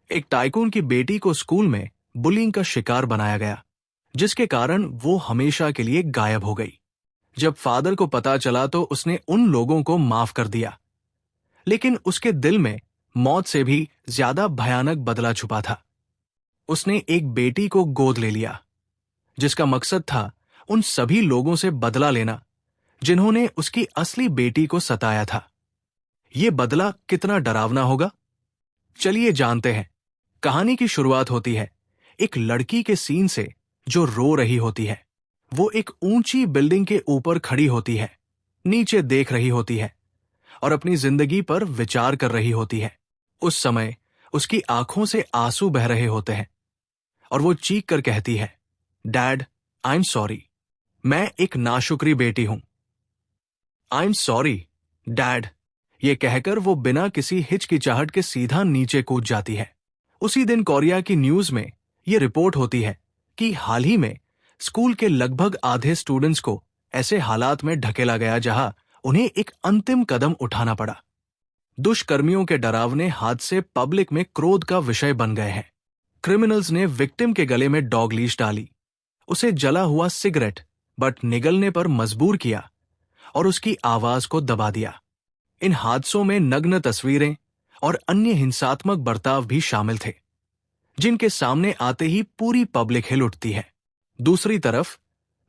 एक टाइकून की बेटी को स्कूल में बुलिंग का शिकार बनाया गया, जिसके कारण वो हमेशा के लिए गायब हो गई। जब फादर को पता चला तो उसने उन लोगों को माफ कर दिया, लेकिन उसके दिल में मौत से भी ज्यादा भयानक बदला छुपा था। उसने एक बेटी को गोद ले लिया, जिसका मकसद था उन सभी लोगों से बदला लेना जिन्होंने उसकी असली बेटी को सताया था। यह बदला कितना डरावना होगा, चलिए जानते हैं। कहानी की शुरुआत होती है एक लड़की के सीन से जो रो रही होती है। वो एक ऊंची बिल्डिंग के ऊपर खड़ी होती है, नीचे देख रही होती है और अपनी जिंदगी पर विचार कर रही होती है। उस समय उसकी आंखों से आंसू बह रहे होते हैं और वो चीख कर कहती है, डैड, आई एम सॉरी, मैं एक नाशुक्री बेटी हूं। आई एम सॉरी डैड, ये कहकर वो बिना किसी हिचकिचाहट के सीधा नीचे कूद जाती है। उसी दिन कोरिया की न्यूज में यह रिपोर्ट होती है कि हाल ही में स्कूल के लगभग आधे स्टूडेंट्स को ऐसे हालात में ढकेला गया जहां उन्हें एक अंतिम कदम उठाना पड़ा। दुष्कर्मियों के डरावने हादसे पब्लिक में क्रोध का विषय बन गए हैं। क्रिमिनल्स ने विक्टिम के गले में डॉग लीश डाली, उसे जला हुआ सिगरेट बट निगलने पर मजबूर किया और उसकी आवाज को दबा दिया। इन हादसों में नग्न तस्वीरें और अन्य हिंसात्मक बर्ताव भी शामिल थे, जिनके सामने आते ही पूरी पब्लिक हिल उठती है। दूसरी तरफ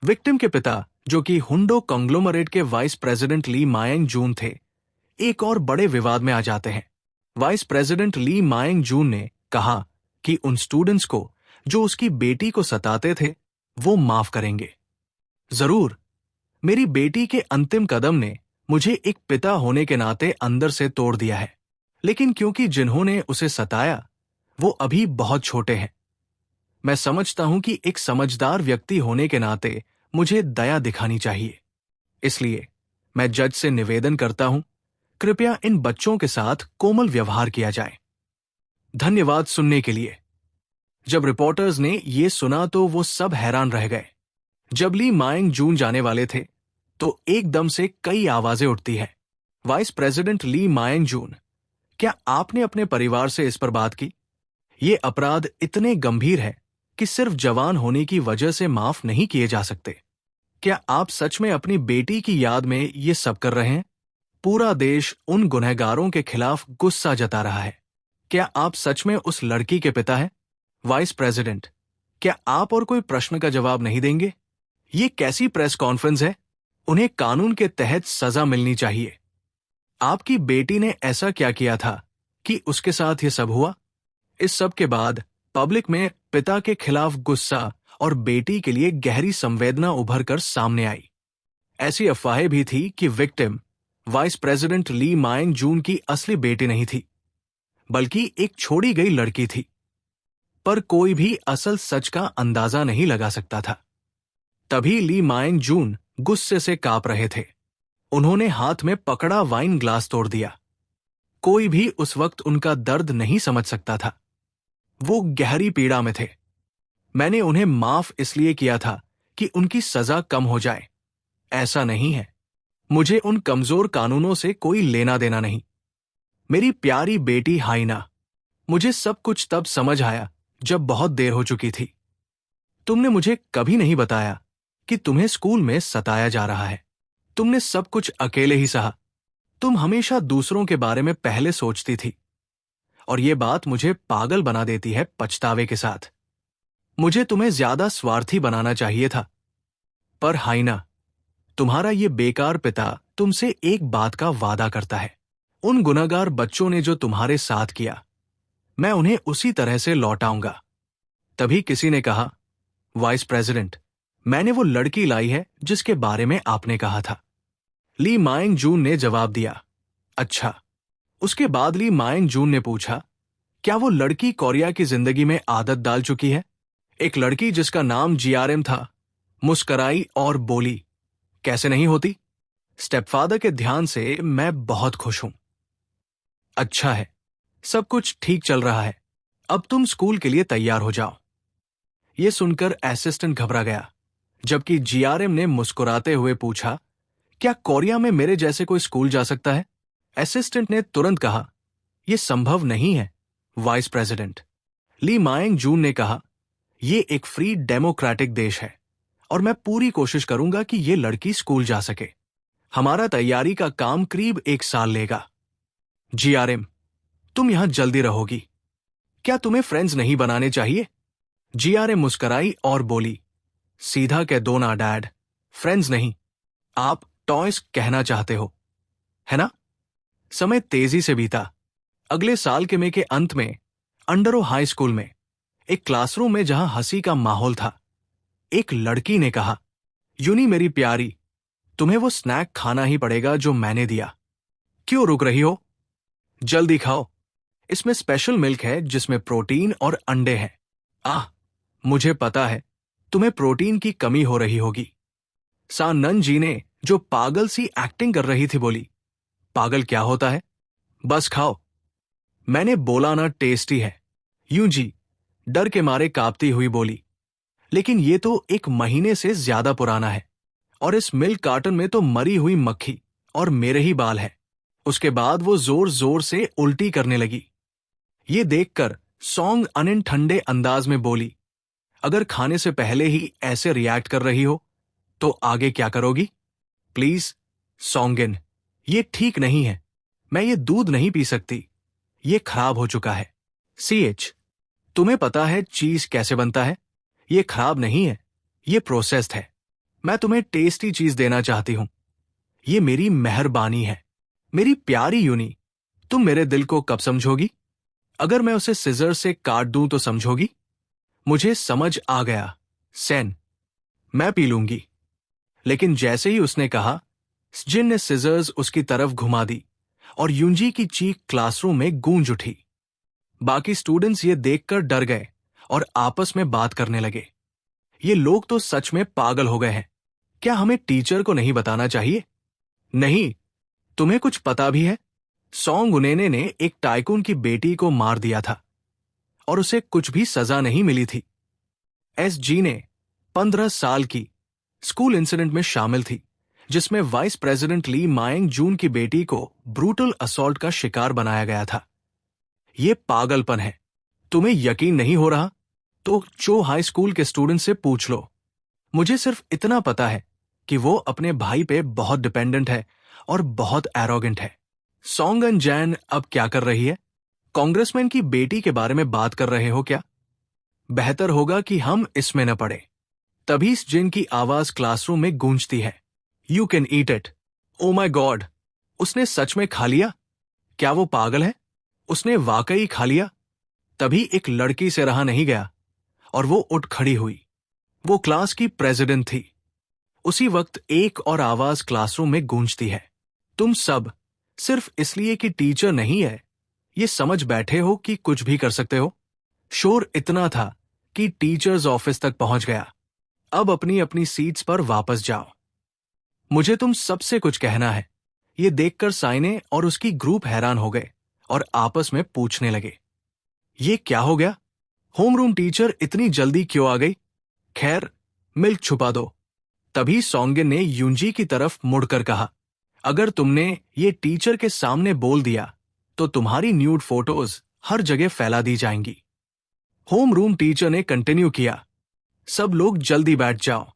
विक्टिम के पिता, जो कि हुंडो कंग्लोमरेट के वाइस प्रेसिडेंट ली मायंग जून थे, एक और बड़े विवाद में आ जाते हैं। वाइस प्रेसिडेंट ली मायंग जून ने कहा कि उन स्टूडेंट्स को जो उसकी बेटी को सताते थे वो माफ करेंगे। जरूर, मेरी बेटी के अंतिम कदम ने मुझे एक पिता होने के नाते अंदर से तोड़ दिया है, लेकिन क्योंकि जिन्होंने उसे सताया वो अभी बहुत छोटे हैं, मैं समझता हूं कि एक समझदार व्यक्ति होने के नाते मुझे दया दिखानी चाहिए। इसलिए मैं जज से निवेदन करता हूं, कृपया इन बच्चों के साथ कोमल व्यवहार किया जाए। धन्यवाद सुनने के लिए। जब रिपोर्टर्स ने यह सुना तो वो सब हैरान रह गए। जब ली मायंग जून जाने वाले थे तो एकदम से कई आवाजें उठती हैं। वाइस प्रेसिडेंट ली मायंग जून, क्या आपने अपने परिवार से इस पर बात की? ये अपराध इतने गंभीर है कि सिर्फ जवान होने की वजह से माफ नहीं किए जा सकते। क्या आप सच में अपनी बेटी की याद में ये सब कर रहे हैं? पूरा देश उन गुनहगारों के खिलाफ गुस्सा जता रहा है। क्या आप सच में उस लड़की के पिता हैं? वाइस प्रेसिडेंट, क्या आप और कोई प्रश्न का जवाब नहीं देंगे? ये कैसी प्रेस कॉन्फ्रेंस है? उन्हें कानून के तहत सजा मिलनी चाहिए। आपकी बेटी ने ऐसा क्या किया था कि उसके साथ ये सब हुआ? इस सब के बाद पब्लिक में पिता के खिलाफ गुस्सा और बेटी के लिए गहरी संवेदना उभर कर सामने आई। ऐसी अफवाहें भी थी कि विक्टिम वाइस प्रेसिडेंट ली मायंग जून की असली बेटी नहीं थी, बल्कि एक छोड़ी गई लड़की थी। पर कोई भी असल सच का अंदाजा नहीं लगा सकता था। तभी ली मायंग जून गुस्से से कांप रहे थे। उन्होंने हाथ में पकड़ा वाइन ग्लास तोड़ दिया। कोई भी उस वक्त उनका दर्द नहीं समझ सकता था। वो गहरी पीड़ा में थे। मैंने उन्हें माफ इसलिए किया था कि उनकी सजा कम हो जाए। ऐसा नहीं है। मुझे उन कमजोर कानूनों से कोई लेना देना नहीं। मेरी प्यारी बेटी हाइना, मुझे सब कुछ तब समझ आया जब बहुत देर हो चुकी थी। तुमने मुझे कभी नहीं बताया कि तुम्हें स्कूल में सताया जा रहा है। तुमने सब कुछ अकेले ही सहा। तुम हमेशा दूसरों के बारे में पहले सोचती थी और ये बात मुझे पागल बना देती है पछतावे के साथ। मुझे तुम्हें ज्यादा स्वार्थी बनाना चाहिए था। पर हाइना, तुम्हारा ये बेकार पिता तुमसे एक बात का वादा करता है। उन गुनहगार बच्चों ने जो तुम्हारे साथ किया, मैं उन्हें उसी तरह से लौटाऊंगा। तभी किसी ने कहा, वाइस प्रेसिडेंट, मैंने वो लड़की लाई है जिसके बारे में आपने कहा था। ली मायंग जून ने जवाब दिया, अच्छा। उसके बाद ली मायंग जून ने पूछा, क्या वो लड़की कोरिया की जिंदगी में आदत डाल चुकी है? एक लड़की जिसका नाम जियारेम था मुस्कराई और बोली, कैसे नहीं होती? स्टेपफादर के ध्यान से मैं बहुत खुश हूं। अच्छा है, सब कुछ ठीक चल रहा है। अब तुम स्कूल के लिए तैयार हो जाओ। यह सुनकर असिस्टेंट घबरा गया, जबकि जियारेम ने मुस्कुराते हुए पूछा, क्या कोरिया में मेरे जैसे कोई स्कूल जा सकता है? असिस्टेंट ने तुरंत कहा, यह संभव नहीं है, वाइस प्रेसिडेंट। ली मायंग जून ने कहा, ये एक फ्री डेमोक्रेटिक देश है और मैं पूरी कोशिश करूंगा कि ये लड़की स्कूल जा सके। हमारा तैयारी का काम करीब 1 साल लेगा। जीआरएम, तुम यहां जल्दी रहोगी। क्या तुम्हें फ्रेंड्स नहीं बनाने चाहिए? जीआरएम मुस्कराई और बोली, सीधा कह दो ना डैड, फ्रेंड्स नहीं, आप टॉयज कहना चाहते हो, है ना? समय तेजी से बीता। अगले साल के मई के अंत में अंडरो हाई स्कूल में एक क्लासरूम में जहां हंसी का माहौल था, एक लड़की ने कहा, यूनी मेरी प्यारी, तुम्हें वो स्नैक खाना ही पड़ेगा जो मैंने दिया। क्यों रुक रही हो? जल्दी खाओ, इसमें स्पेशल मिल्क है जिसमें प्रोटीन और अंडे हैं। आह, मुझे पता है तुम्हें प्रोटीन की कमी हो रही होगी। सानन जी ने, जो पागल सी एक्टिंग कर रही थी, बोली, पागल क्या होता है? बस खाओ। मैंने बोला ना टेस्टी है। यूं जी डर के मारे कांपती हुई बोली, लेकिन ये तो 1 महीने से ज्यादा पुराना है और इस मिल्क कार्टन में तो मरी हुई मक्खी और मेरे ही बाल हैं। उसके बाद वो जोर जोर से उल्टी करने लगी। ये देखकर सॉन्ग अनिन ठंडे अंदाज में बोली, अगर खाने से पहले ही ऐसे रिएक्ट कर रही हो तो आगे क्या करोगी? प्लीज सॉन्गिन, ये ठीक नहीं है। मैं ये दूध नहीं पी सकती, ये खराब हो चुका है। CH, तुम्हें पता है चीज कैसे बनता है? ये खराब नहीं है, ये प्रोसेस्ड है। मैं तुम्हें टेस्टी चीज देना चाहती हूं। ये मेरी मेहरबानी है। मेरी प्यारी यूनी, तुम मेरे दिल को कब समझोगी? अगर मैं उसे सिजर से काट दूं तो समझोगी? मुझे समझ आ गया सेन, मैं पी लूंगी। लेकिन जैसे ही उसने कहा, जिन ने सिजर्स उसकी तरफ घुमा दी और यूंजी की चीख क्लासरूम में गूंज उठी। बाकी स्टूडेंट्स ये देखकर डर गए और आपस में बात करने लगे, ये लोग तो सच में पागल हो गए हैं। क्या हमें टीचर को नहीं बताना चाहिए? नहीं, तुम्हें कुछ पता भी है? सॉन्ग उनेने ने एक टाइकून की बेटी को मार दिया था और उसे कुछ भी सजा नहीं मिली थी। SG ने 15 साल की स्कूल इंसिडेंट में शामिल थी, जिसमें वाइस प्रेसिडेंट ली मायंग जून की बेटी को ब्रूटल असॉल्ट का शिकार बनाया गया था। यह पागलपन है। तुम्हें यकीन नहीं हो रहा तो चो हाई स्कूल के स्टूडेंट से पूछ लो। मुझे सिर्फ इतना पता है कि वो अपने भाई पे बहुत डिपेंडेंट है और बहुत एरोगेंट है। सॉन्गन जैन अब क्या कर रही है? कांग्रेसमैन की बेटी के बारे में बात कर रहे हो क्या? बेहतर होगा कि हम इसमें न पड़े। तभी जिन की आवाज क्लासरूम में गूंजती है, you can eat it. Oh my god, उसने सच में खा लिया? क्या वो पागल है? उसने वाकई खा लिया? तभी एक लड़की से रहा नहीं गया और वो उठ खड़ी हुई। वो क्लास की प्रेसिडेंट थी। उसी वक्त एक और आवाज क्लासरूम में गूंजती है, तुम सब सिर्फ इसलिए कि टीचर नहीं है, ये समझ बैठे हो कि कुछ भी कर सकते हो। शोर इतना था कि टीचर्स ऑफिस तक पहुंच गया। अब अपनी अपनी सीट्स पर वापस जाओ। मुझे तुम सबसे कुछ कहना है। ये देखकर साइने और उसकी ग्रुप हैरान हो गए और आपस में पूछने लगे, ये क्या हो गया? होमरूम टीचर इतनी जल्दी क्यों आ गई? खैर, मिल्क छुपा दो। तभी सॉन्गिन ने यूंजी की तरफ मुड़कर कहा, अगर तुमने ये टीचर के सामने बोल दिया तो तुम्हारी न्यूड फोटोज हर जगह फैला दी जाएंगी। होम रूम टीचर ने कंटिन्यू किया, सब लोग जल्दी बैठ जाओ।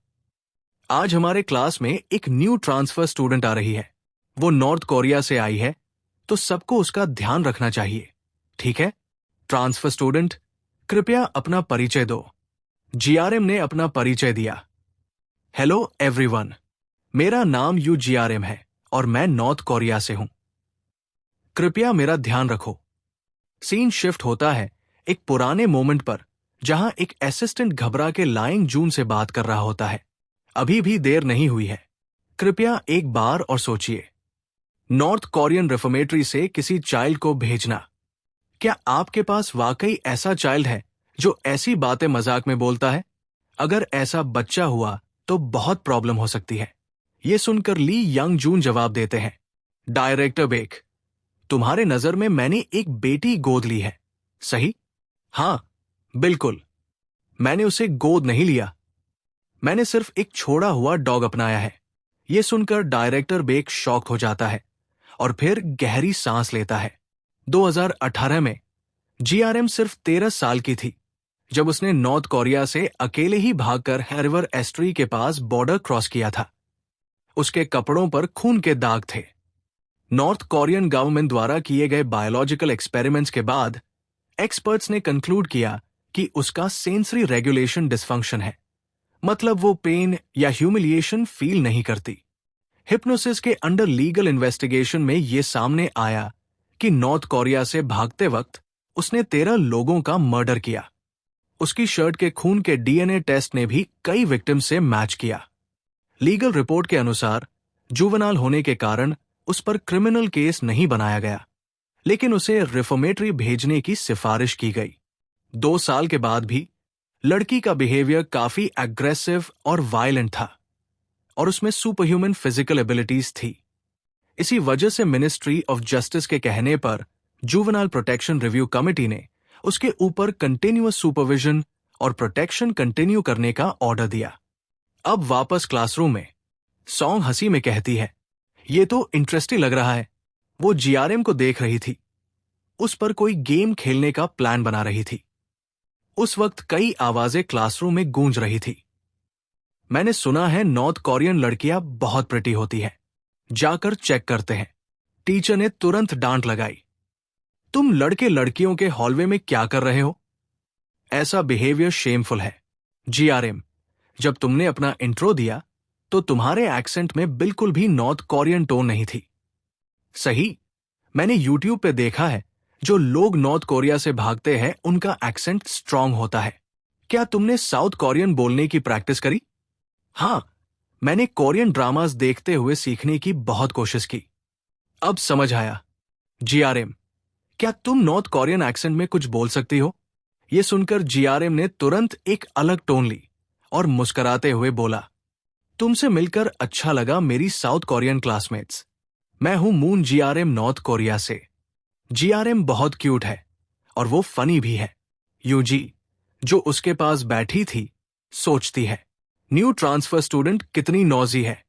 आज हमारे क्लास में एक न्यू ट्रांसफर स्टूडेंट आ रही है। वो नॉर्थ कोरिया से आई है, तो सबको उसका ध्यान रखना चाहिए, ठीक है? ट्रांसफर स्टूडेंट, कृपया अपना परिचय दो। जीआरएम ने अपना परिचय दिया। हेलो एवरीवन, मेरा नाम जीआरएम है और मैं नॉर्थ कोरिया से हूं। कृपया मेरा ध्यान रखो। सीन शिफ्ट होता है एक पुराने मोमेंट पर, जहां एक असिस्टेंट घबरा के लाइंग जून से बात कर रहा होता है। अभी भी देर नहीं हुई है। कृपया एक बार और सोचिए। नॉर्थ कोरियन रिफॉर्मेटरी से किसी चाइल्ड को भेजना। क्या आपके पास वाकई ऐसा चाइल्ड है जो ऐसी बातें मजाक में बोलता है? अगर ऐसा बच्चा हुआ तो बहुत प्रॉब्लम हो सकती है। यह सुनकर ली यंग जून जवाब देते हैं, डायरेक्टर बेक, तुम्हारे नजर में मैंने एक बेटी गोद ली है, सही? हां, बिल्कुल। मैंने उसे गोद नहीं लिया, मैंने सिर्फ एक छोड़ा हुआ डॉग अपनाया है। यह सुनकर डायरेक्टर बेक शॉक हो जाता है और फिर गहरी सांस लेता है। 2018 में जीआरएम सिर्फ 13 साल की थी जब उसने नॉर्थ कोरिया से अकेले ही भागकर रिवर एस्ट्री के पास बॉर्डर क्रॉस किया था। उसके कपड़ों पर खून के दाग थे। नॉर्थ कोरियन गवर्नमेंट द्वारा किए गए बायोलॉजिकल एक्सपेरिमेंट्स के बाद एक्सपर्ट्स ने कंक्लूड किया कि उसका सेंसरी रेगुलेशन डिसफंक्शन है, मतलब वो पेन या ह्यूमिलिएशन फील नहीं करती। हिप्नोसिस के अंडर लीगल इन्वेस्टिगेशन में ये सामने आया कि नॉर्थ कोरिया से भागते वक्त उसने 13 लोगों का मर्डर किया। उसकी शर्ट के खून के डीएनए टेस्ट ने भी कई विक्टिम से मैच किया। लीगल रिपोर्ट के अनुसार जुवेनाइल होने के कारण उस पर क्रिमिनल केस नहीं बनाया गया, लेकिन उसे रिफॉर्मेटरी भेजने की सिफारिश की गई। 2 साल के बाद भी लड़की का बिहेवियर काफी एग्रेसिव और वायलेंट था और उसमें सुपरह्यूमन फिजिकल एबिलिटीज थी। इसी वजह से मिनिस्ट्री ऑफ जस्टिस के कहने पर जुवेनाइल प्रोटेक्शन रिव्यू कमेटी ने उसके ऊपर कंटिन्यूअस सुपरविजन और प्रोटेक्शन कंटिन्यू करने का ऑर्डर दिया। अब वापस क्लासरूम में सॉन्ग हंसी में कहती है, ये तो इंटरेस्टिंग लग रहा है। वो जीआरएम को देख रही थी, उस पर कोई गेम खेलने का प्लान बना रही थी। उस वक्त कई आवाजें क्लासरूम में गूंज रही थी। मैंने सुना है नॉर्थ कोरियन लड़कियां बहुत प्रिटी होती हैं, जाकर चेक करते हैं। टीचर ने तुरंत डांट लगाई। तुम लड़के लड़कियों के हॉलवे में क्या कर रहे हो? ऐसा बिहेवियर शेमफुल है। जीआरएम, जब तुमने अपना इंट्रो दिया तो तुम्हारे एक्सेंट में बिल्कुल भी नॉर्थ कोरियन टोन नहीं थी। सही, मैंने यूट्यूब पे देखा है, जो लोग नॉर्थ कोरिया से भागते हैं उनका एक्सेंट स्ट्रांग होता है। क्या तुमने साउथ कोरियन बोलने की प्रैक्टिस करी? हाँ, मैंने कोरियन ड्रामास देखते हुए सीखने की बहुत कोशिश की। अब समझ आया। जीआरएम, क्या तुम नॉर्थ कोरियन एक्सेंट में कुछ बोल सकती हो? यह सुनकर जीआरएम ने तुरंत एक अलग टोन ली और मुस्कुराते हुए बोला, तुमसे मिलकर अच्छा लगा मेरी साउथ कोरियन क्लासमेट्स। मैं हूं मून जीआरएम नॉर्थ कोरिया से। जीआरएम बहुत क्यूट है और वो फनी भी है। यूजी, जो उसके पास बैठी थी, सोचती है, न्यू ट्रांसफर स्टूडेंट कितनी नॉजी है,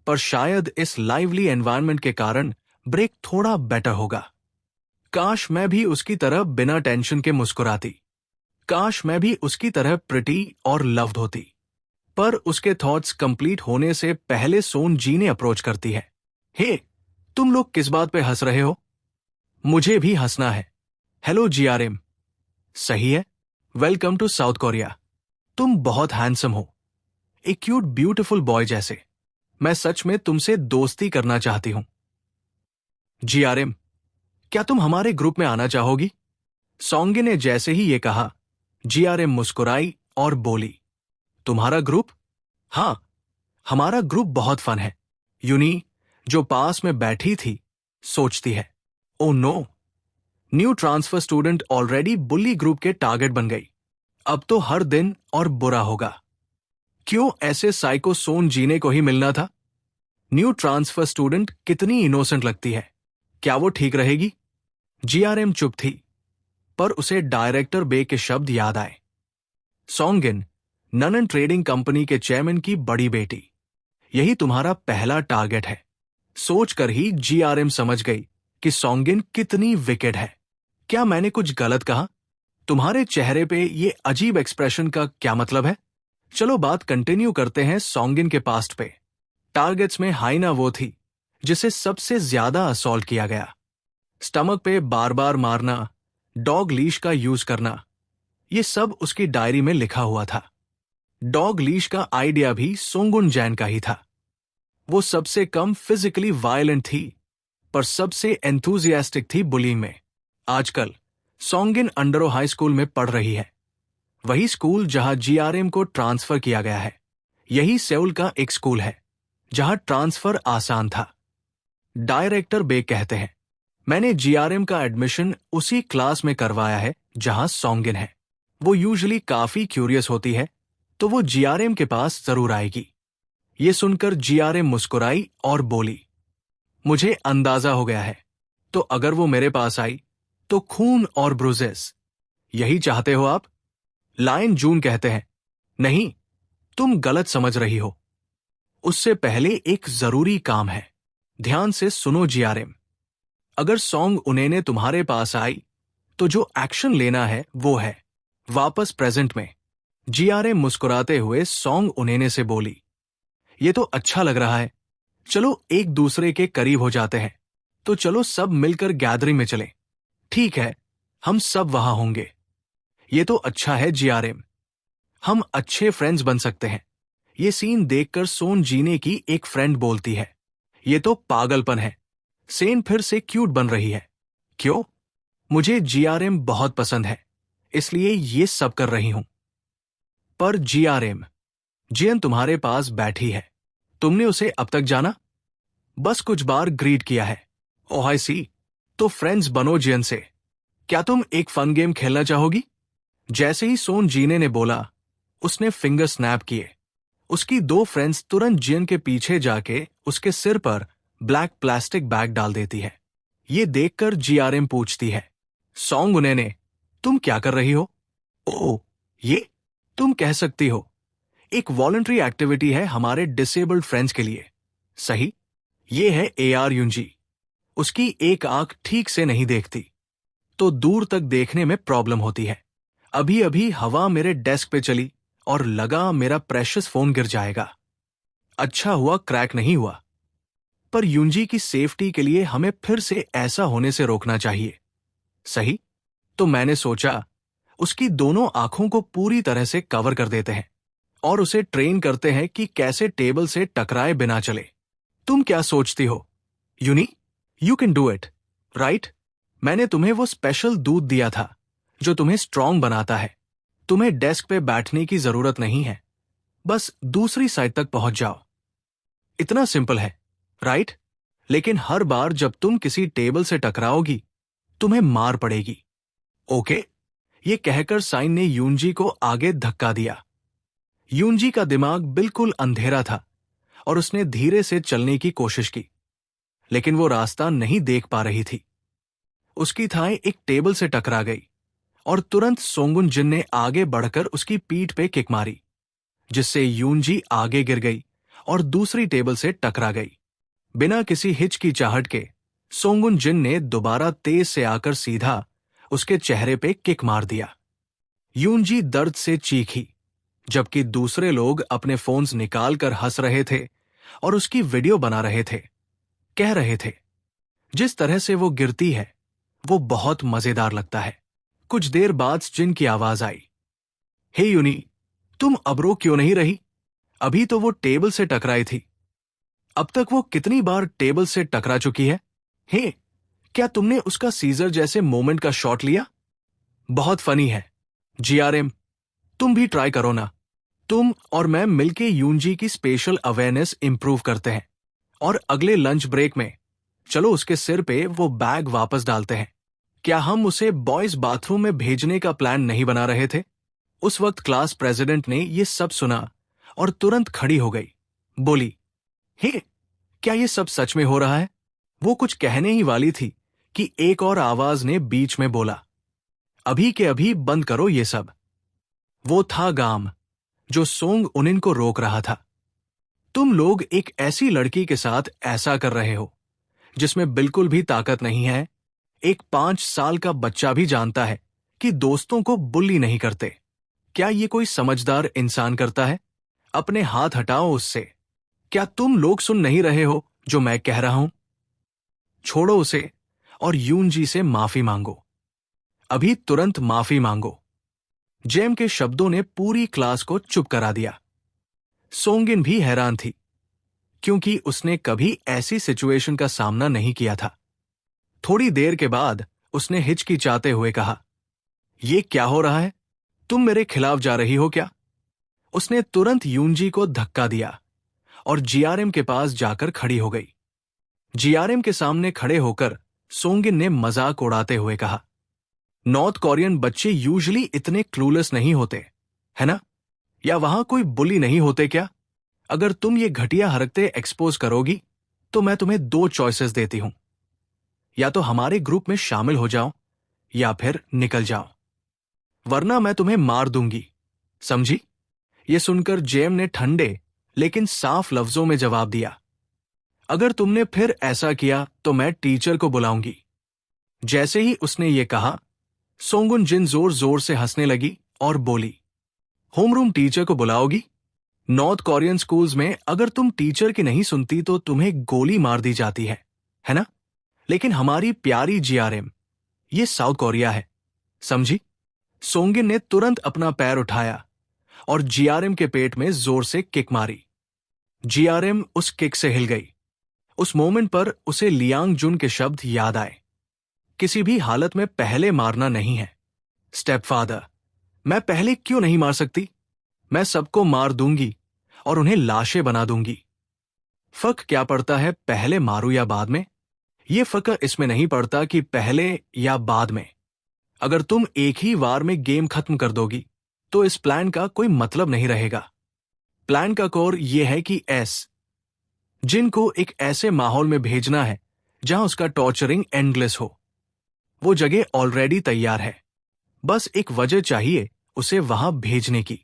पर शायद इस लाइवली एनवायरनमेंट के कारण ब्रेक थोड़ा बेटर होगा। काश मैं भी उसकी तरह बिना टेंशन के मुस्कुराती। काश मैं भी उसकी तरह प्रिटी और लव्ड होती। पर उसके थॉट्स कंप्लीट होने से पहले सोन जी ने अप्रोच करती है। हे, तुम लोग किस बात पे हंस रहे हो? मुझे भी हंसना है। Hello GRM. सही है, वेलकम टू साउथ कोरिया। तुम बहुत हैंडसम हो, एक क्यूट ब्यूटीफुल बॉय जैसे। मैं सच में तुमसे दोस्ती करना चाहती हूं। जीआरएम, क्या तुम हमारे ग्रुप में आना चाहोगी? सॉन्गे ने जैसे ही ये कहा, जीआरएम मुस्कुराई और बोली, तुम्हारा ग्रुप? हाँ, हमारा ग्रुप बहुत फन है। यूनी, जो पास में बैठी थी, सोचती है, oh no, new transfer student already bully group के टारगेट बन गई। अब तो हर दिन और बुरा होगा। क्यों ऐसे साइको सोन जीने को ही मिलना था? न्यू ट्रांसफर स्टूडेंट कितनी इनोसेंट लगती है, क्या वो ठीक रहेगी? जीआरएम चुप थी, पर उसे डायरेक्टर बे के शब्द याद आए। सॉन्गिन, ननन ट्रेडिंग कंपनी के चेयरमैन की बड़ी बेटी, यही तुम्हारा पहला टारगेट है। सोचकर ही जीआरएम समझ गई कि सॉन्गिन कितनी विकेड है। क्या मैंने कुछ गलत कहा? तुम्हारे चेहरे पे ये अजीब एक्सप्रेशन का क्या मतलब है? चलो बात कंटिन्यू करते हैं सॉन्गिन के पास्ट पे। टारगेट्स में हाइना वो थी जिसे सबसे ज्यादा असॉल्ट किया गया। स्टमक पे बार बार मारना, डॉग लीश का यूज करना, ये सब उसकी डायरी में लिखा हुआ था। डॉग लीश का आइडिया भी सोंगुन जैन का ही था। वो सबसे कम फिजिकली वायलेंट थी, पर सबसे एंथुजियास्टिक थी बुलिंग में। आजकल सॉन्गिन अंडरो हाई स्कूल में पढ़ रही है, वही स्कूल जहां जीआरएम को ट्रांसफर किया गया है। यही सेउल का एक स्कूल है जहां ट्रांसफर आसान था। डायरेक्टर बे कहते हैं, मैंने जीआरएम का एडमिशन उसी क्लास में करवाया है जहां सॉन्गिन है। वो यूजुअली काफी क्यूरियस होती है, तो वो जीआरएम के पास जरूर आएगी। ये सुनकर जीआरएम मुस्कुराई और बोली, मुझे अंदाजा हो गया है, तो अगर वो मेरे पास आई तो खून और ब्रूजेस, यही चाहते हो आप? लायन जून कहते हैं, नहीं, तुम गलत समझ रही हो। उससे पहले एक जरूरी काम है। ध्यान से सुनो जीआरएम, अगर सॉन्ग उन्हें तुम्हारे पास आई तो जो एक्शन लेना है वो है वापस प्रेजेंट में। जीआरएम मुस्कुराते हुए सोंग उन्हेने से बोली, ये तो अच्छा लग रहा है, चलो एक दूसरे के करीब हो जाते हैं। तो चलो सब मिलकर गैदरिंग में चलें। ठीक है, हम सब वहां होंगे। ये तो अच्छा है जीआरएम, हम अच्छे फ्रेंड्स बन सकते हैं। ये सीन देखकर सोन जीने की एक फ्रेंड बोलती है, ये तो पागलपन है, सेन फिर से क्यूट बन रही है। क्यों? मुझे जीआरएम बहुत पसंद है, इसलिए ये सब कर रही हूं। पर जीआरएम, जियन तुम्हारे पास बैठी है, तुमने उसे अब तक जाना? बस कुछ बार ग्रीट किया है। ओह आई सी, तो फ्रेंड्स बनो जियन से। क्या तुम एक फन गेम खेलना चाहोगी? जैसे ही सोन जीने ने बोला, उसने फिंगर स्नैप किए। उसकी दो फ्रेंड्स तुरंत जियन के पीछे जाके उसके सिर पर ब्लैक प्लास्टिक बैग डाल देती है। ये देखकर जीआरएम पूछती है, सोंग उन्हेने, तुम क्या कर रही हो? ओह, ये तुम कह सकती हो, एक वॉलंटरी एक्टिविटी है हमारे डिसेबल्ड फ्रेंड्स के लिए। सही, ये है एआर युंजी। उसकी एक आंख ठीक से नहीं देखती, तो दूर तक देखने में प्रॉब्लम होती है। अभी अभी हवा मेरे डेस्क पे चली और लगा मेरा प्रेशियस फोन गिर जाएगा। अच्छा हुआ क्रैक नहीं हुआ। पर युंजी की सेफ्टी के लिए हमें फिर से ऐसा होने से रोकना चाहिए। सही, तो मैंने सोचा उसकी दोनों आंखों को पूरी तरह से कवर कर देते हैं और उसे ट्रेन करते हैं कि कैसे टेबल से टकराए बिना चले। तुम क्या सोचती हो Yuni? You can do it, right? मैंने तुम्हें वो स्पेशल दूध दिया था जो तुम्हें स्ट्रांग बनाता है। तुम्हें डेस्क पे बैठने की जरूरत नहीं है, बस दूसरी साइड तक पहुंच जाओ। इतना सिंपल है, राइट? लेकिन हर बार जब तुम किसी टेबल से टकराओगी, तुम्हें मार पड़ेगी। ओके? ये कहकर साइन ने यूनजी को आगे धक्का दिया। यूनजी का दिमाग बिल्कुल अंधेरा था और उसने धीरे से चलने की कोशिश की, लेकिन वो रास्ता नहीं देख पा रही थी। उसकी थाएं एक टेबल से टकरा गई और तुरंत सोंगुन जिन ने आगे बढ़कर उसकी पीठ पे किक मारी, जिससे यूनजी आगे गिर गई और दूसरी टेबल से टकरा गई। बिना किसी हिचकिचाहट के सोंगुन जिन ने दोबारा तेज से आकर सीधा उसके चेहरे पे किक मार दिया। यूनजी दर्द से चीखी, जबकि दूसरे लोग अपने फोन्स निकालकर हंस रहे थे और उसकी वीडियो बना रहे थे। कह रहे थे, जिस तरह से वो गिरती है वो बहुत मजेदार लगता है। कुछ देर बाद जिन की आवाज आई, हे यूनी, तुम अब रो क्यों नहीं रही? अभी तो वो टेबल से टकराई थी। अब तक वो कितनी बार टेबल से टकरा चुकी है? हे, क्या तुमने उसका सीजर जैसे मोमेंट का शॉट लिया? बहुत फनी है। जीआरएम, तुम भी ट्राई करो ना। तुम और मैं मिलके यूनजी की स्पेशल अवेयरनेस इंप्रूव करते हैं और अगले लंच ब्रेक में चलो उसके सिर पे वो बैग वापस डालते हैं। क्या हम उसे बॉयज बाथरूम में भेजने का प्लान नहीं बना रहे थे? उस वक्त क्लास प्रेसिडेंट ने ये सब सुना और तुरंत खड़ी हो गई। बोली, हे, क्या ये सब सच में हो रहा है? वो कुछ कहने ही वाली थी कि एक और आवाज ने बीच में बोला, अभी के अभी बंद करो ये सब। वो था गाम, जो सोंग उनिन को रोक रहा था। तुम लोग एक ऐसी लड़की के साथ ऐसा कर रहे हो जिसमें बिल्कुल भी ताकत नहीं है। एक 5 साल का बच्चा भी जानता है कि दोस्तों को बुल्ली नहीं करते। क्या ये कोई समझदार इंसान करता है? अपने हाथ हटाओ उससे। क्या तुम लोग सुन नहीं रहे हो जो मैं कह रहा हूं? छोड़ो उसे और यूनजी से माफी मांगो। अभी तुरंत माफी मांगो। जेम के शब्दों ने पूरी क्लास को चुप करा दिया। सोंगिन भी हैरान थी, क्योंकि उसने कभी ऐसी सिचुएशन का सामना नहीं किया था। थोड़ी देर के बाद उसने हिचकिचाते हुए कहा, ये क्या हो रहा है? तुम मेरे खिलाफ जा रही हो क्या? उसने तुरंत यूनजी को धक्का दिया और जीआरएम के पास जाकर खड़ी हो गई। जीआरएम के सामने खड़े होकर सोंगिन ने मजाक उड़ाते हुए कहा, नॉर्थ कोरियन बच्चे यूजुअली इतने क्लूलेस नहीं होते, है ना? या वहां कोई बुली नहीं होते क्या? अगर तुम ये घटिया हरकतें एक्सपोज करोगी तो मैं तुम्हें 2 चॉइसेस देती हूं, या तो हमारे ग्रुप में शामिल हो जाओ या फिर निकल जाओ, वरना मैं तुम्हें मार दूंगी, समझी? ये सुनकर जेम ने ठंडे लेकिन साफ लफ्जों में जवाब दिया, अगर तुमने फिर ऐसा किया तो मैं टीचर को बुलाऊंगी। जैसे ही उसने ये कहा, सोंगुन जिन जोर जोर से हंसने लगी और बोली, होमरूम टीचर को बुलाओगी? नॉर्थ कोरियन स्कूल्स में अगर तुम टीचर की नहीं सुनती तो तुम्हें गोली मार दी जाती है ना? लेकिन हमारी प्यारी जीआरएम, ये साउथ कोरिया है, समझी? सोंगिन ने तुरंत अपना पैर उठाया और जीआरएम के पेट में जोर से किक मारी। जीआरएम उस किक से हिल गई। उस मोमेंट पर उसे लियांग जुन के शब्द याद आए, किसी भी हालत में पहले मारना नहीं है। स्टेपफादर, मैं पहले क्यों नहीं मार सकती? मैं सबको मार दूंगी और उन्हें लाशें बना दूंगी। फर्क क्या पड़ता है पहले मारूं या बाद में? ये फर्क इसमें नहीं पड़ता कि पहले या बाद में। अगर तुम एक ही वार में गेम खत्म कर दोगी तो इस प्लान का कोई मतलब नहीं रहेगा। प्लान का कोर यह है कि जिन को एक ऐसे माहौल में भेजना है जहां उसका टॉर्चरिंग एंडलेस हो। वो जगह ऑलरेडी तैयार है, बस एक वजह चाहिए उसे वहां भेजने की।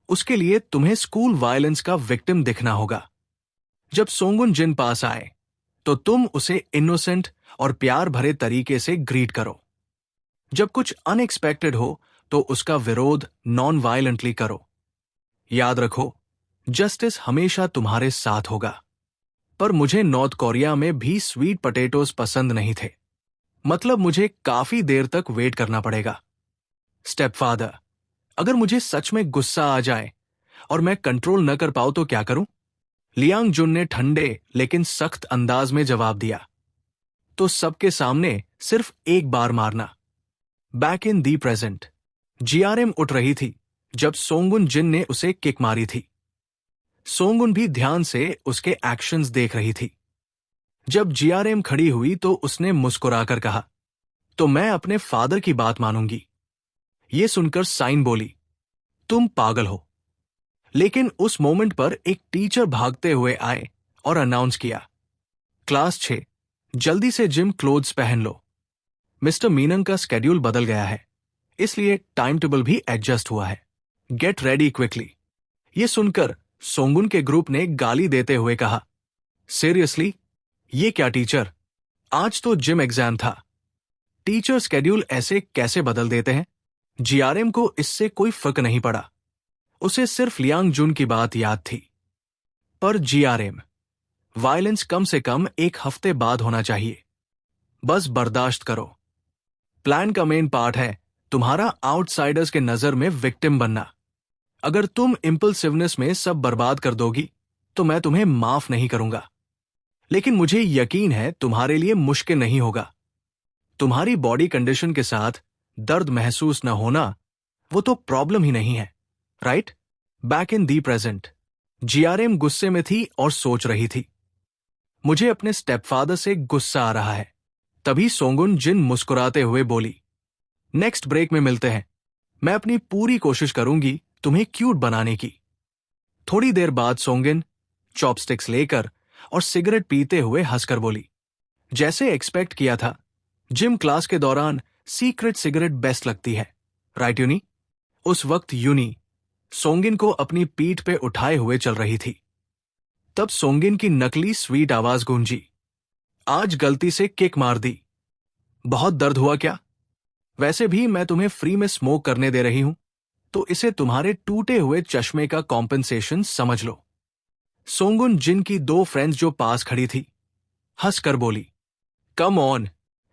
उसके लिए तुम्हें स्कूल वायलेंस का विक्टिम दिखना होगा। जब सोंगुन जिन पास आए तो तुम उसे इनोसेंट और प्यार भरे तरीके से ग्रीट करो। जब कुछ अनएक्सपेक्टेड हो तो उसका विरोध नॉन वायलेंटली करो। याद रखो, जस्टिस हमेशा तुम्हारे साथ होगा। पर मुझे नॉर्थ कोरिया में भी स्वीट पोटैटोज पसंद नहीं थे, मतलब मुझे काफी देर तक वेट करना पड़ेगा। स्टेपफादर, अगर मुझे सच में गुस्सा आ जाए और मैं कंट्रोल न कर पाऊं तो क्या करूं? लियांग जुन ने ठंडे लेकिन सख्त अंदाज में जवाब दिया, तो सबके सामने सिर्फ एक बार मारना। Back in the present, GRM उठ रही थी जब सोंगुन जिन ने उसे किक मारी थी। सोंगुन भी ध्यान से उसके एक्शंस देख रही थी। जब जीआरएम खड़ी हुई तो उसने मुस्कुराकर कहा, तो मैं अपने फादर की बात मानूंगी। यह सुनकर साइन बोली, तुम पागल हो। लेकिन उस मोमेंट पर एक टीचर भागते हुए आए और अनाउंस किया, क्लास 6, जल्दी से जिम क्लोथ्स पहन लो। मिस्टर मीनन का स्केड्यूल बदल गया है, इसलिए टाइम टेबल भी एडजस्ट हुआ है। Get ready quickly. यह सुनकर सोंगुन के ग्रुप ने गाली देते हुए कहा, सीरियसली? ये क्या टीचर, आज तो जिम एग्जाम था। टीचर स्केड्यूल ऐसे कैसे बदल देते हैं? जीआरएम को इससे कोई फर्क नहीं पड़ा, उसे सिर्फ लियांग जुन की बात याद थी। पर जीआरएम, वायलेंस कम से कम एक हफ्ते बाद होना चाहिए, बस बर्दाश्त करो। प्लान का मेन पार्ट है तुम्हारा आउटसाइडर्स के नजर में विक्टिम बनना। अगर तुम इंपल्सिवनेस में सब बर्बाद कर दोगी तो मैं तुम्हें माफ नहीं करूंगा। लेकिन मुझे यकीन है तुम्हारे लिए मुश्किल नहीं होगा। तुम्हारी बॉडी कंडीशन के साथ दर्द महसूस न होना वो तो प्रॉब्लम ही नहीं है, right? Back in the present, GRM गुस्से में थी और सोच रही थी, मुझे अपने स्टेपफादर से गुस्सा आ रहा है। तभी सोंगुन जिन मुस्कुराते हुए बोली, नेक्स्ट ब्रेक में मिलते हैं। मैं अपनी पूरी कोशिश करूंगी तुम्हें क्यूट बनाने की। थोड़ी देर बाद सोंगिन चॉपस्टिक्स लेकर और सिगरेट पीते हुए हंसकर बोली, जैसे एक्सपेक्ट किया था, जिम क्लास के दौरान सीक्रेट सिगरेट बेस्ट लगती है, राइट यूनी? उस वक्त यूनी सोंगिन को अपनी पीठ पे उठाए हुए चल रही थी। तब सोंगिन की नकली स्वीट आवाज गूंजी, आज गलती से किक मार दी, बहुत दर्द हुआ क्या? वैसे भी मैं तुम्हें फ्री में स्मोक करने दे रही हूं, तो इसे तुम्हारे टूटे हुए चश्मे का कॉम्पेंसेशन समझ लो। सोंगुन जिन की 2 फ्रेंड्स जो पास खड़ी थी हंसकर बोली, कम ऑन,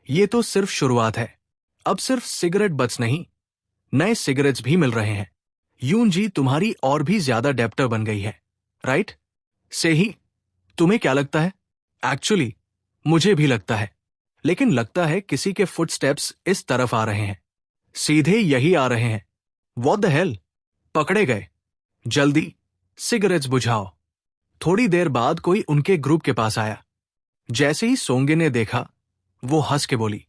ये तो सिर्फ शुरुआत है। अब सिर्फ सिगरेट बच नहीं, नए सिगरेट्स भी मिल रहे हैं। यून जी तुम्हारी और भी ज्यादा डेप्टर बन गई है, राइट? से ही तुम्हें क्या लगता है? एक्चुअली मुझे भी लगता है, लेकिन लगता है किसी के फुटस्टेप्स इस तरफ आ रहे हैं, सीधे यही आ रहे हैं। What the hell? पकड़े गए। जल्दी सिगरेट्स बुझाओ। थोड़ी देर बाद कोई उनके ग्रुप के पास आया। जैसे ही सोंगे ने देखा, वो हंस के बोली,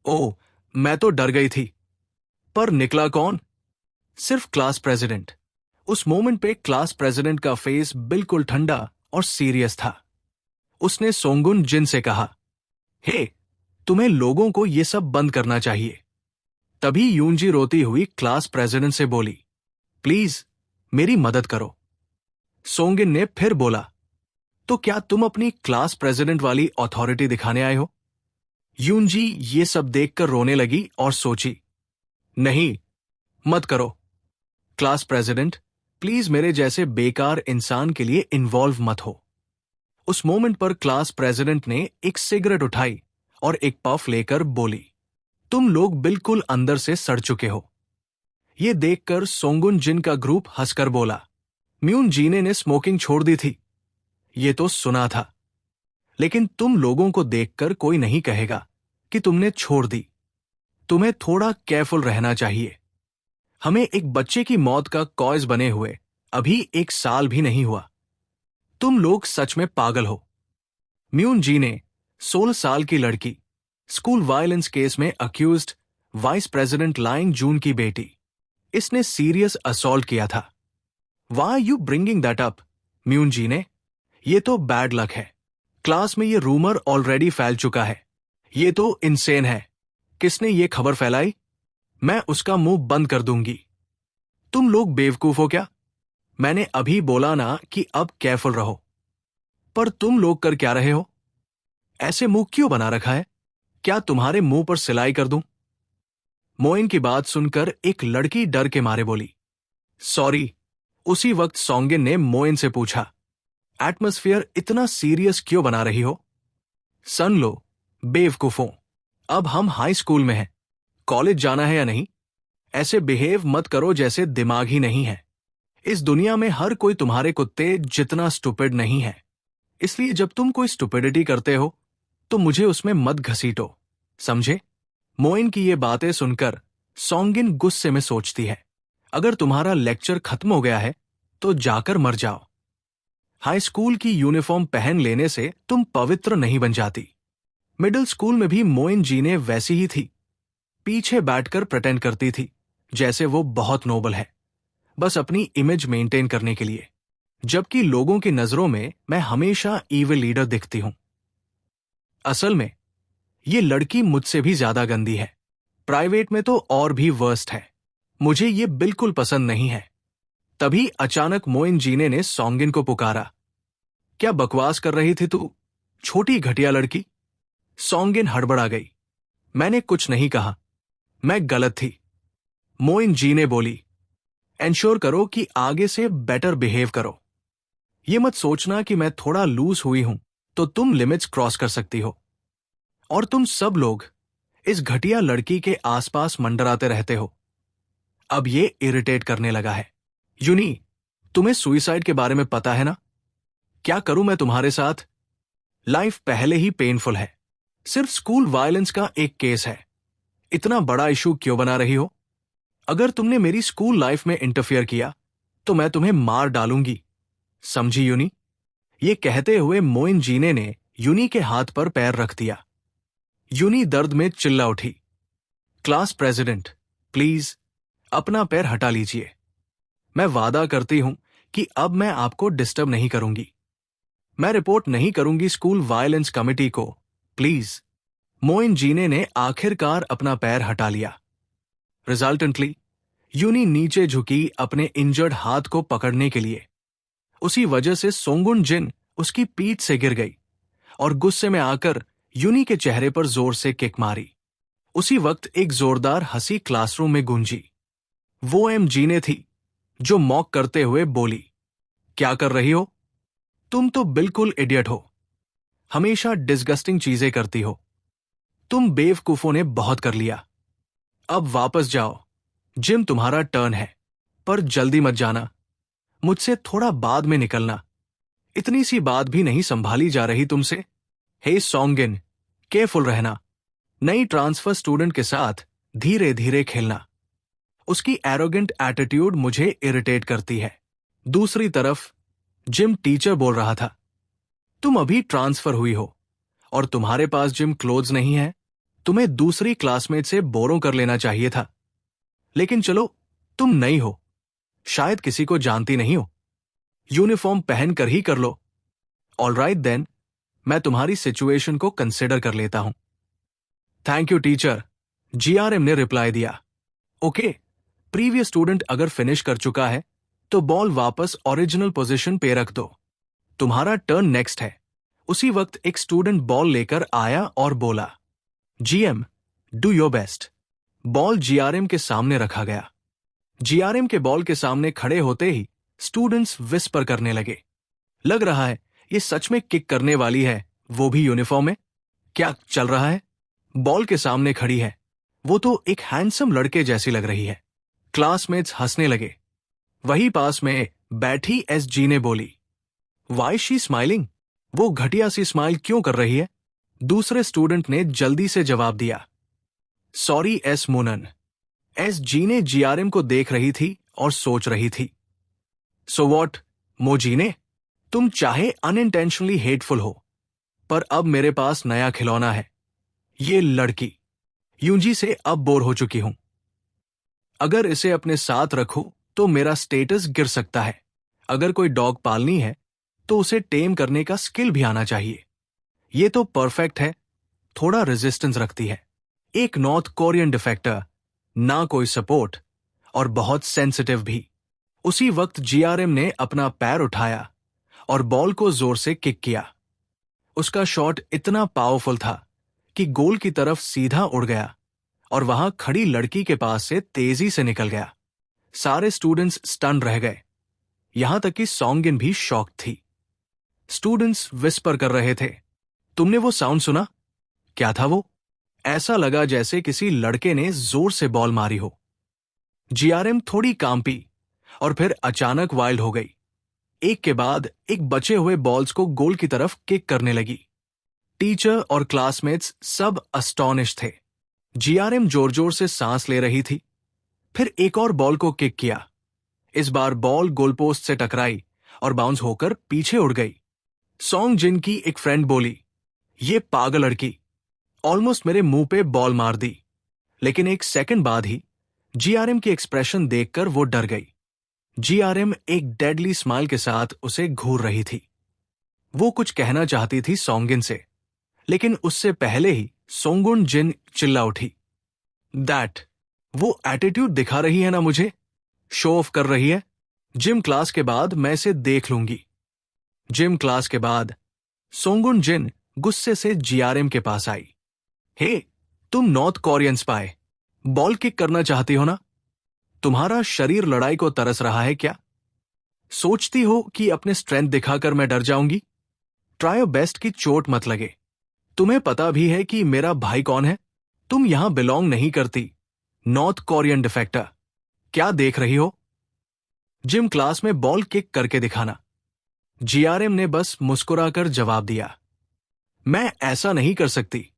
ओह, मैं तो डर गई थी। पर निकला कौन? सिर्फ क्लास प्रेसिडेंट। उस मोमेंट पे क्लास प्रेसिडेंट का फेस बिल्कुल ठंडा और सीरियस था। उसने सोंगुन जिन से कहा, हे, तुम्हें लोगों को ये सब बंद करना चाहिए। तभी यूनजी रोती हुई क्लास प्रेसिडेंट से बोली, प्लीज मेरी मदद करो। सोंगिन ने फिर बोला, तो क्या तुम अपनी क्लास प्रेसिडेंट वाली अथॉरिटी दिखाने आए हो? यूनजी ये सब देखकर रोने लगी और सोची, नहीं, मत करो। क्लास प्रेसिडेंट, प्लीज मेरे जैसे बेकार इंसान के लिए इन्वॉल्व मत हो। उस मोमेंट पर क्लास प्रेसिडेंट ने एक सिगरेट उठाई और एक पफ लेकर बोली, तुम लोग बिल्कुल अंदर से सड़ चुके हो। ये देखकर सोंगुन जिन का ग्रुप हंसकर बोला, म्यून जीने ने स्मोकिंग छोड़ दी थी। ये तो सुना था, लेकिन तुम लोगों को देखकर कोई नहीं कहेगा कि तुमने छोड़ दी। तुम्हें थोड़ा केयरफुल रहना चाहिए। हमें एक बच्चे की मौत का कॉज बने हुए अभी 1 साल भी नहीं हुआ। तुम लोग सच में पागल हो। म्यून जी ने 16 साल की लड़की, स्कूल वायलेंस केस में अक्यूज्ड वाइस प्रेसिडेंट लाइंग जून की बेटी, इसने सीरियस असॉल्ट किया था। Why you bringing that up म्यून जी ने? ये तो बैड लक है। क्लास में ये रूमर ऑलरेडी फैल चुका है। ये तो इनसेन है। किसने ये खबर फैलाई? मैं उसका मुंह बंद कर दूंगी। तुम लोग बेवकूफ हो क्या? मैंने अभी बोला ना कि अब केयरफुल रहो। पर तुम लोग कर क्या रहे हो? ऐसे मुंह क्यों बना रखा है? क्या तुम्हारे मुंह पर सिलाई कर दूं? मोइन की बात सुनकर एक लड़की डर के मारे बोली, सॉरी। उसी वक्त सोंगिन ने मोइन से पूछा, एटमॉस्फेयर इतना सीरियस क्यों बना रही हो? सन लो, बेवकूफों। अब हम हाई स्कूल में हैं। कॉलेज जाना है या नहीं? ऐसे बिहेव मत करो जैसे दिमाग ही नहीं है। इस दुनिया में हर कोई तुम्हारे कुत्ते जितना स्टुपिड नहीं है। इसलिए जब तुम कोई स्टुपिडिटी करते हो तो मुझे उसमें मत घसीटो, समझे? मोइन की ये बातें सुनकर सोंगिन गुस्से में सोचती है, अगर तुम्हारा लेक्चर खत्म हो गया है तो जाकर मर जाओ। हाई स्कूल की यूनिफॉर्म पहन लेने से तुम पवित्र नहीं बन जाती। मिडिल स्कूल में भी मोइन जी ने वैसी ही थी। पीछे बैठकर प्रिटेंड करती थी जैसे वो बहुत नोबल है, बस अपनी इमेज मेंटेन करने के लिए, जबकि लोगों की नजरों में मैं हमेशा ईविल लीडर दिखती हूं। असल में ये लड़की मुझसे भी ज्यादा गंदी है। प्राइवेट में तो और भी वर्स्ट है। मुझे ये बिल्कुल पसंद नहीं है। तभी अचानक मोइन जीने ने सोंगिन को पुकारा, क्या बकवास कर रही थी तू, छोटी घटिया लड़की? सोंगिन हड़बड़ा गई। मैंने कुछ नहीं कहा, मैं गलत थी। मोइन जी ने बोली, एंश्योर करो कि आगे से बेटर बिहेव करो। ये मत सोचना कि मैं थोड़ा लूज हुई हूं तो तुम लिमिट्स क्रॉस कर सकती हो। और तुम सब लोग इस घटिया लड़की के आसपास मंडराते रहते हो। अब ये इरिटेट करने लगा है। यूनी, तुम्हें सुइसाइड के बारे में पता है ना? क्या करूं मैं तुम्हारे साथ? लाइफ पहले ही पेनफुल है। सिर्फ स्कूल वायलेंस का एक केस है। इतना बड़ा इशू क्यों बना रही हो? अगर तुमने मेरी स्कूल लाइफ में इंटरफियर किया तो मैं तुम्हें मार डालूंगी, समझी यूनी? ये कहते हुए मोइन जीने ने यूनी के हाथ पर पैर रख दिया। यूनी दर्द में चिल्ला उठी, क्लास प्रेसिडेंट, प्लीज अपना पैर हटा लीजिए। मैं वादा करती हूं कि अब मैं आपको डिस्टर्ब नहीं करूंगी। मैं रिपोर्ट नहीं करूंगी स्कूल वायलेंस कमेटी को, प्लीज। मोइन जीने ने आखिरकार अपना पैर हटा लिया। रिजल्टेंटली यूनी नीचे झुकी अपने इंजर्ड हाथ को पकड़ने के लिए। उसी वजह से सोंगुन जिन उसकी पीठ से गिर गई और गुस्से में आकर यूनी के चेहरे पर जोर से किक मारी। उसी वक्त एक जोरदार हंसी क्लासरूम में गूंजी। वो एम जीने थी जो मॉक करते हुए बोली, क्या कर रही हो? तुम तो बिल्कुल इडियट हो। हमेशा डिस्गस्टिंग चीजें करती हो। तुम बेवकूफों ने बहुत कर लिया। अब वापस जाओ। जिम तुम्हारा टर्न है, पर जल्दी मत जाना। मुझसे थोड़ा बाद में निकलना। इतनी सी बात भी नहीं संभाली जा रही तुमसे? हे सोंगिन, केयरफुल रहना। नई ट्रांसफर स्टूडेंट के साथ धीरे धीरे खेलना। उसकी एरोगेंट एटीट्यूड मुझे इरिटेट करती है। दूसरी तरफ जिम टीचर बोल रहा था, तुम अभी ट्रांसफर हुई हो और तुम्हारे पास जिम क्लोथ्स नहीं है। तुम्हें दूसरी क्लासमेट से बोरो कर लेना चाहिए था। लेकिन चलो, तुम नई हो, शायद किसी को जानती नहीं हो। यूनिफॉर्म पहन कर ही कर लो। ऑलराइट देन, मैं तुम्हारी सिचुएशन को कंसिडर कर लेता हूं। थैंक यू टीचर, जीआरएम ने रिप्लाई दिया। ओके, प्रीवियस स्टूडेंट अगर फिनिश कर चुका है तो बॉल वापस ओरिजिनल पोजीशन पे रख दो। तुम्हारा टर्न नेक्स्ट है। उसी वक्त एक स्टूडेंट बॉल लेकर आया और बोला, GM, do your best. Ball GRM के सामने रखा गया। जीआरएम के बॉल के सामने खड़े होते ही स्टूडेंट्स विस्पर करने लगे, लग रहा है ये सच में किक करने वाली है, वो भी यूनिफॉर्म में। क्या चल रहा है? बॉल के सामने खड़ी है, वो तो एक हैंडसम लड़के जैसी लग रही है। क्लासमेट्स हंसने लगे। वही पास में बैठी एसजी ने बोली, वाई शी स्माइलिंग? वो घटिया सी स्माइल क्यों कर रही है? दूसरे स्टूडेंट ने जल्दी से जवाब दिया, सॉरी एस मोनन। एसजी ने जीआरएम को देख रही थी और सोच रही थी, सो वॉट मोजीने, तुम चाहे अनइंटेंशनली हेटफुल हो, पर अब मेरे पास नया खिलौना है, ये लड़की। यूंजी से अब बोर हो चुकी हूं। अगर इसे अपने साथ रखूं तो मेरा स्टेटस गिर सकता है। अगर कोई डॉग पालनी है तो उसे टेम करने का स्किल भी आना चाहिए। ये तो परफेक्ट है, थोड़ा रेजिस्टेंस रखती है, एक नॉर्थ कोरियन डिफेक्टर, ना कोई सपोर्ट और बहुत सेंसिटिव भी। उसी वक्त जीआरएम ने अपना पैर उठाया और बॉल को जोर से किक किया। उसका शॉट इतना पावरफुल था कि गोल की तरफ सीधा उड़ गया और वहां खड़ी लड़की के पास से तेजी से निकल गया। सारे स्टूडेंट्स स्टन रह गए, यहां तक कि सॉन्गिन भी शॉक थी। स्टूडेंट्स विस्पर कर रहे थे, तुमने वो साउंड सुना? क्या था वो? ऐसा लगा जैसे किसी लड़के ने जोर से बॉल मारी हो। जीआरएम थोड़ी कांपी और फिर अचानक वाइल्ड हो गई। एक के बाद एक बचे हुए बॉल्स को गोल की तरफ किक करने लगी। टीचर और क्लासमेट्स सब अस्टॉनिश थे। जीआरएम जोर जोर से सांस ले रही थी। फिर एक और बॉल को किक किया। इस बार बॉल गोलपोस्ट से टकराई और बाउंस होकर पीछे उड़ गई। सॉन्ग जिन की एक फ्रेंड बोली, ये पागल लड़की, ऑलमोस्ट मेरे मुंह पे बॉल मार दी। लेकिन एक सेकंड बाद ही जीआरएम की एक्सप्रेशन देखकर वो डर गई। जीआरएम एक डेडली स्माइल के साथ उसे घूर रही थी। वो कुछ कहना चाहती थी सॉन्गिन से, लेकिन उससे पहले ही सोंगुन जिन चिल्ला उठी, दैट, वो एटीट्यूड दिखा रही है ना मुझे, शो ऑफ कर रही है। जिम क्लास के बाद मैं इसे देख लूंगी। जिम क्लास के बाद सोंगुन जिन गुस्से से जीआरएम के पास आई। हे, तुम north Korean spy, ball kick करना चाहती हो ना? तुम्हारा शरीर लड़ाई को तरस रहा है क्या? सोचती हो कि अपने स्ट्रेंथ दिखाकर मैं डर जाऊंगी? ट्राई योर बेस्ट कि चोट मत लगे। तुम्हें पता भी है कि मेरा भाई कौन है। तुम यहां बिलोंग नहीं करती, नॉर्थ कोरियन डिफेक्टर। क्या देख रही हो? जिम क्लास में बॉल किक करके दिखाना। जीआरएम ने बस मुस्कुराकर जवाब दिया, मैं ऐसा नहीं कर सकती।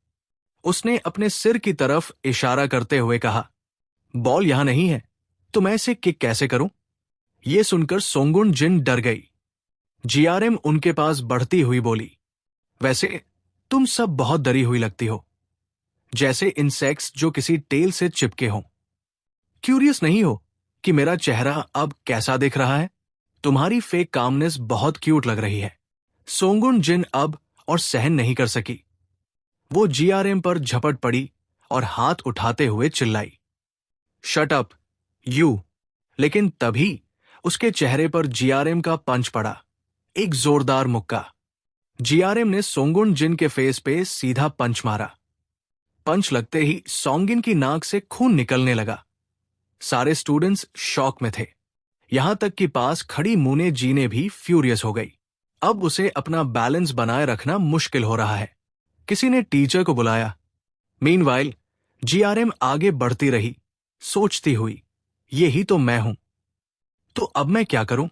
उसने अपने सिर की तरफ इशारा करते हुए कहा, बॉल यहां नहीं है तो मैं इसे किक कैसे करूं? यह सुनकर सोंगुन जिन डर गई। जीआरएम उनके पास बढ़ती हुई बोली, वैसे तुम सब बहुत डरी हुई लगती हो, जैसे इंसेक्ट्स जो किसी टेल से चिपके हों। क्यूरियस नहीं हो कि मेरा चेहरा अब कैसा दिख रहा है? तुम्हारी फेक कामनेस बहुत क्यूट लग रही है। सोंगुन जिन अब और सहन नहीं कर सकी। वो जीआरएम पर झपट पड़ी और हाथ उठाते हुए चिल्लाई, शट अप यू। लेकिन तभी उसके चेहरे पर जीआरएम का पंच पड़ा, एक जोरदार मुक्का। जीआरएम ने सोंगुन जिन के फेस पे सीधा पंच मारा। पंच लगते ही सोंगिन की नाक से खून निकलने लगा। सारे स्टूडेंट्स शॉक में थे, यहां तक कि पास खड़ी मूने जीने भी फ्यूरियस हो गई। अब उसे अपना बैलेंस बनाए रखना मुश्किल हो रहा है। किसी ने टीचर को बुलाया। मीनवाइल जीआरएम आगे बढ़ती रही, सोचती हुई, यही तो मैं हूं। तो अब मैं क्या करूं?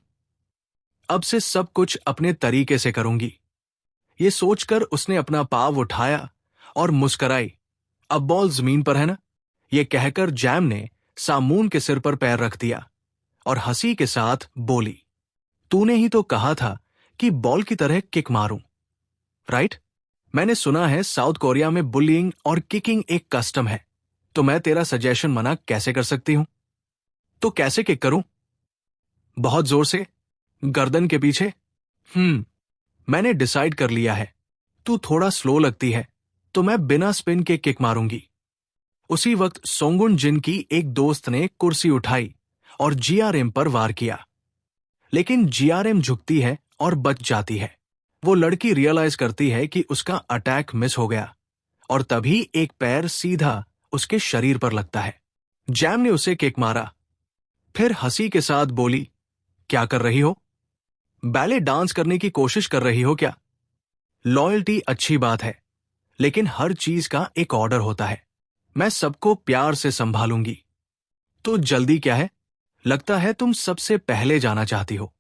अब से सब कुछ अपने तरीके से करूंगी। ये सोचकर उसने अपना पाव उठाया और मुस्कराई, अब बॉल जमीन पर है ना? ये कहकर जैम ने सामून के सिर पर पैर रख दिया और हंसी के साथ बोली, तूने ही तो कहा था कि बॉल की तरह किक मारूं, राइट? मैंने सुना है साउथ कोरिया में बुलिंग और किकिंग एक कस्टम है, तो मैं तेरा सजेशन मना कैसे कर सकती हूं? तो कैसे किक करूं? बहुत जोर से, गर्दन के पीछे? मैंने डिसाइड कर लिया है। तू थोड़ा स्लो लगती है, तो मैं बिना स्पिन के किक मारूंगी। उसी वक्त सोंगुन जिन की एक दोस्त ने कुर्सी उठाई और जीआरएम पर वार किया। लेकिन जीआरएम झुकती है और बच जाती है। वो लड़की रियलाइज करती है कि उसका अटैक मिस हो गया और तभी एक पैर सीधा उसके शरीर पर लगता है। जैम ने उसे किक मारा, फिर हंसी के साथ बोली, क्या कर रही हो? बैले डांस करने की कोशिश कर रही हो क्या? लॉयल्टी अच्छी बात है, लेकिन हर चीज का एक ऑर्डर होता है। मैं सबको प्यार से संभालूंगी। तो जल्दी क्या है? लगता है तुम सबसे पहले जाना चाहती हो।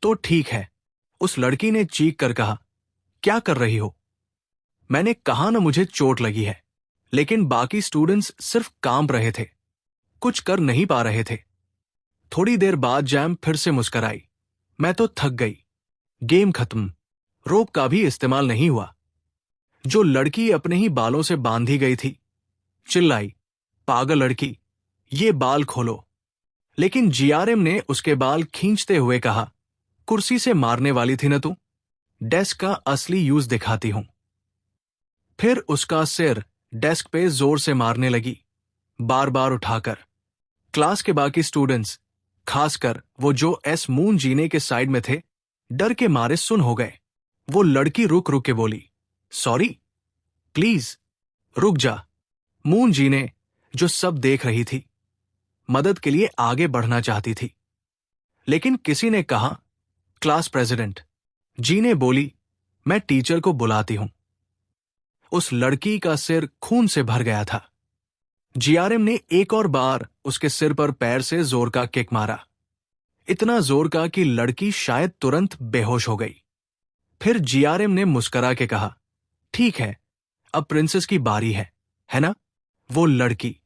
तो ठीक है, उस लड़की ने चीख कर कहा, क्या कर रही हो? मैंने कहा ना मुझे चोट लगी है, लेकिन बाकी स्टूडेंट्स सिर्फ कांप रहे थे, कुछ कर नहीं पा रहे थे। थोड़ी देर बाद जैम फिर से मुस्कराई, मैं तो थक गई। गेम खत्म। रोप का भी इस्तेमाल नहीं हुआ। जो लड़की अपने ही बालों से बांधी गई थी, चिल्लाई, पागल लड़की, ये बाल खोलो। लेकिन जीआरएम ने उसके बाल खींचते हुए कहा, कुर्सी से मारने वाली थी न तू? डेस्क का असली यूज दिखाती हूं। फिर उसका सिर डेस्क पे जोर से मारने लगी, बार बार उठाकर। क्लास के बाकी स्टूडेंट्स, खासकर वो जो एस मून जीने के साइड में थे, डर के मारे सुन हो गए। वो लड़की रुक रुक के बोली, सॉरी, प्लीज रुक जा। मून जीने, जो सब देख रही थी, मदद के लिए आगे बढ़ना चाहती थी, लेकिन किसी ने कहा, क्लास प्रेसिडेंट। जीने बोली, मैं टीचर को बुलाती हूं। उस लड़की का सिर खून से भर गया था। जीआरएम ने एक और बार उसके सिर पर पैर से जोर का किक मारा, इतना जोर का कि लड़की शायद तुरंत बेहोश हो गई। फिर जीआरएम ने मुस्कुरा के कहा, ठीक है, अब प्रिंसेस की बारी है ना? वो लड़की,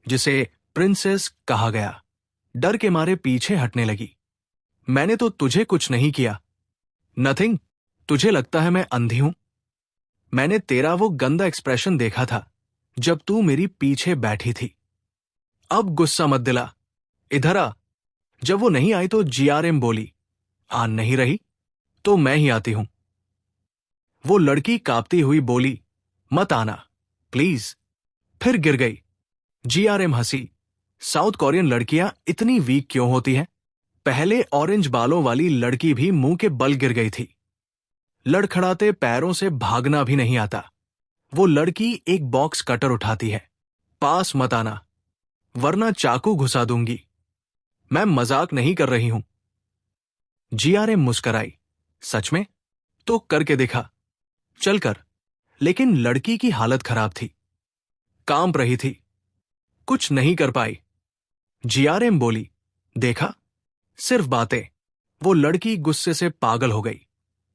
जिसे प्रिंसेस कहा गया, डर के मारे पीछे हटने लगी। मैंने तो तुझे कुछ नहीं किया। नथिंग। तुझे लगता है मैं अंधी हूं? मैंने तेरा वो गंदा एक्सप्रेशन देखा था जब तू मेरी पीछे बैठी थी। अब गुस्सा मत दिला, इधर आ। जब वो नहीं आई तो जीआरएम बोली, आ नहीं रही तो मैं ही आती हूं। वो लड़की कांपती हुई बोली, मत आना प्लीज। फिर गिर गई। जीआरएम हंसी, साउथ कोरियन लड़कियां इतनी वीक क्यों होती हैं? पहले ऑरेंज बालों वाली लड़की भी मुंह के बल गिर गई थी। लड़खड़ाते पैरों से भागना भी नहीं आता। वो लड़की एक बॉक्स कटर उठाती है, पास मत आना वरना चाकू घुसा दूंगी। मैं मजाक नहीं कर रही हूं। जीआरएम मुस्कराई, सच में? तो करके दिखा, चल कर। लेकिन लड़की की हालत खराब थी, कांप रही थी, कुछ नहीं कर पाई। जीआरएम बोली, देखा, सिर्फ बातें। वो लड़की गुस्से से पागल हो गई,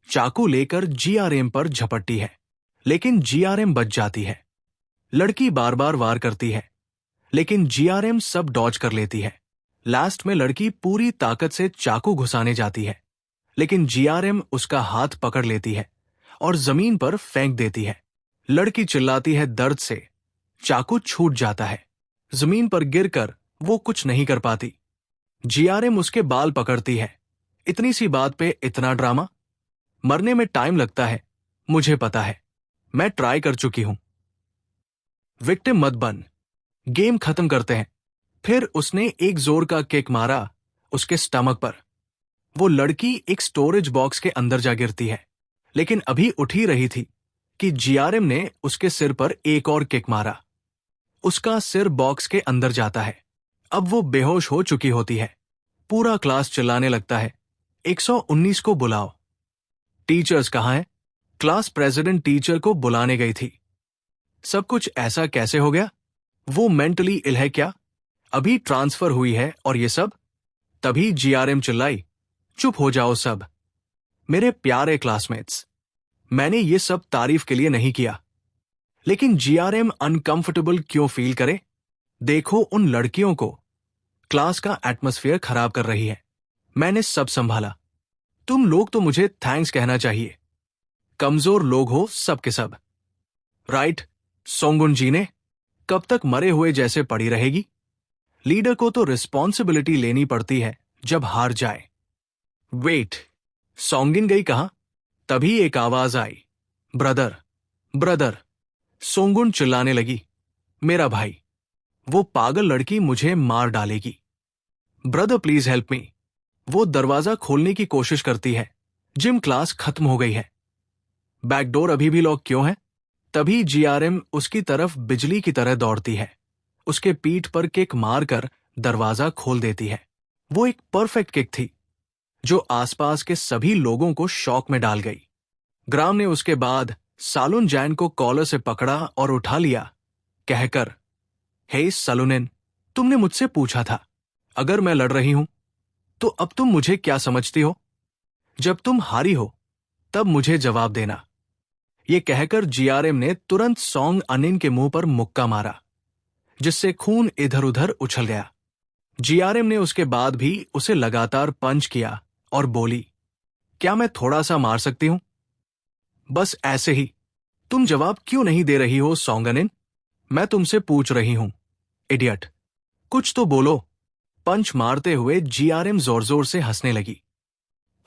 चाकू लेकर जीआरएम पर झपटती है, लेकिन जीआरएम बच जाती है। लड़की बार बार वार करती है, लेकिन जीआरएम सब डॉज कर लेती है। लास्ट में लड़की पूरी ताकत से चाकू घुसाने जाती है, लेकिन जीआरएम उसका हाथ पकड़ लेती है और जमीन पर फेंक देती है। लड़की चिल्लाती है दर्द से, चाकू छूट जाता है। जमीन पर गिरकर वो कुछ नहीं कर पाती। जीआरएम उसके बाल पकड़ती है। इतनी सी बात पे इतना ड्रामा? मरने में टाइम लगता है, मुझे पता है, मैं ट्राई कर चुकी हूं। विक्टिम मत बन, गेम खत्म करते हैं। फिर उसने एक जोर का किक मारा उसके स्टमक पर। वो लड़की एक स्टोरेज बॉक्स के अंदर जा गिरती है, लेकिन अभी उठ ही रही थी कि जीआरएम ने उसके सिर पर एक और किक मारा। उसका सिर बॉक्स के अंदर जाता है। अब वो बेहोश हो चुकी होती है। पूरा क्लास चिल्लाने लगता है, 119 को बुलाओ। टीचर्स कहाँ हैं? क्लास प्रेसिडेंट टीचर को बुलाने गई थी। सब कुछ ऐसा कैसे हो गया? वो मेंटली इल है क्या? अभी ट्रांसफर हुई है और ये सब? तभी जीआरएम चिल्लाई, चुप हो जाओ सब। मेरे प्यारे क्लासमेट्स, मैंने ये सब तारीफ के लिए नहीं किया। लेकिन जीआरएम अनकंफर्टेबल क्यों फील करे? देखो उन लड़कियों को, क्लास का एटमॉस्फेयर खराब कर रही है। मैंने सब संभाला। तुम लोग तो मुझे थैंक्स कहना चाहिए। कमजोर लोग हो सब के सब। राइट, सोंगुन जी ने कब तक मरे हुए जैसे पड़ी रहेगी? लीडर को तो रिस्पॉन्सिबिलिटी लेनी पड़ती है जब हार जाए। वेट, सोंगिन गई कहां? तभी एक आवाज आई, ब्रदर, ब्रदर। सोंगुन चिल्लाने लगी, मेरा भाई, वो पागल लड़की मुझे मार डालेगी। Brother please help me. वो दरवाजा खोलने की कोशिश करती है। जिम क्लास खत्म हो गई है। बैकडोर अभी भी लॉक क्यों है? तभी जीआरएम उसकी तरफ बिजली की तरह दौड़ती है उसके पीठ पर किक मारकर दरवाजा खोल देती है। वो एक परफेक्ट किक थी जो आसपास के सभी लोगों को शॉक में डाल गई। ग्राम ने उसके बाद सालुन जैन को कॉलर से पकड़ा और उठा लिया, कहकर, हे सलुनिन, तुमने मुझसे पूछा था अगर मैं लड़ रही हूं तो अब तुम मुझे क्या समझती हो? जब तुम हारी हो तब मुझे जवाब देना। ये कहकर जीआरएम ने तुरंत सोंग अनिन के मुंह पर मुक्का मारा, जिससे खून इधर उधर उछल गया। जीआरएम ने उसके बाद भी उसे लगातार पंच किया और बोली, क्या मैं थोड़ा सा मार सकती हूं? बस ऐसे ही। तुम जवाब क्यों नहीं दे रही हो सोंग अनिन? मैं तुमसे पूछ रही हूं, इडियट। कुछ तो बोलो। पंच मारते हुए जीआरएम जोर जोर से हंसने लगी।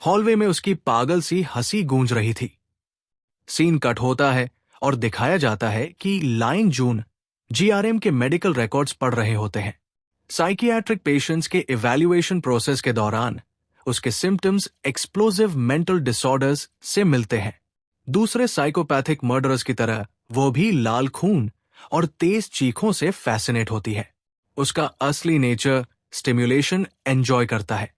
हॉलवे में उसकी पागल सी हंसी गूंज रही थी। सीन कट होता है और दिखाया जाता है कि लाइन जून जीआरएम के मेडिकल रिकॉर्ड्स पढ़ रहे होते हैं। साइकियाट्रिक पेशेंट्स के इवैल्यूएशन प्रोसेस के दौरान उसके सिम्टम्स एक्सप्लोसिव मेंटल डिसऑर्डर्स से मिलते हैं। दूसरे साइकोपैथिक मर्डरर्स की तरह वो भी लाल खून और तेज चीखों से फैसिनेट होती है। उसका असली नेचर स्टिम्युलेशन एंजॉय करता है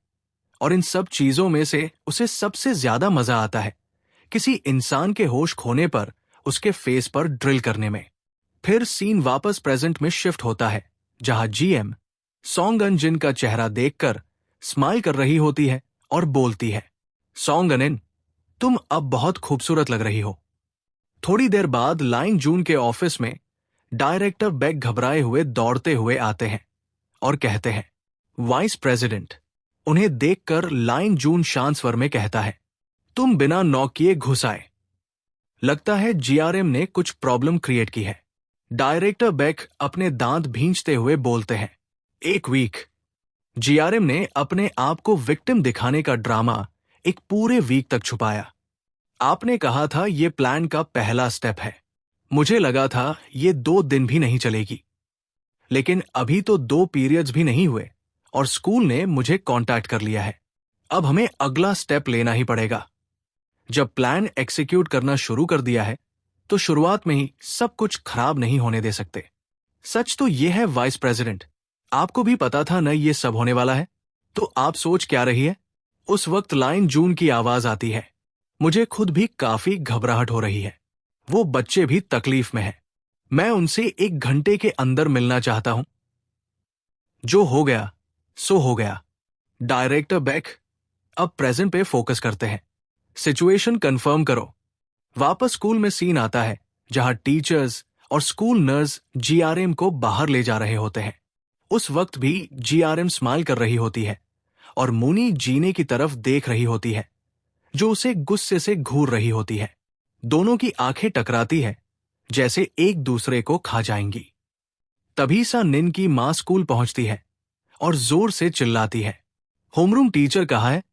और इन सब चीजों में से उसे सबसे ज्यादा मजा आता है किसी इंसान के होश खोने पर उसके फेस पर ड्रिल करने में। फिर सीन वापस प्रेजेंट में शिफ्ट होता है, जहां जीएम सोंग अनजिन का चेहरा देखकर स्माइल कर रही होती है और बोलती है, सोंग अनिन, तुम अब बहुत खूबसूरत लग रही हो। थोड़ी देर बाद लाइन जून के ऑफिस में डायरेक्टर बेक घबराए हुए दौड़ते हुए आते हैं और कहते हैं, वाइस प्रेसिडेंट। उन्हें देखकर लाइन जून शांत स्वर में कहता है, तुम बिना नॉक किए घुस आए। लगता है जीआरएम ने कुछ प्रॉब्लम क्रिएट की है। डायरेक्टर बेक अपने दांत भींचते हुए बोलते हैं, एक वीक। जीआरएम ने अपने आप को विक्टिम दिखाने का ड्रामा एक पूरे वीक तक छुपाया। आपने कहा था ये प्लान का पहला स्टेप है। मुझे लगा था ये 2 दिन भी नहीं चलेगी, लेकिन अभी तो 2 पीरियड्स भी नहीं हुए और स्कूल ने मुझे कांटेक्ट कर लिया है। अब हमें अगला स्टेप लेना ही पड़ेगा। जब प्लान एक्सिक्यूट करना शुरू कर दिया है तो शुरुआत में ही सब कुछ खराब नहीं होने दे सकते। सच तो यह है वाइस प्रेसिडेंट, आपको भी पता था न ये सब होने वाला है, तो आप सोच क्या रही है? उस वक्त लाइन जून की आवाज आती है, मुझे खुद भी काफी घबराहट हो रही है। वो बच्चे भी तकलीफ में हैं। मैं उनसे 1 घंटे के अंदर मिलना चाहता हूं। जो हो गया सो हो गया। डायरेक्टर बेक, अब प्रेजेंट पे फोकस करते हैं। सिचुएशन कंफर्म करो। वापस स्कूल में सीन आता है, जहां टीचर्स और स्कूल नर्स जीआरएम को बाहर ले जा रहे होते हैं। उस वक्त भी जीआरएम स्माइल कर रही होती है और मूनी जीने की तरफ देख रही होती है, जो उसे गुस्से से घूर रही होती है। दोनों की आंखें टकराती है, जैसे एक दूसरे को खा जाएंगी। तभी सा निन की मां स्कूल पहुंचती है और जोर से चिल्लाती है, होमरूम टीचर कहाँ है?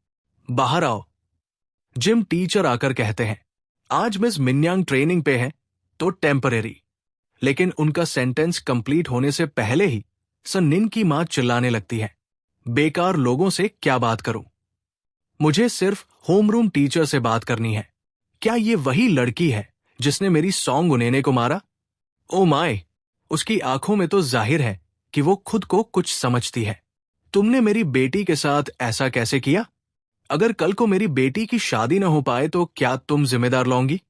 बाहर आओ। जिम टीचर आकर कहते हैं, आज मिस मिन्यांग ट्रेनिंग पे है तो टेम्परेरी। लेकिन उनका सेंटेंस कंप्लीट होने से पहले ही निन की मां चिल्लाने लगती है, बेकार लोगों से क्या बात करूं? मुझे सिर्फ होमरूम टीचर से बात करनी है। क्या ये वही लड़की है जिसने मेरी सोंग उनेने को मारा? ओ माय, उसकी आंखों में तो जाहिर है कि वो खुद को कुछ समझती है। तुमने मेरी बेटी के साथ ऐसा कैसे किया? अगर कल को मेरी बेटी की शादी न हो पाए तो क्या तुम जिम्मेदार लोगी?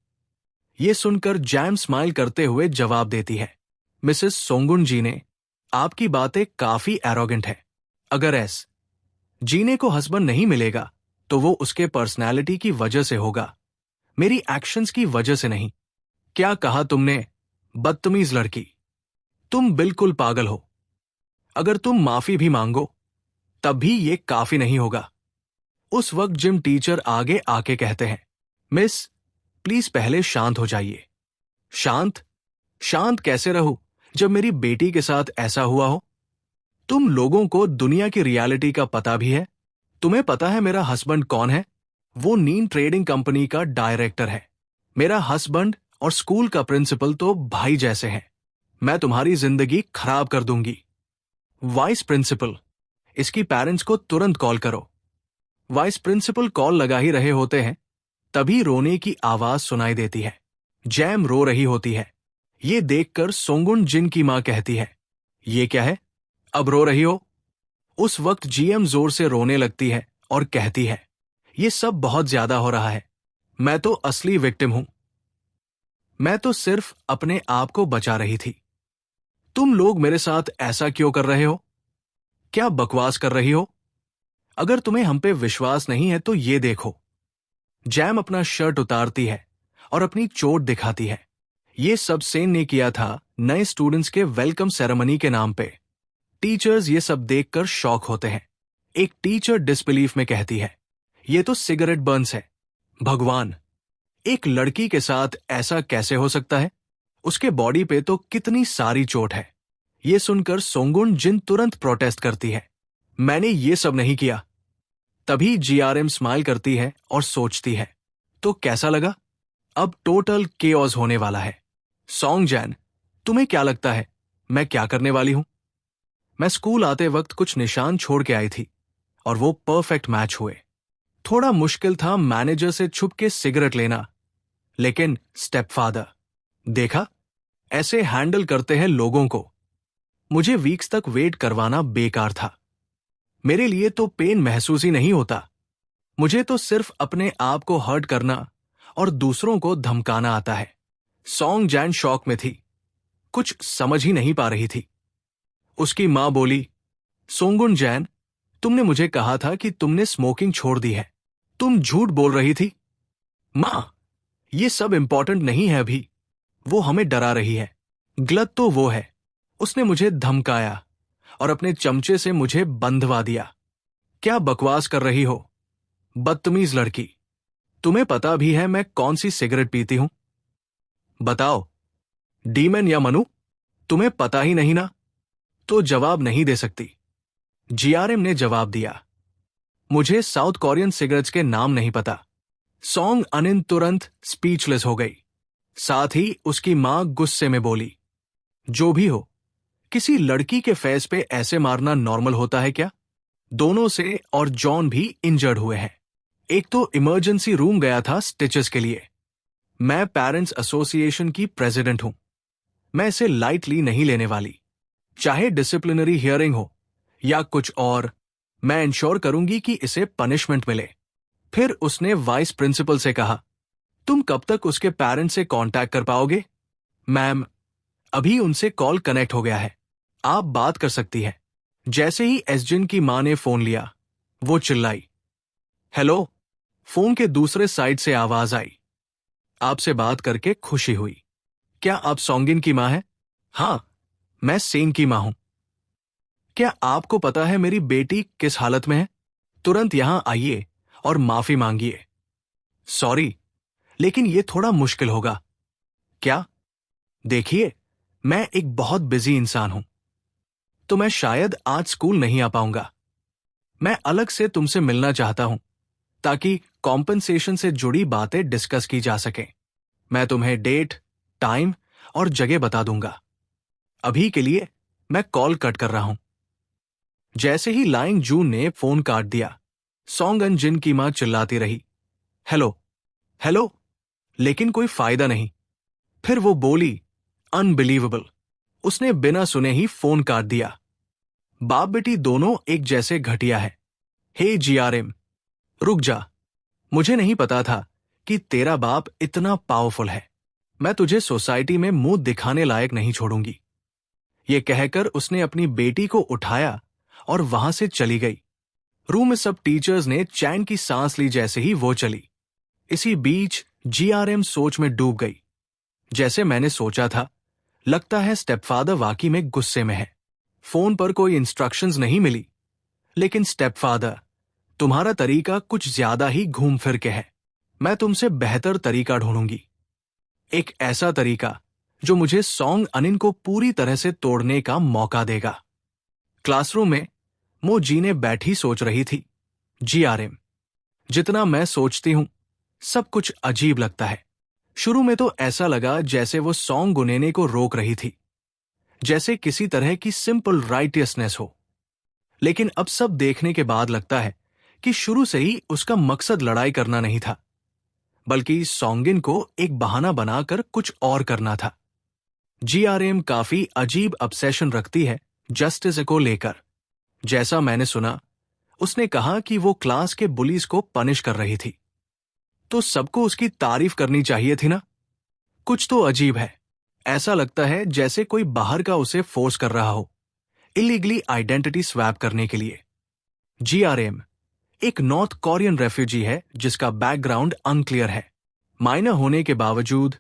ये सुनकर जैम स्माइल करते हुए जवाब देती है, मिसेस सोंगुन जी ने, आपकी बातें काफी एरोगेंट है। अगर जीने को हस्बैंड नहीं मिलेगा तो वो उसके पर्सनैलिटी की वजह से होगा, मेरी एक्शंस की वजह से नहीं। क्या कहा तुमने? बदतमीज लड़की, तुम बिल्कुल पागल हो। अगर तुम माफी भी मांगो तब भी ये काफी नहीं होगा। उस वक्त जिम टीचर आगे आके कहते हैं, मिस प्लीज पहले शांत हो जाइए। शांत? शांत कैसे रहूं जब मेरी बेटी के साथ ऐसा हुआ हो? तुम लोगों को दुनिया की रियलिटी का पता भी है। तुम्हें पता है मेरा हस्बैंड कौन है? वो नीन ट्रेडिंग कंपनी का डायरेक्टर है। मेरा हस्बैंड और स्कूल का प्रिंसिपल तो भाई जैसे हैं। मैं तुम्हारी जिंदगी खराब कर दूंगी। वाइस प्रिंसिपल, इसकी पेरेंट्स को तुरंत कॉल करो। वाइस प्रिंसिपल कॉल लगा ही रहे होते हैं, तभी रोने की आवाज सुनाई देती है। जैम रो रही होती है। ये देखकर सोंगुन जिन की मां कहती है, ये क्या है, अब रो रही हो? उस वक्त जीएम जोर से रोने लगती है और कहती है, ये सब बहुत ज्यादा हो रहा है। मैं तो असली विक्टिम हूं। मैं तो सिर्फ अपने आप को बचा रही थी। तुम लोग मेरे साथ ऐसा क्यों कर रहे हो? क्या बकवास कर रही हो? अगर तुम्हें हम पे विश्वास नहीं है तो ये देखो। जैम अपना शर्ट उतारती है और अपनी चोट दिखाती है। ये सब सेन ने किया था नए स्टूडेंट्स के वेलकम सेरेमनी के नाम पे। टीचर्स ये सब देखकर शॉक होते हैं। एक टीचर डिसबिलीफ में कहती है, ये तो सिगरेट बर्न्स है। भगवान, एक लड़की के साथ ऐसा कैसे हो सकता है? उसके बॉडी पे तो कितनी सारी चोट है। ये सुनकर सोंगुन जिन तुरंत प्रोटेस्ट करती है, मैंने ये सब नहीं किया। तभी जीआरएम स्माइल करती है और सोचती है, तो कैसा लगा? अब टोटल केओस होने वाला है। सॉन्ग जैन, तुम्हें क्या लगता है मैं क्या करने वाली हूं? मैं स्कूल आते वक्त कुछ निशान छोड़ के आई थी और वो परफेक्ट मैच हुए। थोड़ा मुश्किल था मैनेजर से छुप के सिगरेट लेना, लेकिन स्टेपफादर, देखा, ऐसे हैंडल करते हैं लोगों को। मुझे वीक्स तक वेट करवाना बेकार था। मेरे लिए तो पेन महसूस ही नहीं होता। मुझे तो सिर्फ अपने आप को हर्ट करना और दूसरों को धमकाना आता है। सॉन्ग जैन शॉक में थी, कुछ समझ ही नहीं पा रही थी। उसकी मां बोली, सोंगुन जैन, तुमने मुझे कहा था कि तुमने स्मोकिंग छोड़ दी है। तुम झूठ बोल रही थी। मां, ये सब इंपॉर्टेंट नहीं है अभी। वो हमें डरा रही है। गलत तो वो है, उसने मुझे धमकाया और अपने चमचे से मुझे बंधवा दिया। क्या बकवास कर रही हो, बदतमीज लड़की। तुम्हें पता भी है मैं कौन सी सिगरेट पीती हूं? बताओ, डीमन या मनु, तुम्हें पता ही नहीं ना? तो जवाब नहीं दे सकती। जीआरएम ने जवाब दिया, मुझे साउथ कोरियन सिगरेट्स के नाम नहीं पता। सॉन्ग अनिन तुरंत स्पीचलेस हो गई। साथ ही उसकी मां गुस्से में बोली, जो भी हो, किसी लड़की के फेस पे ऐसे मारना नॉर्मल होता है क्या? दोनों से और जॉन भी इंजर्ड हुए हैं। एक तो इमरजेंसी रूम गया था स्टिचेस के लिए। मैं पेरेंट्स एसोसिएशन की प्रेसिडेंट हूं। मैं इसे लाइटली नहीं लेने वाली। चाहे डिसिप्लिनरी हियरिंग हो या कुछ और, मैं इंश्योर करूंगी कि इसे पनिशमेंट मिले। फिर उसने वाइस प्रिंसिपल से कहा, तुम कब तक उसके पेरेंट्स से कांटेक्ट कर पाओगे? मैम, अभी उनसे कॉल कनेक्ट हो गया है, आप बात कर सकती है। जैसे ही एसजिन की मां ने फोन लिया, वो चिल्लाई, हेलो। फोन के दूसरे साइड से आवाज आई, आपसे बात करके खुशी हुई। क्या आप सोंगिन की मां हैं? हाँ, मैं सेन की मां हूं। क्या आपको पता है मेरी बेटी किस हालत में है? तुरंत यहां आइए और माफी मांगिए। सॉरी, लेकिन ये थोड़ा मुश्किल होगा। क्या? देखिए, मैं एक बहुत बिजी इंसान हूं, तो मैं शायद आज स्कूल नहीं आ पाऊंगा। मैं अलग से तुमसे मिलना चाहता हूं ताकि कॉम्पनसेशन से जुड़ी बातें डिस्कस की जा सके। मैं तुम्हें डेट, टाइम और जगह बता दूंगा। अभी के लिए मैं कॉल कट कर रहा हूं। जैसे ही लाइंग जून ने फोन काट दिया, सॉन्ग एंड जिन की मां चिल्लाती रही, हेलो हेलो, लेकिन कोई फायदा नहीं। फिर वो बोली, अनबिलीवेबल। उसने बिना सुने ही फोन काट दिया। बाप बेटी दोनों एक जैसे घटिया है। हे जीआरएम, रुक जा। मुझे नहीं पता था कि तेरा बाप इतना पावरफुल है। मैं तुझे सोसाइटी में मुंह दिखाने लायक नहीं छोड़ूंगी। ये कहकर उसने अपनी बेटी को उठाया और वहां से चली गई। रूम में सब टीचर्स ने चैन की सांस ली जैसे ही वो चली। इसी बीच जीआरएम सोच में डूब गई। जैसे मैंने सोचा था, लगता है स्टेपफादर वाकई में गुस्से में है। फोन पर कोई इंस्ट्रक्शंस नहीं मिली, लेकिन स्टेपफादर, तुम्हारा तरीका कुछ ज्यादा ही घूम फिर के है। मैं तुमसे बेहतर तरीका ढूंढूंगी, एक ऐसा तरीका जो मुझे सॉन्ग अनिन को पूरी तरह से तोड़ने का मौका देगा। क्लासरूम में मोजी ने बैठी सोच रही थी, जीआरएम, जितना मैं सोचती हूं सब कुछ अजीब लगता है। शुरू में तो ऐसा लगा जैसे वो सॉन्ग गुनेने को रोक रही थी, जैसे किसी तरह की सिंपल राइटियसनेस हो। लेकिन अब सब देखने के बाद लगता है कि शुरू से ही उसका मकसद लड़ाई करना नहीं था, बल्कि सॉन्गिन को एक बहाना बनाकर कुछ और करना था। जीआरएम काफी अजीब ऑब्सेशन रखती है जस्टिस को लेकर। जैसा मैंने सुना, उसने कहा कि वो क्लास के बुलीज को पनिश कर रही थी। तो सबको उसकी तारीफ करनी चाहिए थी ना। कुछ तो अजीब है। ऐसा लगता है जैसे कोई बाहर का उसे फोर्स कर रहा हो, इलीगली आइडेंटिटी स्वैप करने के लिए। जीआरएम एक नॉर्थ कोरियन रेफ्यूजी है जिसका बैकग्राउंड अनक्लियर है। माइनर होने के बावजूद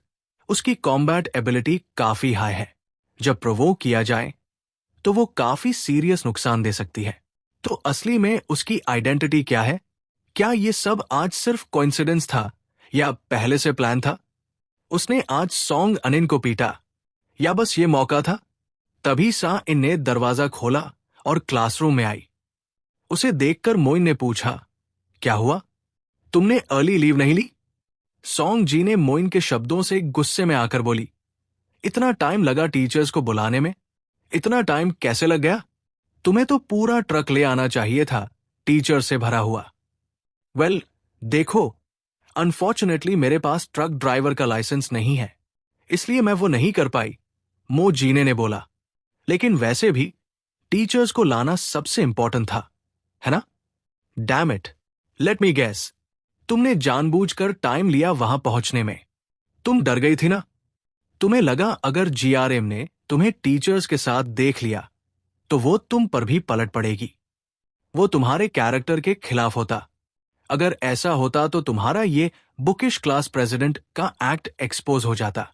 उसकी कॉम्बैट एबिलिटी काफी हाई है। जब प्रोवोक किया जाए तो वो काफी सीरियस नुकसान दे सकती है। तो असली में उसकी आइडेंटिटी क्या है? क्या ये सब आज सिर्फ कोइंसिडेंस था या पहले से प्लान था? उसने आज सॉन्ग अनिन को पीटा या बस ये मौका था? तभी सा इन ने दरवाजा खोला और क्लासरूम में आई। उसे देखकर मोइन ने पूछा, क्या हुआ? तुमने अर्ली लीव नहीं ली? सॉन्ग जी ने मोइन के शब्दों से गुस्से में आकर बोली, इतना टाइम लगा टीचर्स को बुलाने में? इतना टाइम कैसे लग गया? तुम्हें तो पूरा ट्रक ले आना चाहिए था, टीचर से भरा हुआ। वेल, देखो, अनफॉर्चुनेटली मेरे पास ट्रक ड्राइवर का लाइसेंस नहीं है, इसलिए मैं वो नहीं कर पाई, मो जीने ने बोला। लेकिन वैसे भी टीचर्स को लाना सबसे इंपॉर्टेंट था, है ना? Damn it, let me guess, तुमने जानबूझकर टाइम लिया वहां पहुंचने में। तुम डर गई थी ना? तुम्हें लगा अगर जीआरएम ने तुम्हें टीचर्स के साथ देख लिया तो वो तुम पर भी पलट पड़ेगी। वो तुम्हारे कैरेक्टर के खिलाफ होता। अगर ऐसा होता तो तुम्हारा ये बुकिश क्लास प्रेसिडेंट का एक्ट एक्सपोज हो जाता।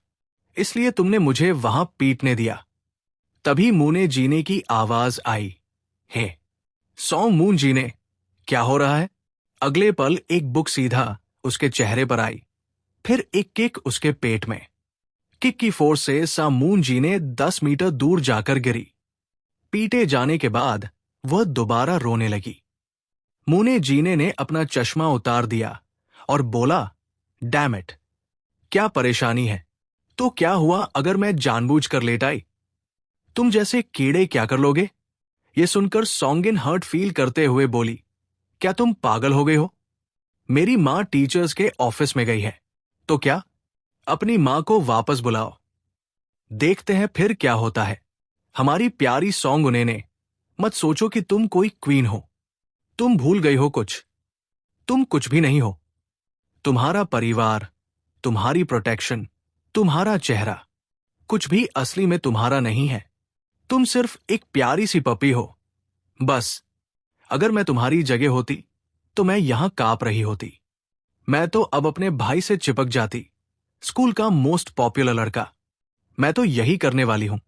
इसलिए तुमने मुझे वहां पीटने दिया। तभी मूने जीने की आवाज आई, हे सॉन्ग मून जीने, क्या हो रहा है? अगले पल एक बुक सीधा उसके चेहरे पर आई, फिर एक किक उसके पेट में। किक की फोर्स से सा मून जीने 10 मीटर दूर जाकर गिरी। पीटे जाने के बाद वह दोबारा रोने लगी। मूने जीने ने अपना चश्मा उतार दिया और बोला, डैम इट, क्या परेशानी है? तो क्या हुआ अगर मैं जानबूझकर लेट आई? तुम जैसे कीड़े क्या कर लोगे? ये सुनकर सॉन्गिन हर्ट फील करते हुए बोली, क्या तुम पागल हो गए हो? मेरी मां टीचर्स के ऑफिस में गई है। तो क्या? अपनी मां को वापस बुलाओ, देखते हैं फिर क्या होता है। हमारी प्यारी सॉन्ग ने मत सोचो कि तुम कोई क्वीन हो। तुम भूल गई हो कुछ। तुम कुछ भी नहीं हो। तुम्हारा परिवार, तुम्हारी प्रोटेक्शन, तुम्हारा चेहरा, कुछ भी असली में तुम्हारा नहीं है। तुम सिर्फ एक प्यारी सी पपी हो, बस। अगर मैं तुम्हारी जगह होती तो मैं यहां कांप रही होती। मैं तो अब अपने भाई से चिपक जाती, स्कूल का मोस्ट पॉपुलर लड़का। मैं तो यही करने वाली हूं।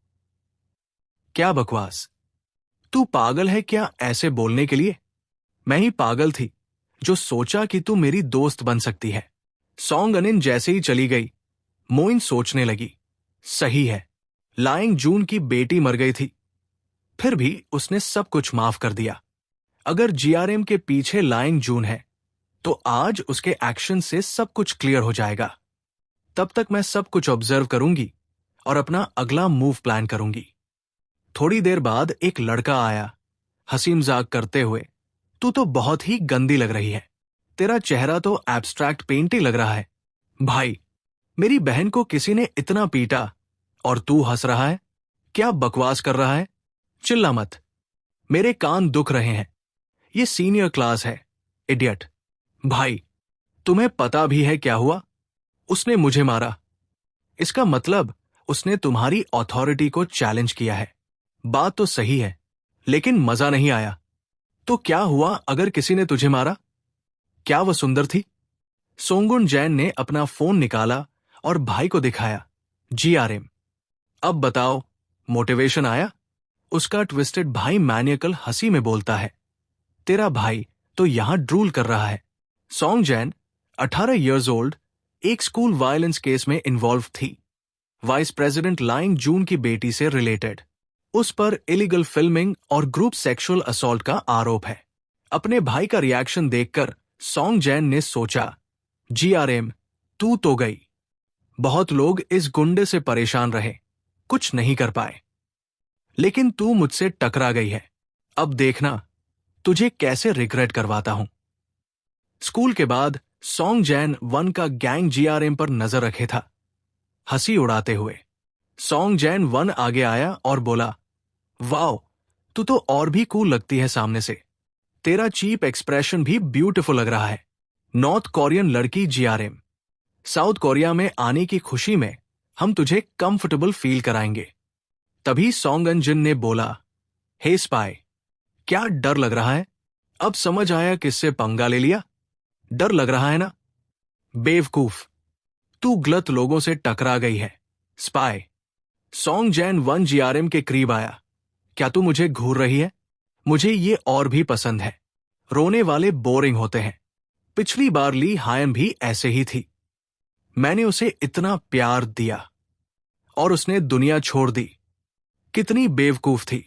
क्या बकवास! तू पागल है क्या ऐसे बोलने के लिए? मैं ही पागल थी जो सोचा कि तू मेरी दोस्त बन सकती है। सॉन्ग अनिन जैसे ही चली गई, मोइन सोचने लगी, सही है, लाइंग जून की बेटी मर गई थी, फिर भी उसने सब कुछ माफ कर दिया। अगर जीआरएम के पीछे लाइंग जून है तो आज उसके एक्शन से सब कुछ क्लियर हो जाएगा। तब तक मैं सब कुछ ऑब्जर्व करूंगी और अपना अगला मूव प्लान करूंगी। थोड़ी देर बाद एक लड़का आया, हंसी मजाक करते हुए, तू तो बहुत ही गंदी लग रही है। तेरा चेहरा तो एब्स्ट्रैक्ट पेंट ही लग रहा है। भाई, मेरी बहन को किसी ने इतना पीटा और तू हंस रहा है? क्या बकवास कर रहा है? चिल्ला मत, मेरे कान दुख रहे हैं। ये सीनियर क्लास है, इडियट। भाई, तुम्हें पता भी है क्या हुआ? उसने मुझे मारा। इसका मतलब उसने तुम्हारी अथॉरिटी को चैलेंज किया है। बात तो सही है, लेकिन मजा नहीं आया। तो क्या हुआ अगर किसी ने तुझे मारा? क्या वह सुंदर थी? सोंगुन जैन ने अपना फोन निकाला और भाई को दिखाया, जीआरएम, अब बताओ, मोटिवेशन आया? उसका ट्विस्टेड भाई मैनियकल हंसी में बोलता है, तेरा भाई तो यहां ड्रूल कर रहा है। सॉन्ग जैन, 18 इयर्स ओल्ड, एक स्कूल वायलेंस केस में इन्वॉल्व थी। वाइस प्रेसिडेंट लाइंग जून की बेटी से रिलेटेड। उस पर इलीगल फिल्मिंग और ग्रुप सेक्सुअल असॉल्ट का आरोप है। अपने भाई का रिएक्शन देखकर सॉन्ग जैन ने सोचा, जीआरएम, तू तो गई। बहुत लोग इस गुंडे से परेशान रहे, कुछ नहीं कर पाए, लेकिन तू मुझसे टकरा गई है। अब देखना तुझे कैसे रिग्रेट करवाता हूं। स्कूल के बाद सॉन्ग जैन 1 का गैंग जीआरएम पर नजर रखे था। हंसी उड़ाते हुए सॉन्ग जैन 1 आगे आया और बोला, वाओ, तू तो और भी कूल लगती है सामने से। तेरा चीप एक्सप्रेशन भी ब्यूटीफुल लग रहा है। नॉर्थ कोरियन लड़की जीआरएम, साउथ कोरिया में आने की खुशी में हम तुझे कंफर्टेबल फील कराएंगे। तभी सॉन्ग जिन ने बोला, हे स्पाई, क्या डर लग रहा है? अब समझ आया किससे पंगा ले लिया? डर लग रहा है ना? बेवकूफ, तू गलत लोगों से टकरा गई है। स्पाई। सॉन्ग जैन 1 जीआरएम के करीब आया। क्या तू मुझे घूर रही है? मुझे ये और भी पसंद है। रोने वाले बोरिंग होते हैं। पिछली बार ली हायन भी ऐसे ही थी। मैंने उसे इतना प्यार दिया और उसने दुनिया छोड़ दी। कितनी बेवकूफ थी।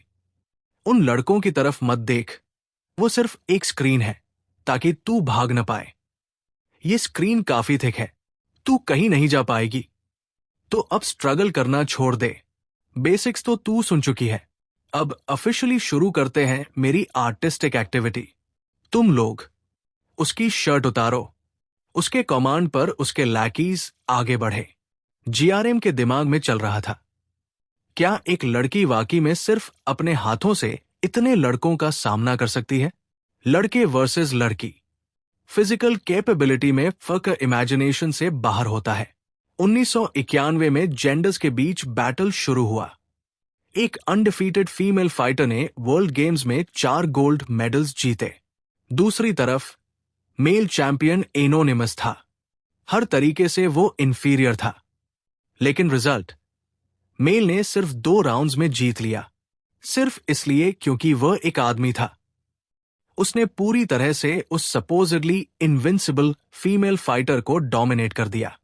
उन लड़कों की तरफ मत देख। वो सिर्फ एक स्क्रीन है ताकि तू भाग न पाए। ये स्क्रीन काफी थिक है, तू कहीं नहीं जा पाएगी। तो अब स्ट्रगल करना छोड़ दे। बेसिक्स तो तू सुन चुकी है। अब ऑफिशियली शुरू करते हैं मेरी आर्टिस्टिक एक्टिविटी। तुम लोग उसकी शर्ट उतारो। उसके कमांड पर उसके लैकीज आगे बढ़े। जीआरएम के दिमाग में चल रहा था, क्या एक लड़की वाकई में सिर्फ अपने हाथों से इतने लड़कों का सामना कर सकती है? लड़के वर्सेस लड़की। फिजिकल कैपेबिलिटी में फर्क इमेजिनेशन से बाहर होता है। 1991 में जेंडर्स के बीच बैटल शुरू हुआ। एक अनडिफीटेड फीमेल फाइटर ने वर्ल्ड गेम्स में 4 गोल्ड मेडल्स जीते। दूसरी तरफ मेल चैंपियन एनोनिमस था। हर तरीके से वो इंफीरियर था। लेकिन रिजल्ट, मेल ने सिर्फ 2 राउंड्स में जीत लिया, सिर्फ इसलिए क्योंकि वह एक आदमी था। उसने पूरी तरह से उस सपोजिडली इनविंसिबल फीमेल फाइटर को डोमिनेट कर दिया।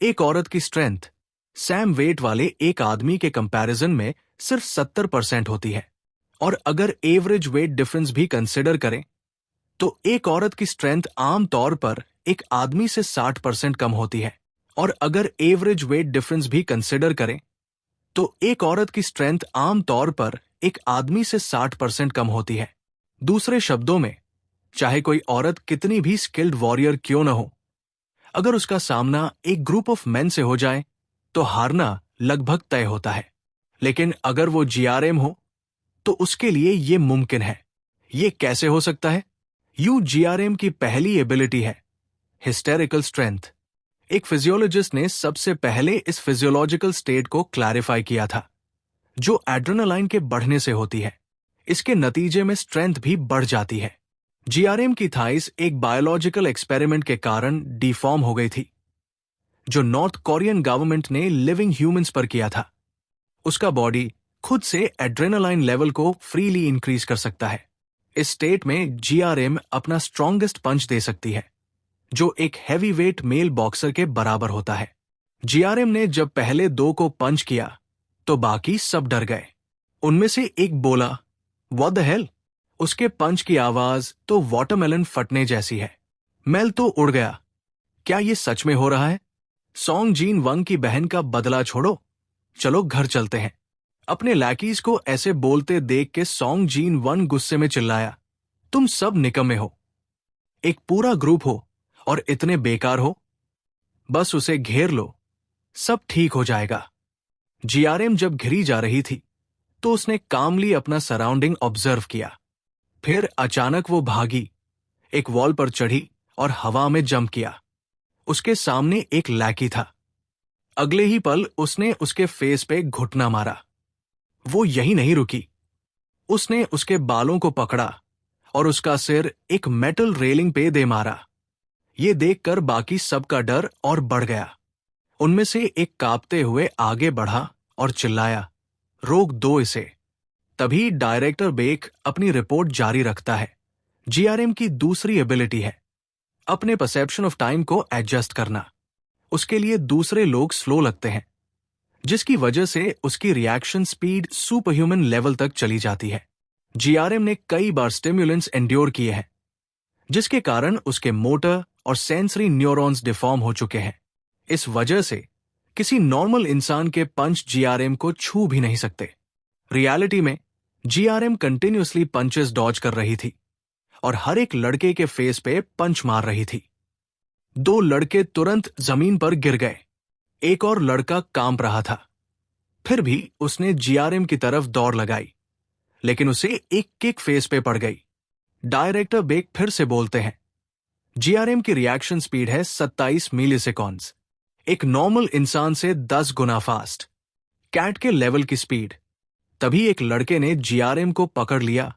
एक औरत की स्ट्रेंथ सैम वेट वाले एक आदमी के कंपैरिजन में सिर्फ 70% होती है। और अगर एवरेज वेट डिफरेंस भी कंसिडर करें तो एक औरत की स्ट्रेंथ आम तौर पर एक आदमी से 60% कम होती है। और अगर एवरेज वेट डिफरेंस भी कंसिडर करें तो एक औरत की स्ट्रेंथ आम तौर पर एक आदमी से 60% कम होती है। दूसरे शब्दों में, चाहे कोई औरत कितनी भी स्किल्ड वॉरियर क्यों न हो, अगर उसका सामना एक ग्रुप ऑफ मेन से हो जाए तो हारना लगभग तय होता है। लेकिन अगर वो जीआरएम हो तो उसके लिए ये मुमकिन है। ये कैसे हो सकता है? जीआरएम की पहली एबिलिटी है हिस्टेरिकल स्ट्रेंथ। एक फिजियोलॉजिस्ट ने सबसे पहले इस फिजियोलॉजिकल स्टेट को क्लैरिफाई किया था, जो एड्रेनालाइन के बढ़ने से होती है। इसके नतीजे में स्ट्रेंथ भी बढ़ जाती है। जीआरएम की थाइस एक बायोलॉजिकल एक्सपेरिमेंट के कारण डिफॉर्म हो गई थी, जो नॉर्थ कोरियन गवर्नमेंट ने लिविंग ह्यूमंस पर किया था। उसका बॉडी खुद से एड्रेनालाइन लेवल को फ्रीली इंक्रीज कर सकता है। इस स्टेट में जीआरएम अपना स्ट्रॉन्गेस्ट पंच दे सकती है, जो एक हैवी वेट मेल बॉक्सर के बराबर होता है। जीआरएम ने जब पहले 2 को पंच किया तो बाकी सब डर गए। उनमें से एक बोला, व्हाट द हेल? उसके पंच की आवाज तो वाटरमेलन फटने जैसी है। मेल तो उड़ गया। क्या ये सच में हो रहा है? सॉन्ग जीन वंग की बहन का बदला छोड़ो, चलो घर चलते हैं। अपने लैकीज को ऐसे बोलते देख के सॉन्ग जीन वन गुस्से में चिल्लाया, तुम सब निकम्मे हो। एक पूरा ग्रुप हो और इतने बेकार हो। बस उसे घेर लो, सब ठीक हो जाएगा। जीआरएम जब घिरी जा रही थी तो उसने कामली अपना सराउंडिंग ऑब्जर्व किया। फिर अचानक वो भागी, एक वॉल पर चढ़ी और हवा में जंप किया। उसके सामने एक लैकी था। अगले ही पल उसने उसके फेस पे घुटना मारा। वो यही नहीं रुकी, उसने उसके बालों को पकड़ा और उसका सिर एक मेटल रेलिंग पे दे मारा। ये देखकर बाकी सबका डर और बढ़ गया। उनमें से एक कांपते हुए आगे बढ़ा और चिल्लाया, रोक दो इसे। तभी डायरेक्टर बेक अपनी रिपोर्ट जारी रखता है। जीआरएम की दूसरी एबिलिटी है अपने परसेप्शन ऑफ टाइम को एडजस्ट करना। उसके लिए दूसरे लोग स्लो लगते हैं, जिसकी वजह से उसकी reaction speed super human level तक चली जाती है। जीआरएम ने कई बार स्टिम्युलेंट्स एंड्योर किए हैं, जिसके कारण उसके मोटर और सेंसरी न्यूरॉन्स डिफॉर्म हो चुके हैं। इस वजह से किसी नॉर्मल इंसान के पंच जीआरएम को छू भी नहीं सकते। रियलिटी में जीआरएम कंटिन्यूअसली पंचेस डॉज कर रही थी और हर एक लड़के के फेस पे पंच मार रही थी। 2 लड़के तुरंत जमीन पर गिर गए। एक और लड़का कांप रहा था। फिर भी उसने जीआरएम की तरफ दौड़ लगाई, लेकिन उसे एक किक फेस पे पड़ गई। डायरेक्टर बेक फिर से बोलते हैं, जीआरएम की रिएक्शन स्पीड है 27 मिलीसेकंड्स, एक नॉर्मल इंसान से 10 गुना फास्ट, कैट के लेवल की स्पीड। तभी एक लड़के ने जीआरएम को पकड़ लिया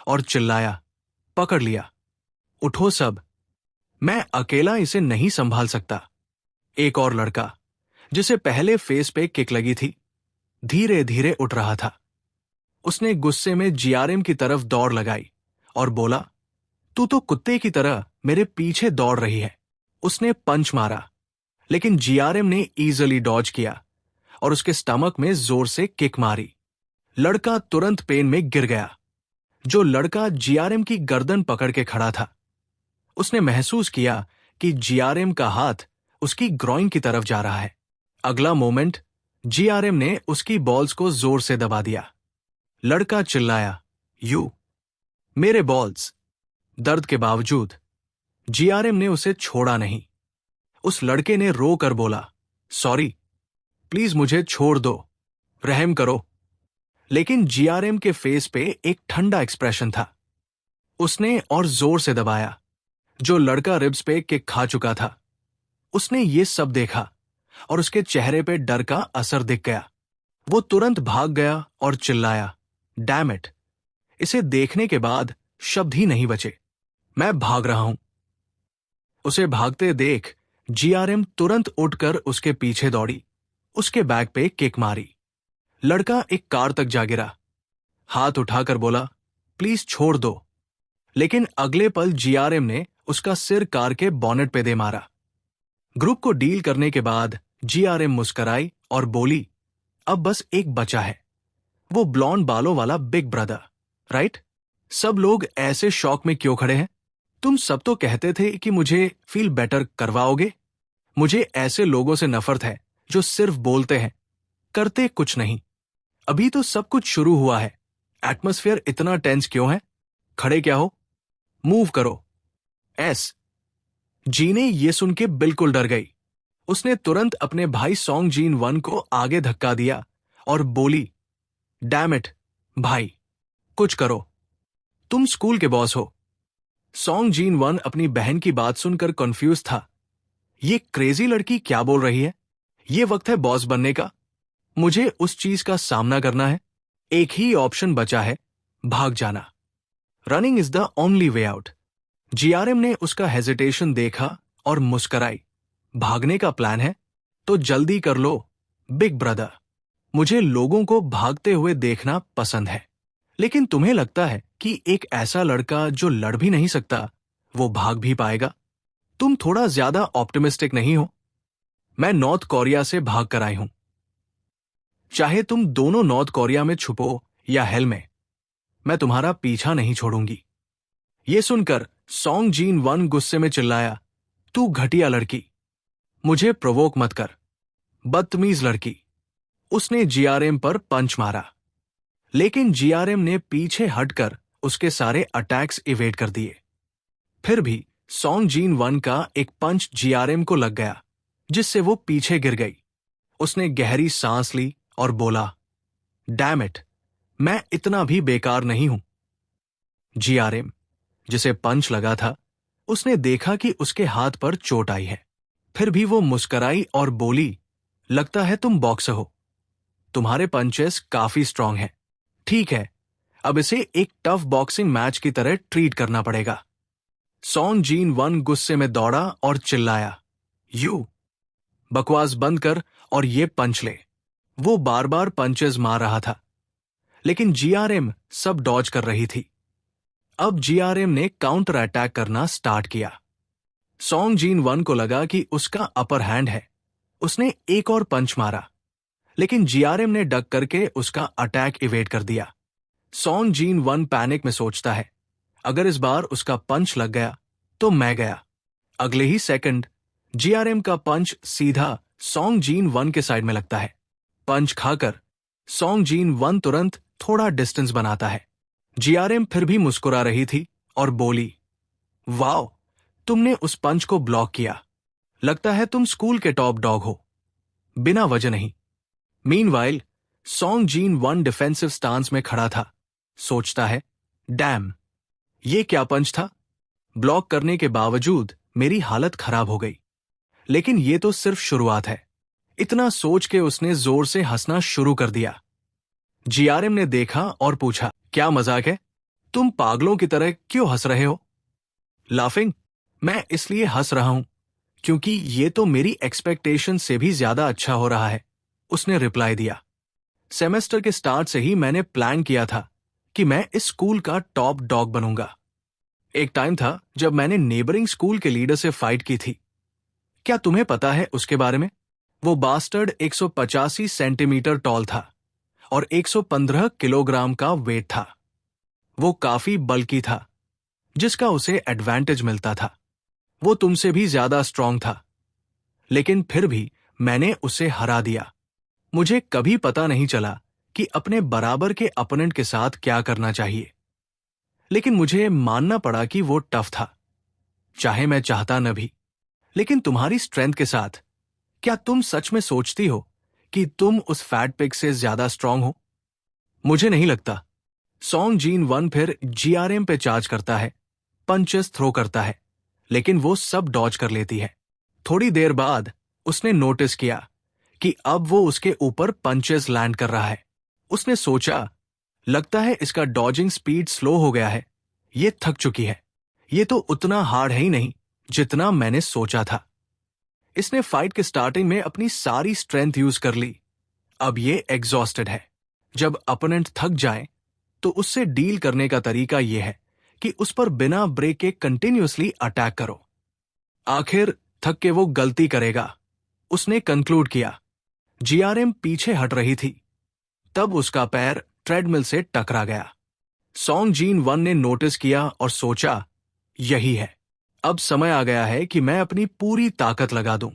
और चिल्लाया, पकड़ लिया, उठो सब, मैं अकेला इसे नहीं संभाल सकता। एक और लड़का, जिसे पहले फेस पे किक लगी थी, धीरे धीरे उठ रहा था। उसने गुस्से में जीआरएम की तरफ दौड़ लगाई और बोला, तू तो कुत्ते की तरह मेरे पीछे दौड़ रही है। उसने पंच मारा, लेकिन जीआरएम ने इजीली डॉज किया और उसके स्टमक में जोर से किक मारी। लड़का तुरंत पेन में गिर गया। जो लड़का जीआरएम की गर्दन पकड़ के खड़ा था, उसने महसूस किया कि जीआरएम का हाथ उसकी ग्रोइन की तरफ जा रहा है। अगला मोमेंट, जीआरएम ने उसकी बॉल्स को जोर से दबा दिया। लड़का चिल्लाया, यू, मेरे बॉल्स। दर्द के बावजूद जीआरएम ने उसे छोड़ा नहीं। उस लड़के ने रो कर बोला, सॉरी, प्लीज मुझे छोड़ दो, रहम करो। लेकिन जीआरएम के फेस पे एक ठंडा एक्सप्रेशन था। उसने और जोर से दबाया। जो लड़का रिब्स पे किक खा चुका था, उसने ये सब देखा और उसके चेहरे पे डर का असर दिख गया। वो तुरंत भाग गया और चिल्लाया, डैम इट। इसे देखने के बाद शब्द ही नहीं बचे। मैं भाग रहा हूं। उसे भागते देख जीआरएम तुरंत उठकर उसके पीछे दौड़ी, उसके बैक पे किक मारी। लड़का एक कार तक जा गिरा, हाथ उठाकर बोला, प्लीज छोड़ दो। लेकिन अगले पल जीआरएम ने उसका सिर कार के बॉनेट पे दे मारा। ग्रुप को डील करने के बाद जीआरएम मुस्कराई और बोली, अब बस एक बचा है, वो ब्लॉन्ड बालों वाला बिग ब्रदर, राइट? सब लोग ऐसे शौक में क्यों खड़े हैं? तुम सब तो कहते थे कि मुझे फील बेटर करवाओगे। मुझे ऐसे लोगों से नफरत है जो सिर्फ बोलते हैं, करते कुछ नहीं। अभी तो सब कुछ शुरू हुआ है। एटमॉस्फेयर इतना टेंस क्यों है? खड़े क्या हो? मूव करो। एस। जीने ये सुन के बिल्कुल डर गई। उसने तुरंत अपने भाई सॉन्ग जीन वन को आगे धक्का दिया और बोली, डैम इट भाई, कुछ करो, तुम स्कूल के बॉस हो। सॉन्ग जीन वन अपनी बहन की बात सुनकर कंफ्यूज था। ये क्रेजी लड़की क्या बोल रही है? ये वक्त है बॉस बनने का। मुझे उस चीज का सामना करना है। एक ही ऑप्शन बचा है, भाग जाना। Running is the only way out. GRM ने उसका हेजिटेशन देखा और मुस्कराई। भागने का प्लान है तो जल्दी कर लो बिग ब्रदर। मुझे लोगों को भागते हुए देखना पसंद है, लेकिन तुम्हें लगता है कि एक ऐसा लड़का जो लड़ भी नहीं सकता, वो भाग भी पाएगा? तुम थोड़ा ज्यादा ऑप्टिमिस्टिक नहीं हो? मैं नॉर्थ कोरिया से भाग कर आई हूं। चाहे तुम दोनों नॉर्थ कोरिया में छुपो या हेल में, मैं तुम्हारा पीछा नहीं छोड़ूंगी। ये सुनकर सॉन्ग जीन वन गुस्से में चिल्लाया, तू घटिया लड़की, मुझे प्रोवोक मत कर, बदतमीज लड़की। उसने जीआरएम पर पंच मारा, लेकिन जीआरएम ने पीछे हटकर उसके सारे अटैक्स इवेट कर दिए। फिर भी सॉन्ग जीन वन का एक पंच जीआरएम को लग गया, जिससे वो पीछे गिर गई। उसने गहरी सांस ली और बोला, डैम इट, मैं इतना भी बेकार नहीं हूं। जीआरएम, जिसे पंच लगा था, उसने देखा कि उसके हाथ पर चोट आई है। फिर भी वो मुस्कराई और बोली, लगता है तुम बॉक्सर हो, तुम्हारे पंचेस काफी स्ट्रांग हैं। ठीक है, अब इसे एक टफ बॉक्सिंग मैच की तरह ट्रीट करना पड़ेगा। सॉन्ग जीन वन गुस्से में दौड़ा और चिल्लाया, यू, बकवास बंद कर और ये पंच ले। वो बार बार पंचेस मार रहा था, लेकिन जीआरएम सब डॉज कर रही थी। अब जीआरएम ने काउंटर अटैक करना स्टार्ट किया। सॉन्ग जीन वन को लगा कि उसका अपर हैंड है। उसने एक और पंच मारा, लेकिन जीआरएम ने डक करके उसका अटैक इवेट कर दिया। सॉन्ग जीन वन पैनिक में सोचता है, अगर इस बार उसका पंच लग गया तो मैं गया। अगले ही सेकंड जीआरएम का पंच सीधा सॉन्ग जीन वन के साइड में लगता है। पंच खाकर सॉन्ग जीन वन तुरंत थोड़ा डिस्टेंस बनाता है। जीआरएम फिर भी मुस्कुरा रही थी और बोली, वाओ, तुमने उस पंच को ब्लॉक किया। लगता है तुम स्कूल के टॉप डॉग हो, बिना वजह नहीं। Meanwhile song gene one defensive stance में खड़ा था। सोचता है, डैम, ये क्या पंच था। ब्लॉक करने के बावजूद मेरी हालत खराब हो गई। लेकिन ये तो सिर्फ शुरुआत है। इतना सोच के उसने जोर से हंसना शुरू कर दिया। जीआरएम ने देखा और पूछा, क्या मजाक है? तुम पागलों की तरह क्यों हंस रहे हो? लाफिंग, मैं इसलिए हंस रहा हूं क्योंकि ये तो मेरी एक्सपेक्टेशन से भी ज्यादा अच्छा हो रहा है, उसने रिप्लाई दिया। सेमेस्टर के स्टार्ट से ही मैंने प्लान किया था कि मैं इस स्कूल का टॉप डॉग बनूंगा। एक टाइम था जब मैंने नेबरिंग स्कूल के लीडर से फाइट की थी। क्या तुम्हें पता है उसके बारे में? वो बास्टर्ड 185 सेंटीमीटर टॉल था और 115 किलोग्राम का वेट था। वो काफी बल्की था, जिसका उसे एडवांटेज मिलता था। वो तुमसे भी ज्यादा स्ट्रांग था, लेकिन फिर भी मैंने उसे हरा दिया। मुझे कभी पता नहीं चला कि अपने बराबर के अपोनेंट के साथ क्या करना चाहिए, लेकिन मुझे मानना पड़ा कि वो टफ था, चाहे मैं चाहता न भी। लेकिन तुम्हारी स्ट्रेंथ के साथ, क्या तुम सच में सोचती हो कि तुम उस फैट पिग से ज्यादा स्ट्रांग हो? मुझे नहीं लगता। सॉन्ग जीन वन फिर जीआरएम पे चार्ज करता है, पंचेस थ्रो करता है, लेकिन वो सब डॉज कर लेती है। थोड़ी देर बाद उसने नोटिस किया कि अब वो उसके ऊपर पंचेस लैंड कर रहा है। उसने सोचा, लगता है इसका डॉजिंग स्पीड स्लो हो गया है, ये थक चुकी है। ये तो उतना हार्ड है ही नहीं जितना मैंने सोचा था। इसने फाइट के स्टार्टिंग में अपनी सारी स्ट्रेंथ यूज कर ली। अब ये एग्जॉस्टेड है। जब अपोनेंट थक जाए तो उससे डील करने का तरीका यह है कि उस पर बिना ब्रेक के कंटिन्यूअसली अटैक करो। आखिर थक के वो गलती करेगा, उसने कंक्लूड किया। जीआरएम पीछे हट रही थी, तब उसका पैर ट्रेडमिल से टकरा गया। सॉन्ग जीन वन ने नोटिस किया और सोचा, यही है, अब समय आ गया है कि मैं अपनी पूरी ताकत लगा दूं।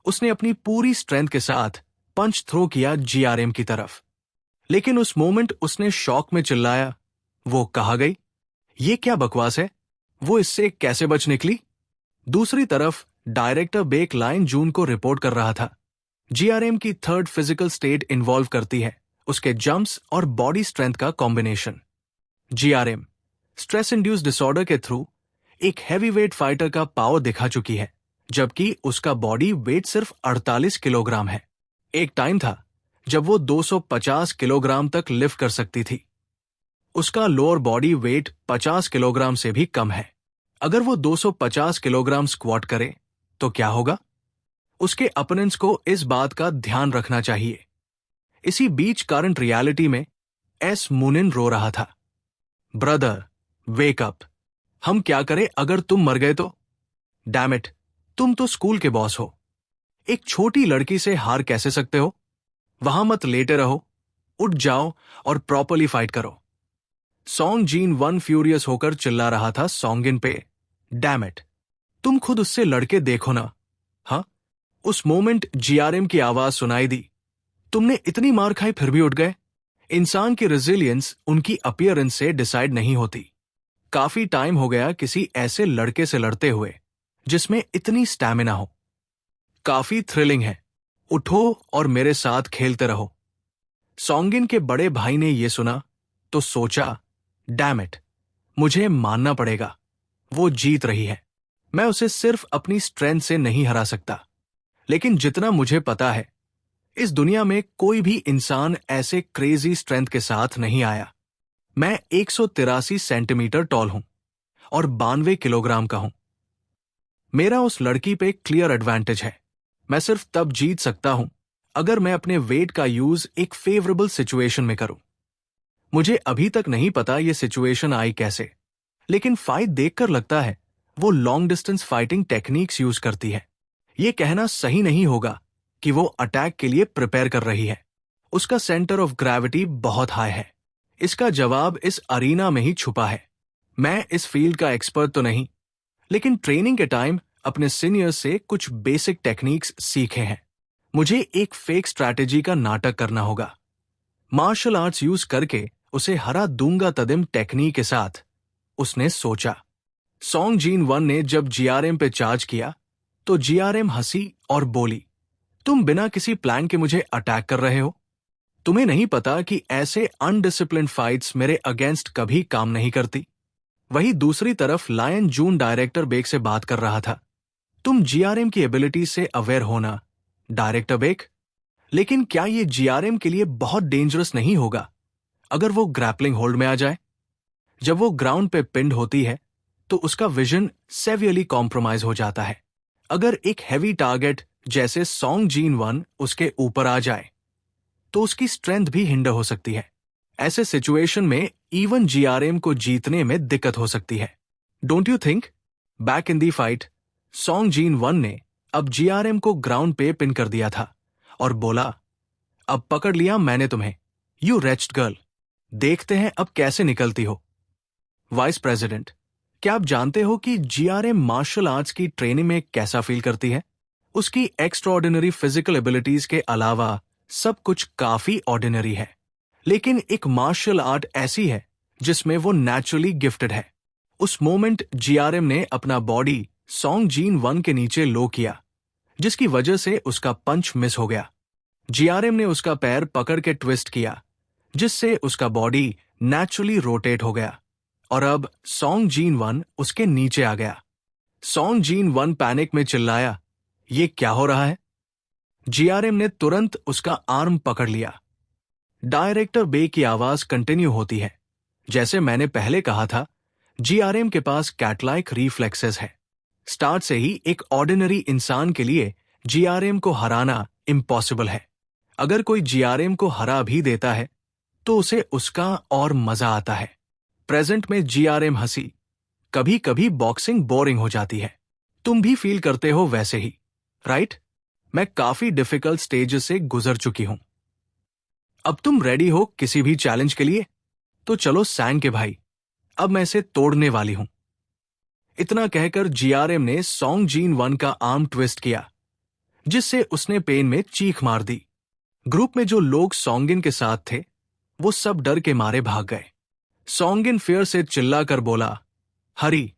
उसने अपनी पूरी स्ट्रेंथ के साथ पंच थ्रो किया जीआरएम की तरफ। लेकिन उस मोमेंट उसने शॉक में चिल्लाया, वो कहाँ गई? ये क्या बकवास है? वो इससे कैसे बच निकली? दूसरी तरफ डायरेक्टर बेक लाइन जून को रिपोर्ट कर रहा था। जीआरएम की थर्ड फिजिकल स्टेट इन्वॉल्व करती है उसके जंप्स और बॉडी स्ट्रेंथ का combination. GRM stress induce disorder के थ्रू एक हैवीवेट फाइटर का पावर दिखा चुकी है, जबकि उसका बॉडी वेट सिर्फ 48 किलोग्राम है। एक टाइम था जब वो 250 किलोग्राम तक लिफ्ट कर सकती थी। उसका लोअर बॉडी वेट 50 किलोग्राम से भी कम है। अगर वो 250 किलोग्राम स्क्वाट करे तो क्या होगा? उसके अपोनेंट्स को इस बात का ध्यान रखना चाहिए। इसी बीच करंट रियलिटी में एस मुनिन रो रहा था। Brother, wake up. हम क्या करें अगर तुम मर गए तो? डैम इट, तुम तो स्कूल के बॉस हो। एक छोटी लड़की से हार कैसे सकते हो? वहां मत लेटे रहो, उठ जाओ और प्रॉपरली फाइट करो। सॉन्ग जीन वन फ्यूरियस होकर चिल्ला रहा था सॉन्गिन पे, डैम इट, तुम खुद उससे लड़के देखो ना। हाँ, उस मोमेंट जीआरएम की आवाज सुनाई दी, तुमने इतनी मार खाई फिर भी उठ गए। इंसान की रेजिलियंस उनकी अपीयरेंस से डिसाइड नहीं होती। काफी टाइम हो गया किसी ऐसे लड़के से लड़ते हुए जिसमें इतनी स्टैमिना हो। काफी थ्रिलिंग है, उठो और मेरे साथ खेलते रहो। सॉन्गिन के बड़े भाई ने यह सुना तो सोचा, डैम इट, मुझे मानना पड़ेगा, वो जीत रही है। मैं उसे सिर्फ अपनी स्ट्रेंथ से नहीं हरा सकता। लेकिन जितना मुझे पता है, इस दुनिया में कोई भी इंसान ऐसे क्रेजी स्ट्रेंथ के साथ नहीं आया। मैं 183 सेंटीमीटर टॉल हूं और 92 किलोग्राम का हूं। मेरा उस लड़की पे क्लियर एडवांटेज है। मैं सिर्फ तब जीत सकता हूं अगर मैं अपने वेट का यूज एक फेवरेबल सिचुएशन में करूं। मुझे अभी तक नहीं पता ये सिचुएशन आई कैसे, लेकिन फाइट देखकर लगता है वो long distance fighting techniques use करती है। ये कहना सही नहीं होगा कि वो अटैक के लिए प्रिपेयर कर रही है। उसका सेंटर ऑफ ग्रेविटी बहुत हाई है। इसका जवाब इस अरीना में ही छुपा है। मैं इस फील्ड का एक्सपर्ट तो नहीं, लेकिन ट्रेनिंग के टाइम अपने सीनियर्स से कुछ बेसिक टेक्निक्स सीखे हैं। मुझे एक फेक स्ट्रैटेजी का नाटक करना होगा। मार्शल आर्ट्स यूज करके उसे हरा दूंगा तदिम टेक्निक के साथ, उसने सोचा। सॉन्ग जीन वन ने जब जीआरएम पे चार्ज किया तो जीआरएम हंसी और बोली, तुम बिना किसी प्लान के मुझे अटैक कर रहे हो? तुम्हें नहीं पता कि ऐसे अनडिसिप्लिन्ड फाइट्स मेरे अगेंस्ट कभी काम नहीं करती। वही दूसरी तरफ लायन जून डायरेक्टर बेक से बात कर रहा था। तुम जीआरएम की एबिलिटी से अवेयर होना, डायरेक्टर बेक, लेकिन क्या ये जीआरएम के लिए बहुत डेंजरस नहीं होगा अगर वो ग्रैपलिंग होल्ड में आ जाए? जब वो ग्राउंड पे पिंड होती है तो उसका विजन सेवियरली कॉम्प्रोमाइज हो जाता है। अगर एक हैवी टारगेट जैसे सॉन्ग जीन वन उसके ऊपर आ जाए तो उसकी स्ट्रेंथ भी हिंडर हो सकती है। ऐसे सिचुएशन में इवन जीआरएम को जीतने में दिक्कत हो सकती है। Don't you think? Back in the fight song gene one ने अब जीआरएम को ग्राउंड पे पिन कर दिया था और बोला, अब पकड़ लिया मैंने तुम्हें, यू रेच्ड गर्ल, देखते हैं अब कैसे निकलती हो। वाइस प्रेसिडेंट, क्या आप जानते हो कि जीआरएम मार्शल आर्ट्स की ट्रेनिंग में कैसा फील करती है? उसकी एक्स्ट्राऑर्डिनरी फिजिकल एबिलिटीज के अलावा सब कुछ काफी ऑर्डिनरी है, लेकिन एक मार्शल आर्ट ऐसी है जिसमें वो नेचुरली गिफ्टेड है। उस मोमेंट जीआरएम ने अपना बॉडी सॉन्ग जीन वन के नीचे लो किया, जिसकी वजह से उसका पंच मिस हो गया। जीआरएम ने उसका पैर पकड़ के ट्विस्ट किया, जिससे उसका बॉडी नेचुरली रोटेट हो गया और अब सॉन्ग जीन वन उसके नीचे आ गया। सॉन्ग जीन वन पैनिक में चिल्लाया, ये क्या हो रहा है? जीआरएम ने तुरंत उसका आर्म पकड़ लिया। डायरेक्टर बे की आवाज कंटिन्यू होती है, जैसे मैंने पहले कहा था, जीआरएम के पास कैटलाइक रिफ्लेक्सेस है। स्टार्ट से ही एक ऑर्डिनरी इंसान के लिए जीआरएम को हराना इम्पॉसिबल है। अगर कोई जीआरएम को हरा भी देता है तो उसे उसका और मजा आता है। प्रेजेंट में जीआरएम हंसी, कभी कभी बॉक्सिंग बोरिंग हो जाती है। तुम भी फील करते हो वैसे ही, राइट? मैं काफी डिफिकल्ट स्टेजेस से गुजर चुकी हूं। अब तुम रेडी हो किसी भी चैलेंज के लिए? तो चलो सैंग के भाई, अब मैं इसे तोड़ने वाली हूं। इतना कहकर जीआरएम ने सॉन्ग जीन वन का आर्म ट्विस्ट किया, जिससे उसने पेन में चीख मार दी। ग्रुप में जो लोग सॉन्गिन के साथ थे वो सब डर के मारे भाग गए। सॉन्गिन फियर से चिल्लाकर बोला, हरी,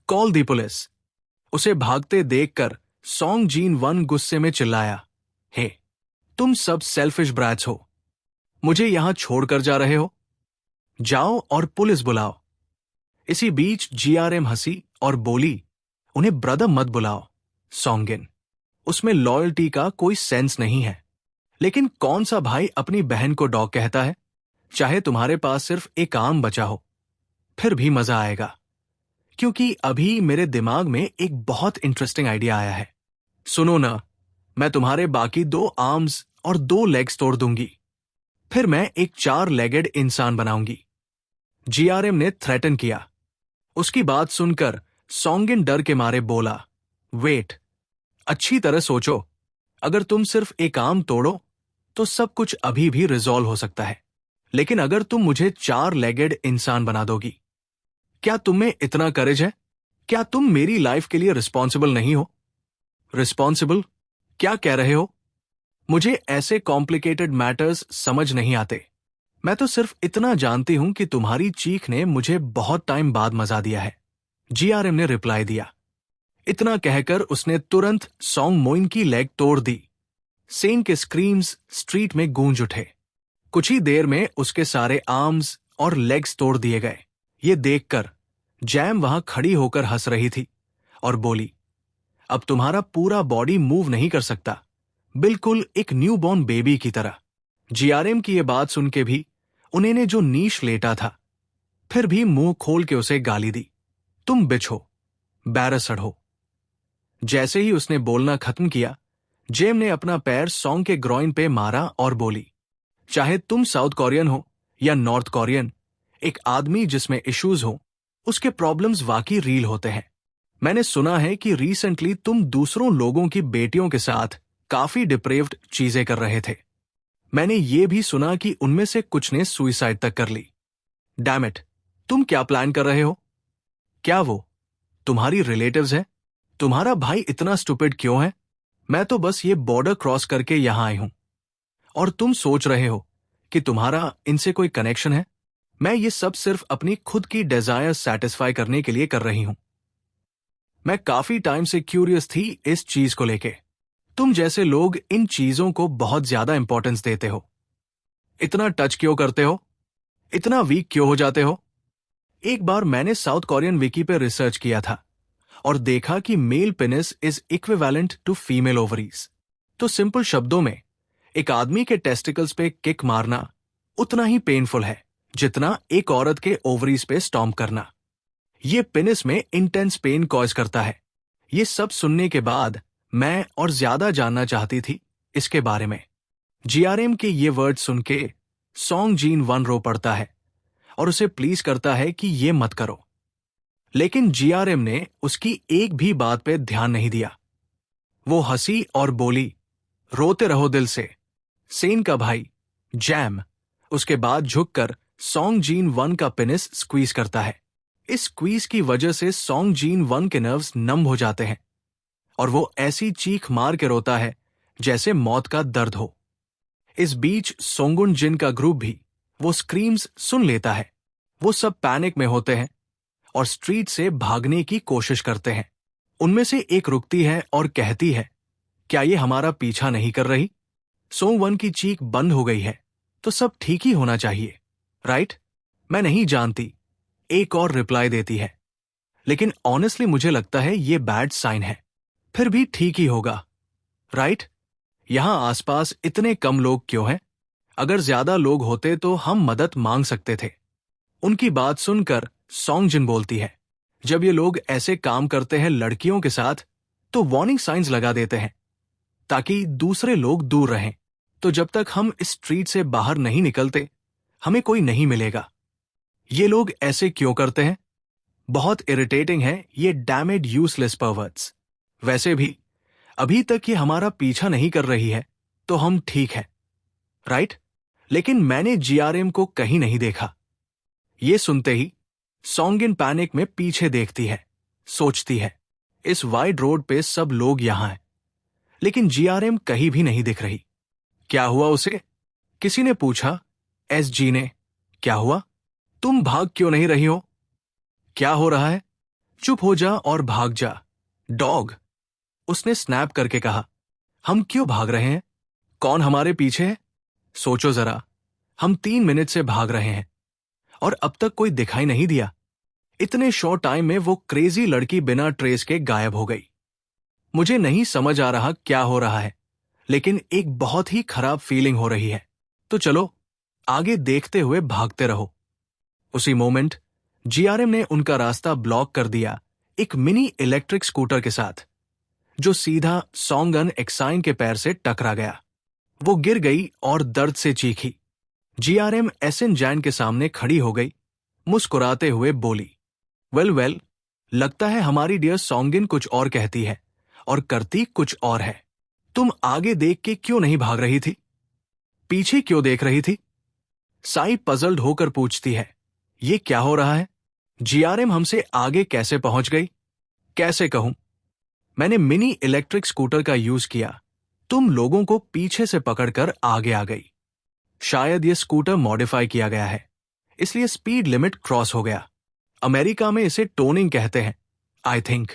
कॉल दी पुलिस। उसे भागते देखकर सॉन्ग जीन वन गुस्से में चिल्लाया, हे, तुम सब सेल्फिश ब्रैट्स हो, मुझे यहां छोड़कर जा रहे हो? जाओ और पुलिस बुलाओ। इसी बीच जीआरएम हंसी और बोली, उन्हें ब्रदर मत बुलाओ सॉन्गिन, उसमें लॉयल्टी का कोई सेंस नहीं है। लेकिन कौन सा भाई अपनी बहन को डॉग कहता है? चाहे तुम्हारे पास सिर्फ एक आर्म बचा हो, फिर भी मजा आएगा, क्योंकि अभी मेरे दिमाग में एक बहुत इंटरेस्टिंग आइडिया आया है। सुनो ना, मैं तुम्हारे बाकी 2 आर्म्स और 2 लेग्स तोड़ दूंगी, फिर मैं एक 4 लेगेड इंसान बनाऊंगी। जीआरएम ने थ्रेटन किया। उसकी बात सुनकर सॉन्गिन डर के मारे बोला, वेट, अच्छी तरह सोचो, अगर तुम सिर्फ एक आर्म तोड़ो तो सब कुछ अभी भी रिजॉल्व हो सकता है, लेकिन अगर तुम मुझे 4 लेगेड इंसान बना दोगी, क्या तुम में इतना करेज है? क्या तुम मेरी लाइफ के लिए रिस्पॉन्सिबल नहीं हो? रिस्पॉन्सिबल? क्या कह रहे हो? मुझे ऐसे कॉम्प्लिकेटेड मैटर्स समझ नहीं आते। मैं तो सिर्फ इतना जानती हूं कि तुम्हारी चीख ने मुझे बहुत टाइम बाद मजा दिया है, जीआरएम ने रिप्लाई दिया। इतना कहकर उसने तुरंत सॉन्ग मोइन की लेग तोड़ दी। सेन के स्क्रीम्स स्ट्रीट में गूंज उठे। कुछ ही देर में उसके सारे आर्म्स और लेग्स तोड़ दिए गए। ये देखकर जैम वहां खड़ी होकर हंस रही थी और बोली, अब तुम्हारा पूरा बॉडी मूव नहीं कर सकता, बिल्कुल एक न्यूबॉर्न बेबी की तरह। जीआरएम की ये बात सुन के भी उन्हें ने जो नीश लेटा था, फिर भी मुंह खोल के उसे गाली दी, तुम बिच हो, बैरसड हो। जैसे ही उसने बोलना खत्म किया, जेम ने अपना पैर सॉन्ग के ग्रॉइन पे मारा और बोली, चाहे तुम साउथ कोरियन हो या नॉर्थ कोरियन, एक आदमी जिसमें इश्यूज हो, उसके प्रॉब्लम्स वाकई रील होते हैं। मैंने सुना है कि रिसेंटली तुम दूसरों लोगों की बेटियों के साथ काफी डिप्रेव्ड चीजें कर रहे थे। मैंने ये भी सुना कि उनमें से कुछ ने सुइसाइड तक कर ली। डैम इट, तुम क्या प्लान कर रहे हो? क्या वो तुम्हारी रिलेटिव्स है? तुम्हारा भाई इतना स्टूपिड क्यों है? मैं तो बस ये बॉर्डर क्रॉस करके यहां आई हूं और तुम सोच रहे हो कि तुम्हारा इनसे कोई कनेक्शन है। मैं ये सब सिर्फ अपनी खुद की डिजायर सेटिस्फाई करने के लिए कर रही हूं। मैं काफी टाइम से क्यूरियस थी इस चीज को लेके। तुम जैसे लोग इन चीजों को बहुत ज्यादा इंपॉर्टेंस देते हो। इतना टच क्यों करते हो? इतना वीक क्यों हो जाते हो? एक बार मैंने साउथ कोरियन विकी पे रिसर्च किया था और देखा कि male penis is equivalent to female ovaries. तो सिंपल शब्दों में, एक आदमी के टेस्टिकल्स पे किक मारना उतना ही पेनफुल है जितना एक औरत के ओवरीज पे स्टॉम्प करना। ये पेनिस में इंटेंस पेन कॉज करता है। ये सब सुनने के बाद मैं और ज्यादा जानना चाहती थी इसके बारे में। जीआरएम के ये वर्ड सुन के सॉन्ग जीन वन रो पड़ता है और उसे प्लीज करता है कि ये मत करो। लेकिन जीआरएम ने उसकी एक भी बात पे ध्यान नहीं दिया। वो हंसी और बोली, रोते रहो दिल से, सेन का भाई, जैम। उसके बाद झुककर सॉन्ग जीन वन का पेनिस स्क्वीज करता है। इस स्क्वीज की वजह से सॉन्ग जीन वन के नर्व्स नम हो जाते हैं और वो ऐसी चीख मार के रोता है जैसे मौत का दर्द हो। इस बीच सोंगुन जिन का ग्रुप भी वो स्क्रीम्स सुन लेता है। वो सब पैनिक में होते हैं और स्ट्रीट से भागने की कोशिश करते हैं। उनमें से एक रुकती है और कहती है, क्या ये हमारा पीछा नहीं कर रही? सोंगवन की चीख बंद हो गई है तो सब ठीक ही होना चाहिए, राइट? मैं नहीं जानती, एक और रिप्लाई देती है। लेकिन ऑनेस्टली मुझे लगता है ये बैड साइन है। फिर भी ठीक ही होगा, राइट? यहां आसपास इतने कम लोग क्यों हैं? अगर ज्यादा लोग होते तो हम मदद मांग सकते थे। उनकी बात सुनकर सॉन्गजिन बोलती है, जब ये लोग ऐसे काम करते हैं लड़कियों के साथ तो वार्निंग साइंस लगा देते हैं ताकि दूसरे लोग दूर रहें। तो जब तक हम इस स्ट्रीट से बाहर नहीं निकलते हमें कोई नहीं मिलेगा। ये लोग ऐसे क्यों करते हैं? बहुत इरिटेटिंग है ये डैमेड यूजलेस परवर्ट्स। वैसे भी अभी तक ये हमारा पीछा नहीं कर रही है तो हम ठीक है, राइट? लेकिन मैंने जीआरएम को कहीं नहीं देखा। ये सुनते ही सॉन्गिन पैनिक में पीछे देखती है, सोचती है, इस वाइड रोड पे सब लोग यहां हैं लेकिन जीआरएम कहीं भी नहीं दिख रही। क्या हुआ उसे? किसी ने पूछा। एसजी ने। क्या हुआ? तुम भाग क्यों नहीं रही हो? क्या हो रहा है? चुप हो जा और भाग जा, डॉग। उसने स्नैप करके कहा। हम क्यों भाग रहे हैं? कौन हमारे पीछे है? सोचो जरा, हम 3 मिनट से भाग रहे हैं और अब तक कोई दिखाई नहीं दिया। इतने शॉर्ट टाइम में वो क्रेजी लड़की बिना ट्रेस के गायब हो गई। मुझे नहीं समझ आ रहा क्या हो रहा है, लेकिन एक बहुत ही खराब फीलिंग हो रही है। तो चलो आगे देखते हुए भागते रहो। उसी मोमेंट जीआरएम ने उनका रास्ता ब्लॉक कर दिया एक मिनी इलेक्ट्रिक स्कूटर के साथ, जो सीधा सॉन्गन एक्साइन के पैर से टकरा गया। वो गिर गई और दर्द से चीखी। जीआरएम एसन जैन के सामने खड़ी हो गई, मुस्कुराते हुए बोली, वेल, लगता है हमारी डियर सॉन्गिन कुछ और कहती है और करती कुछ और है। तुम आगे देख के क्यों नहीं भाग रही थी? पीछे क्यों देख रही थी? साई पजल्ड होकर पूछती है, ये क्या हो रहा है? जीआरएम हमसे आगे कैसे पहुंच गई? कैसे कहूं? मैंने मिनी इलेक्ट्रिक स्कूटर का यूज किया, तुम लोगों को पीछे से पकड़कर आगे आ गई। शायद ये स्कूटर मॉडिफाई किया गया है, इसलिए स्पीड लिमिट क्रॉस हो गया। अमेरिका में इसे टोनिंग कहते हैं, आई थिंक।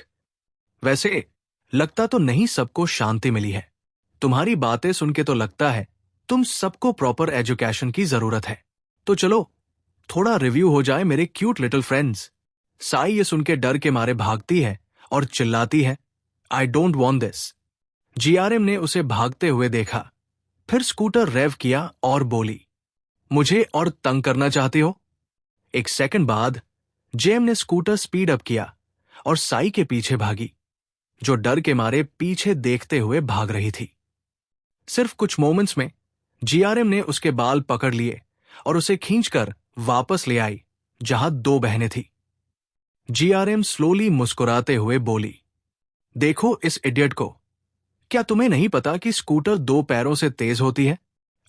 वैसे लगता तो नहीं सबको शांति मिली है। तुम्हारी बातें सुन के तो लगता है तुम सबको प्रॉपर एजुकेशन की जरूरत है। तो चलो थोड़ा रिव्यू हो जाए मेरे क्यूट लिटिल फ्रेंड्स। साई ये सुन के डर के मारे भागती है और चिल्लाती है, I don't want this. GRM ने उसे भागते हुए देखा, फिर स्कूटर रेव किया और बोली, मुझे और तंग करना चाहती हो? एक सेकंड बाद जेम ने स्कूटर स्पीड अप किया और साई के पीछे भागी, जो डर के मारे पीछे देखते हुए भाग रही थी। सिर्फ कुछ मोमेंट्स में जीआरएम ने उसके बाल पकड़ लिए और उसे खींचकर वापस ले आई जहां 2 बहनें थी। जीआरएम स्लोली मुस्कुराते हुए बोली, देखो इस इडियट को। क्या तुम्हें नहीं पता कि स्कूटर 2 पैरों से तेज होती है?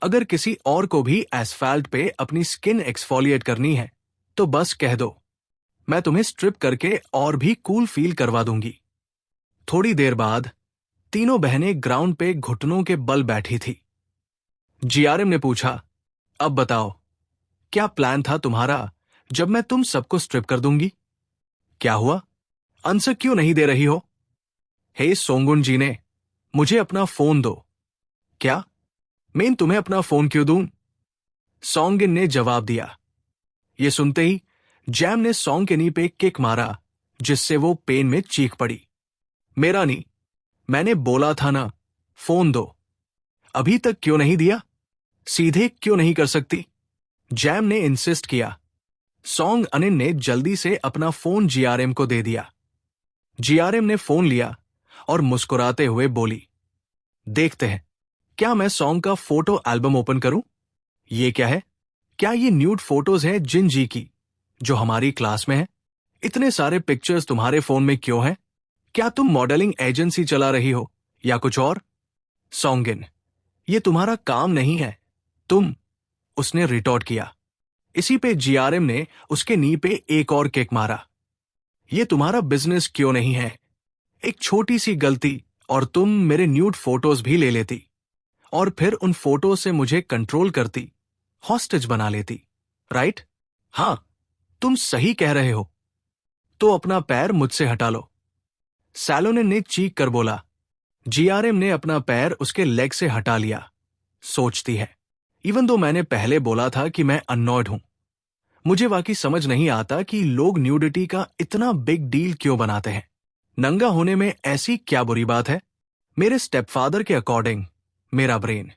अगर किसी और को भी एस्फाल्ट पे अपनी स्किन एक्सफोलिएट करनी है तो बस कह दो, मैं तुम्हें स्ट्रिप करके और भी कूल फील करवा दूंगी। थोड़ी देर बाद तीनों बहनें ग्राउंड पे घुटनों के बल बैठी थी। जीआरएम ने पूछा, अब बताओ क्या प्लान था तुम्हारा जब मैं तुम सबको स्ट्रिप कर दूंगी? क्या हुआ? आंसर क्यों नहीं दे रही हो? हे सोंगुन जी ने, मुझे अपना फोन दो। क्या? मैं तुम्हें अपना फोन क्यों दूं? सोंगिन ने जवाब दिया। ये सुनते ही जैम ने सोंग के नी पे किक मारा, जिससे वो पेन में चीख पड़ी। मेरा नी, मैंने बोला था ना, फोन दो। अभी तक क्यों नहीं दिया? सीधे क्यों नहीं कर सकती? जैम ने इंसिस्ट किया। सोंग अनिन ने जल्दी से अपना फोन जीआरएम को दे दिया। जीआरएम ने फोन लिया और मुस्कुराते हुए बोली, देखते हैं, क्या मैं सोंग का फोटो एल्बम ओपन करूं? ये क्या है? क्या ये न्यूड फोटोज हैं जिन जी की, जो हमारी क्लास में है? इतने सारे पिक्चर्स तुम्हारे फोन में क्यों हैं? क्या तुम मॉडलिंग एजेंसी चला रही हो या कुछ और? सोंगिन, ये तुम्हारा काम नहीं है, उसने रिटॉर्ट किया। इसी पे जीआरएम ने उसके नी पे एक और किक मारा। ये तुम्हारा बिजनेस क्यों नहीं है? एक छोटी सी गलती और तुम मेरे न्यूड फोटोज भी ले लेती, और फिर उन फोटो से मुझे कंट्रोल करती, हॉस्टेज बना लेती, राइट? हां, तुम सही कह रहे हो। तो अपना पैर मुझसे हटा लो, सैलोनिन ने चीख कर बोला। जीआरएम ने अपना पैर उसके लेग से हटा लिया। सोचती है, इवन दो मैंने पहले बोला था कि मैं अननॉयड हूं। मुझे वाकई समझ नहीं आता कि लोग न्यूडिटी का इतना बिग डील क्यों बनाते हैं। नंगा होने में ऐसी क्या बुरी बात है? मेरे स्टेपफादर के अकॉर्डिंग मेरा ब्रेन,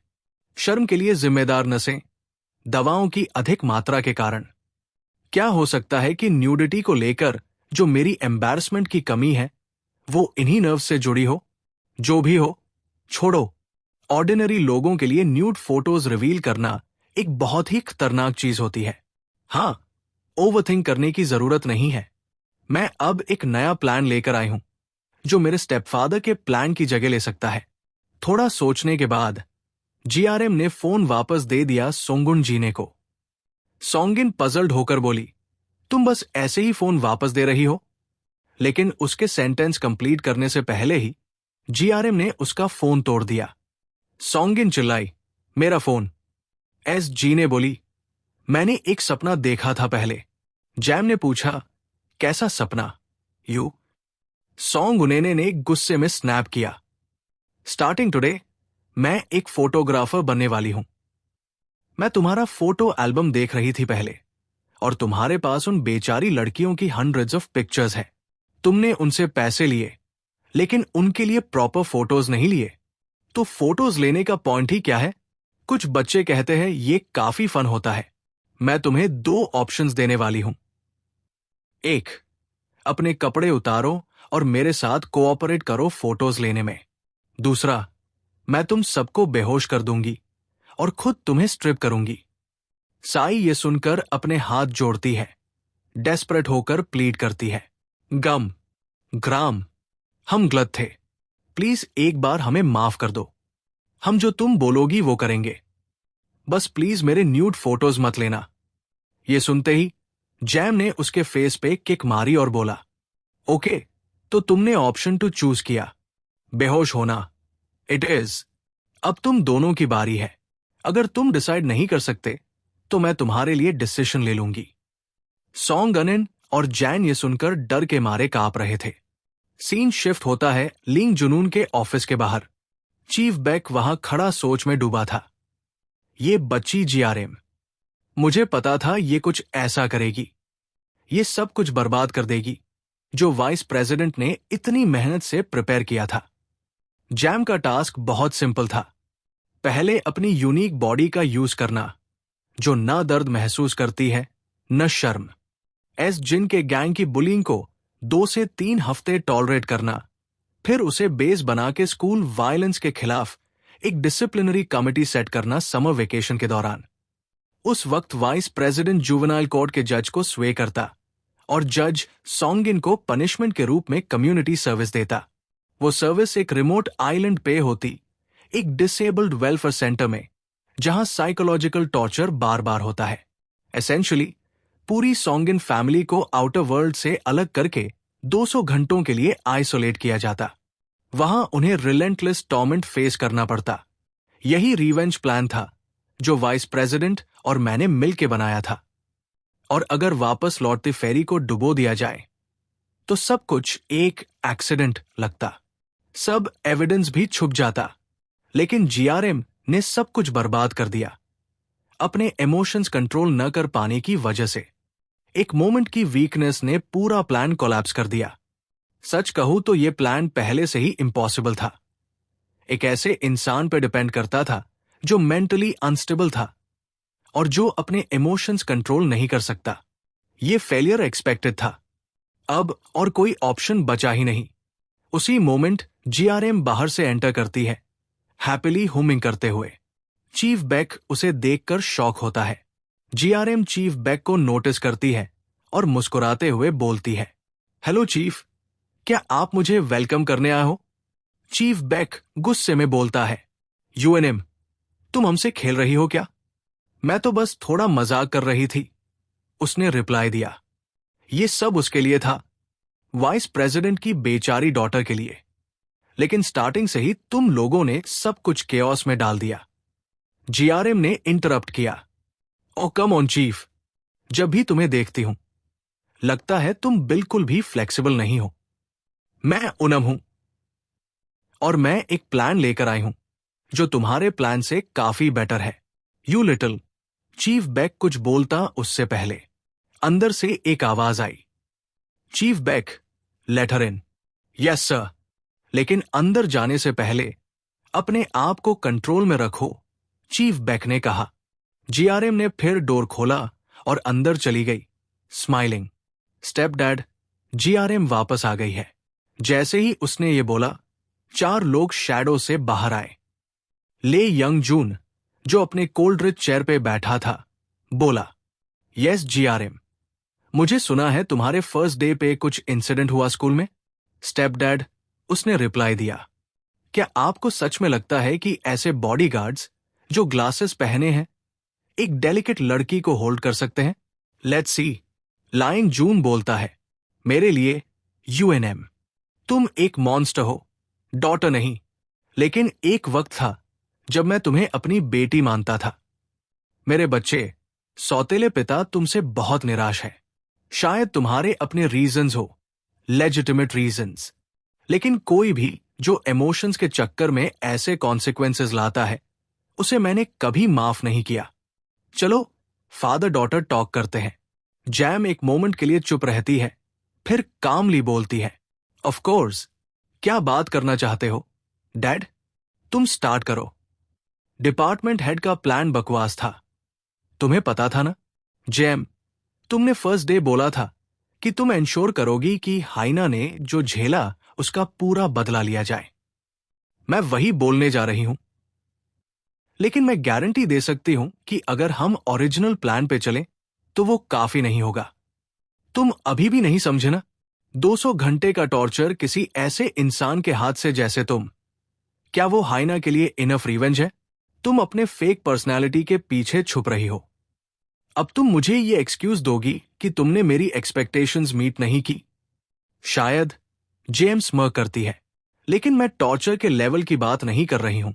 शर्म के लिए जिम्मेदार नसें, दवाओं की अधिक मात्रा के कारण। क्या हो सकता है कि न्यूडिटी को लेकर जो मेरी एम्बैरसमेंट की कमी है, वो इन्हीं नर्व से जुड़ी हो? जो भी हो, छोड़ो। ऑर्डिनरी लोगों के लिए न्यूड फोटोज रिवील करना एक बहुत ही खतरनाक चीज होती है। हां, ओवरथिंक करने की जरूरत नहीं है। मैं अब एक नया प्लान लेकर आई हूं, जो मेरे स्टेपफादर के प्लान की जगह ले सकता है। थोड़ा सोचने के बाद जीआरएम ने फोन वापस दे दिया सोंगुन जीने को। सोंगिन पजल्ड होकर बोली, तुम बस ऐसे ही फोन वापस दे रही हो? लेकिन उसके सेंटेंस कंप्लीट करने से पहले ही जीआरएम ने उसका फोन तोड़ दिया। सोंगिन चिल्लाई, मेरा फोन। एस जी ने बोली, मैंने एक सपना देखा था पहले। जैम ने पूछा, कैसा सपना? यू? सोंग उनेने ने गुस्से में स्नैप किया, स्टार्टिंग टुडे मैं एक फोटोग्राफर बनने वाली हूं। मैं तुम्हारा फोटो एल्बम देख रही थी पहले, और तुम्हारे पास उन बेचारी लड़कियों की हंड्रेड्स ऑफ पिक्चर्स हैं। तुमने उनसे पैसे लिए, लेकिन उनके लिए प्रॉपर फोटोज नहीं लिए। तो फोटोज लेने का पॉइंट ही क्या है? कुछ बच्चे कहते हैं ये काफी फन होता है। मैं तुम्हें 2 ऑप्शंस देने वाली हूं। 1, अपने कपड़े उतारो और मेरे साथ कोऑपरेट करो फोटोज लेने में। 2, मैं तुम सबको बेहोश कर दूंगी और खुद तुम्हें स्ट्रिप करूंगी। साई ये सुनकर अपने हाथ जोड़ती है, डेस्परेट होकर प्लीड करती है, गम, ग्राम, हम गलत थे। प्लीज एक बार हमें माफ कर दो। हम जो तुम बोलोगी वो करेंगे। बस प्लीज मेरे न्यूड फोटोज मत लेना। ये सुनते ही जैम ने उसके फेस पे किक मारी और बोला, ओके, तो तुमने ऑप्शन 2 चूज किया, बेहोश होना। It is. अब तुम दोनों की बारी है। अगर तुम डिसाइड नहीं कर सकते, तो मैं तुम्हारे लिए डिसीजन ले लूंगी। सोंग अनिन और जैन ये सुनकर डर के मारे कांप रहे थे। सीन शिफ्ट होता है लिंग जुनून के ऑफिस के बाहर। चीफ बेक वहां खड़ा सोच में डूबा था। ये बच्ची जीआरएम, मुझे पता था ये कुछ ऐसा करेगी। ये सब कुछ बर्बाद कर देगी, जो वाइस प्रेसिडेंट ने इतनी मेहनत से प्रिपेयर किया था। जैम का टास्क बहुत सिंपल था। पहले अपनी यूनिक बॉडी का यूज करना, जो न दर्द महसूस करती है न शर्म। एस जिन के गैंग की बुलिंग को 2 से 3 हफ्ते टॉलरेट करना, फिर उसे बेस बना के स्कूल वायलेंस के खिलाफ एक डिसिप्लिनरी कमिटी सेट करना समर वेकेशन के दौरान। उस वक्त वाइस प्रेसिडेंट जुवेनाइल कोर्ट के जज को स्वे करता, और जज सोंगिन को पनिशमेंट के रूप में कम्युनिटी सर्विस देता। वो सर्विस एक रिमोट आइलैंड पे होती, एक डिसेबल्ड वेलफेयर सेंटर में, जहां साइकोलॉजिकल टॉर्चर बार बार होता है। एसेंशियली पूरी सोंगिन फैमिली को आउटर वर्ल्ड से अलग करके 200 घंटों के लिए आइसोलेट किया जाता। वहां उन्हें रिलेंटलेस टॉर्मेंट फेस करना पड़ता। यही रिवेंज प्लान था जो वाइस प्रेसिडेंट और मैंने मिलके बनाया था। और अगर वापस लौटते फेरी को डुबो दिया जाए, तो सब कुछ एक एक्सीडेंट लगता, सब एविडेंस भी छुप जाता। लेकिन जीआरएम ने सब कुछ बर्बाद कर दिया। अपने इमोशंस कंट्रोल न कर पाने की वजह से। एक मोमेंट की वीकनेस ने पूरा प्लान कोलैप्स कर दिया। सच कहूं तो यह प्लान पहले से ही इम्पॉसिबल था। एक ऐसे इंसान पर डिपेंड करता था जो मेंटली अनस्टेबल था और जो अपने इमोशंस कंट्रोल नहीं कर सकता। यह फेलियर एक्सपेक्टेड था। अब और कोई ऑप्शन बचा ही नहीं। उसी मोमेंट जीआरएम बाहर से एंटर करती है, हैप्पीली हुमिंग करते हुए। चीफ बेक उसे देखकर शॉक होता है। जीआरएम चीफ बेक को नोटिस करती है और मुस्कुराते हुए बोलती है, हेलो चीफ, क्या आप मुझे वेलकम करने आए हो? चीफ बेक गुस्से में बोलता है, यूएनएम, तुम हमसे खेल रही हो क्या? मैं तो बस थोड़ा मजाक कर रही थी, उसने रिप्लाई दिया। ये सब उसके लिए था, वाइस प्रेसिडेंट की बेचारी डॉटर के लिए। लेकिन स्टार्टिंग से ही तुम लोगों ने सब कुछ केओस में डाल दिया। जीआरएम ने इंटरप्ट किया, ओ कम ऑन चीफ, जब भी तुम्हें देखती हूं लगता है तुम बिल्कुल भी फ्लेक्सिबल नहीं हो। मैं उनम हूं और मैं एक प्लान लेकर आई हूं जो तुम्हारे प्लान से काफी बेटर है। You little. चीफ बेक कुछ बोलता उससे पहले अंदर से एक आवाज आई, chief Baek, let her in. Yes sir. लेकिन अंदर जाने से पहले अपने आप को कंट्रोल में रखो, चीफ बेक ने कहा। जीआरएम ने फिर डोर खोला और अंदर चली गई, स्माइलिंग। स्टेप डैड, जीआरएम वापस आ गई है। जैसे ही उसने ये बोला, 4 लोग शैडो से बाहर आए। ले यंग जून, जो अपने कोल्ड रिच चेयर पे बैठा था, बोला, यस जीआरएम, मुझे सुना है तुम्हारे फर्स्ट डे पे कुछ इंसिडेंट हुआ स्कूल में। स्टेप डैड, उसने रिप्लाई दिया, क्या आपको सच में लगता है कि ऐसे बॉडीगार्ड्स जो ग्लासेस पहने हैं एक डेलिकेट लड़की को होल्ड कर सकते हैं? Let's see. लाइंग जून बोलता है, मेरे लिए यूएनएम, तुम एक मॉन्स्टर हो, डॉटर नहीं। लेकिन एक वक्त था जब मैं तुम्हें अपनी बेटी मानता था। मेरे बच्चे, सौतेले पिता तुमसे बहुत निराश है। शायद तुम्हारे अपने रीजंस हो, लेजिटिमेट रीजंस, लेकिन कोई भी जो इमोशंस के चक्कर में ऐसे कॉन्सिक्वेंसेस लाता है उसे मैंने कभी माफ नहीं किया। चलो फादर डॉटर टॉक करते हैं। जैम एक मोमेंट के लिए चुप रहती है, फिर कामली बोलती है, ऑफ कोर्स, क्या बात करना चाहते हो? डैड, तुम स्टार्ट करो। डिपार्टमेंट हेड का प्लान बकवास था, तुम्हें पता था ना? जैम, तुमने फर्स्ट डे बोला था कि तुम इंश्योर करोगी कि हाइना ने जो झेला उसका पूरा बदला लिया जाए। मैं वही बोलने जा रही हूं। लेकिन मैं गारंटी दे सकती हूं कि अगर हम ओरिजिनल प्लान पे चलें तो वो काफी नहीं होगा। तुम अभी भी नहीं समझे ना? 200 घंटे का टॉर्चर किसी ऐसे इंसान के हाथ से जैसे तुम, क्या वो हाइना के लिए इनफ रिवेंज है? तुम अपने फेक पर्सनालिटी के पीछे छुप रही हो। अब तुम मुझे ये एक्सक्यूज दोगी कि तुमने मेरी एक्सपेक्टेशंस मीट नहीं की? शायद। जेम्स स्मर्क करती है, लेकिन मैं टॉर्चर के लेवल की बात नहीं कर रही हूं।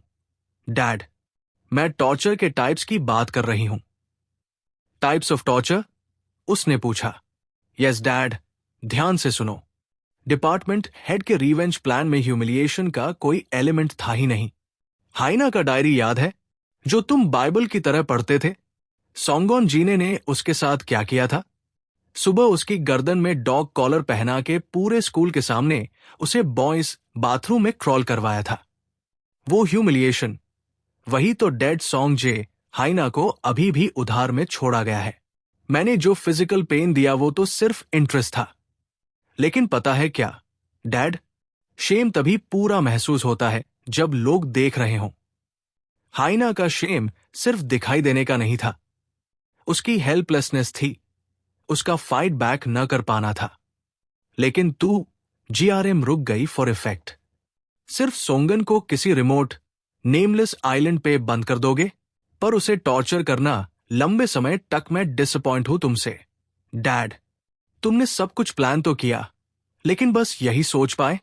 डैड, मैं टॉर्चर के टाइप्स की बात कर रही हूं। Types of torture? उसने पूछा। यस डैड, ध्यान से सुनो। डिपार्टमेंट हेड के रिवेंज प्लान में ह्यूमिलिएशन का कोई एलिमेंट था ही नहीं। हाइना का डायरी याद है जो तुम बाइबल की तरह पढ़ते थे? सोंगोन जीने ने उसके साथ क्या किया था? सुबह उसकी गर्दन में डॉग कॉलर पहना के पूरे स्कूल के सामने उसे बॉयज बाथरूम में क्रॉल करवाया था। वो ह्यूमिलिएशन, वही तो डेड सॉन्ग जे हाइना को अभी भी उधार में छोड़ा गया है। मैंने जो फिजिकल पेन दिया वो तो सिर्फ इंटरेस्ट था। लेकिन पता है क्या डैड, शेम तभी पूरा महसूस होता है जब लोग देख रहे हों। हाइना का शेम सिर्फ दिखाई देने का नहीं था, उसकी हेल्पलेसनेस थी, उसका फाइट बैक न कर पाना था। लेकिन तू, जीआरएम रुक गई फॉर इफेक्ट। सिर्फ सोंगन को किसी रिमोट नेमलेस आइलैंड पे बंद कर दोगे, पर उसे टॉर्चर करना लंबे समय तक मैं डिसअपॉइंट हूं तुमसे। डैड, तुमने सब कुछ प्लान तो किया, लेकिन बस यही सोच पाए?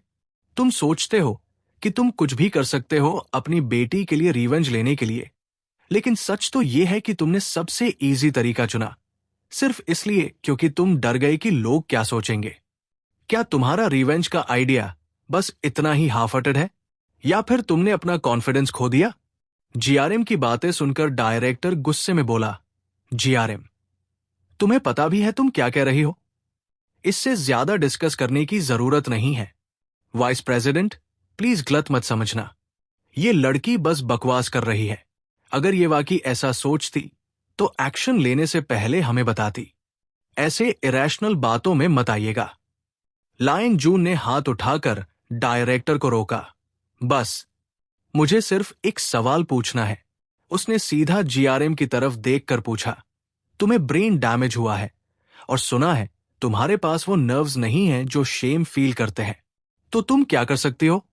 तुम सोचते हो कि तुम कुछ भी कर सकते हो अपनी बेटी के लिए रिवेंज लेने के लिए, लेकिन सच तो यह है कि तुमने सबसे इजी तरीका चुना, सिर्फ इसलिए क्योंकि तुम डर गए कि लोग क्या सोचेंगे। क्या तुम्हारा रिवेंज का आइडिया बस इतना ही हाफ हार्टेड है, या फिर तुमने अपना कॉन्फिडेंस खो दिया? जीआरएम की बातें सुनकर डायरेक्टर गुस्से में बोला, जीआरएम, तुम्हें पता भी है तुम क्या कह रही हो? इससे ज्यादा डिस्कस करने की जरूरत नहीं है। वाइस प्रेसिडेंट, प्लीज गलत मत समझना। ये लड़की बस बकवास कर रही है। अगर ये वाकई ऐसा सोचती तो एक्शन लेने से पहले हमें बताती। ऐसे इरेशनल बातों में मत आइएगा। लाइंग जून ने हाथ उठाकर डायरेक्टर को रोका। बस, मुझे सिर्फ एक सवाल पूछना है। उसने सीधा जीआरएम की तरफ देखकर पूछा, तुम्हें ब्रेन डैमेज हुआ है और सुना है तुम्हारे पास वो नर्व्स नहीं हैं जो शेम फील करते हैं। तो तुम क्या कर सकती हो?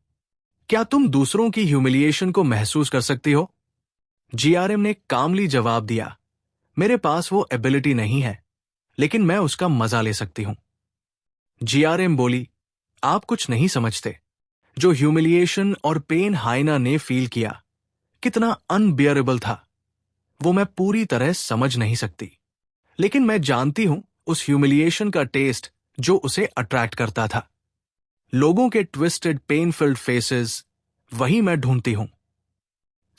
क्या तुम दूसरों की ह्यूमिलिएशन को महसूस कर सकती हो? जीआरएम ने कामली जवाब दिया, मेरे पास वो एबिलिटी नहीं है, लेकिन मैं उसका मजा ले सकती हूं। जीआरएम बोली, आप कुछ नहीं समझते। जो ह्यूमिलिएशन और पेन हाइना ने फील किया, कितना अनबियरेबल था, वो मैं पूरी तरह समझ नहीं सकती। लेकिन मैं जानती हूं उस ह्यूमिलिएशन का टेस्ट जो उसे अट्रैक्ट करता था। लोगों के ट्विस्टेड पेन फिल्ड फेसेस, वही मैं ढूंढती हूं।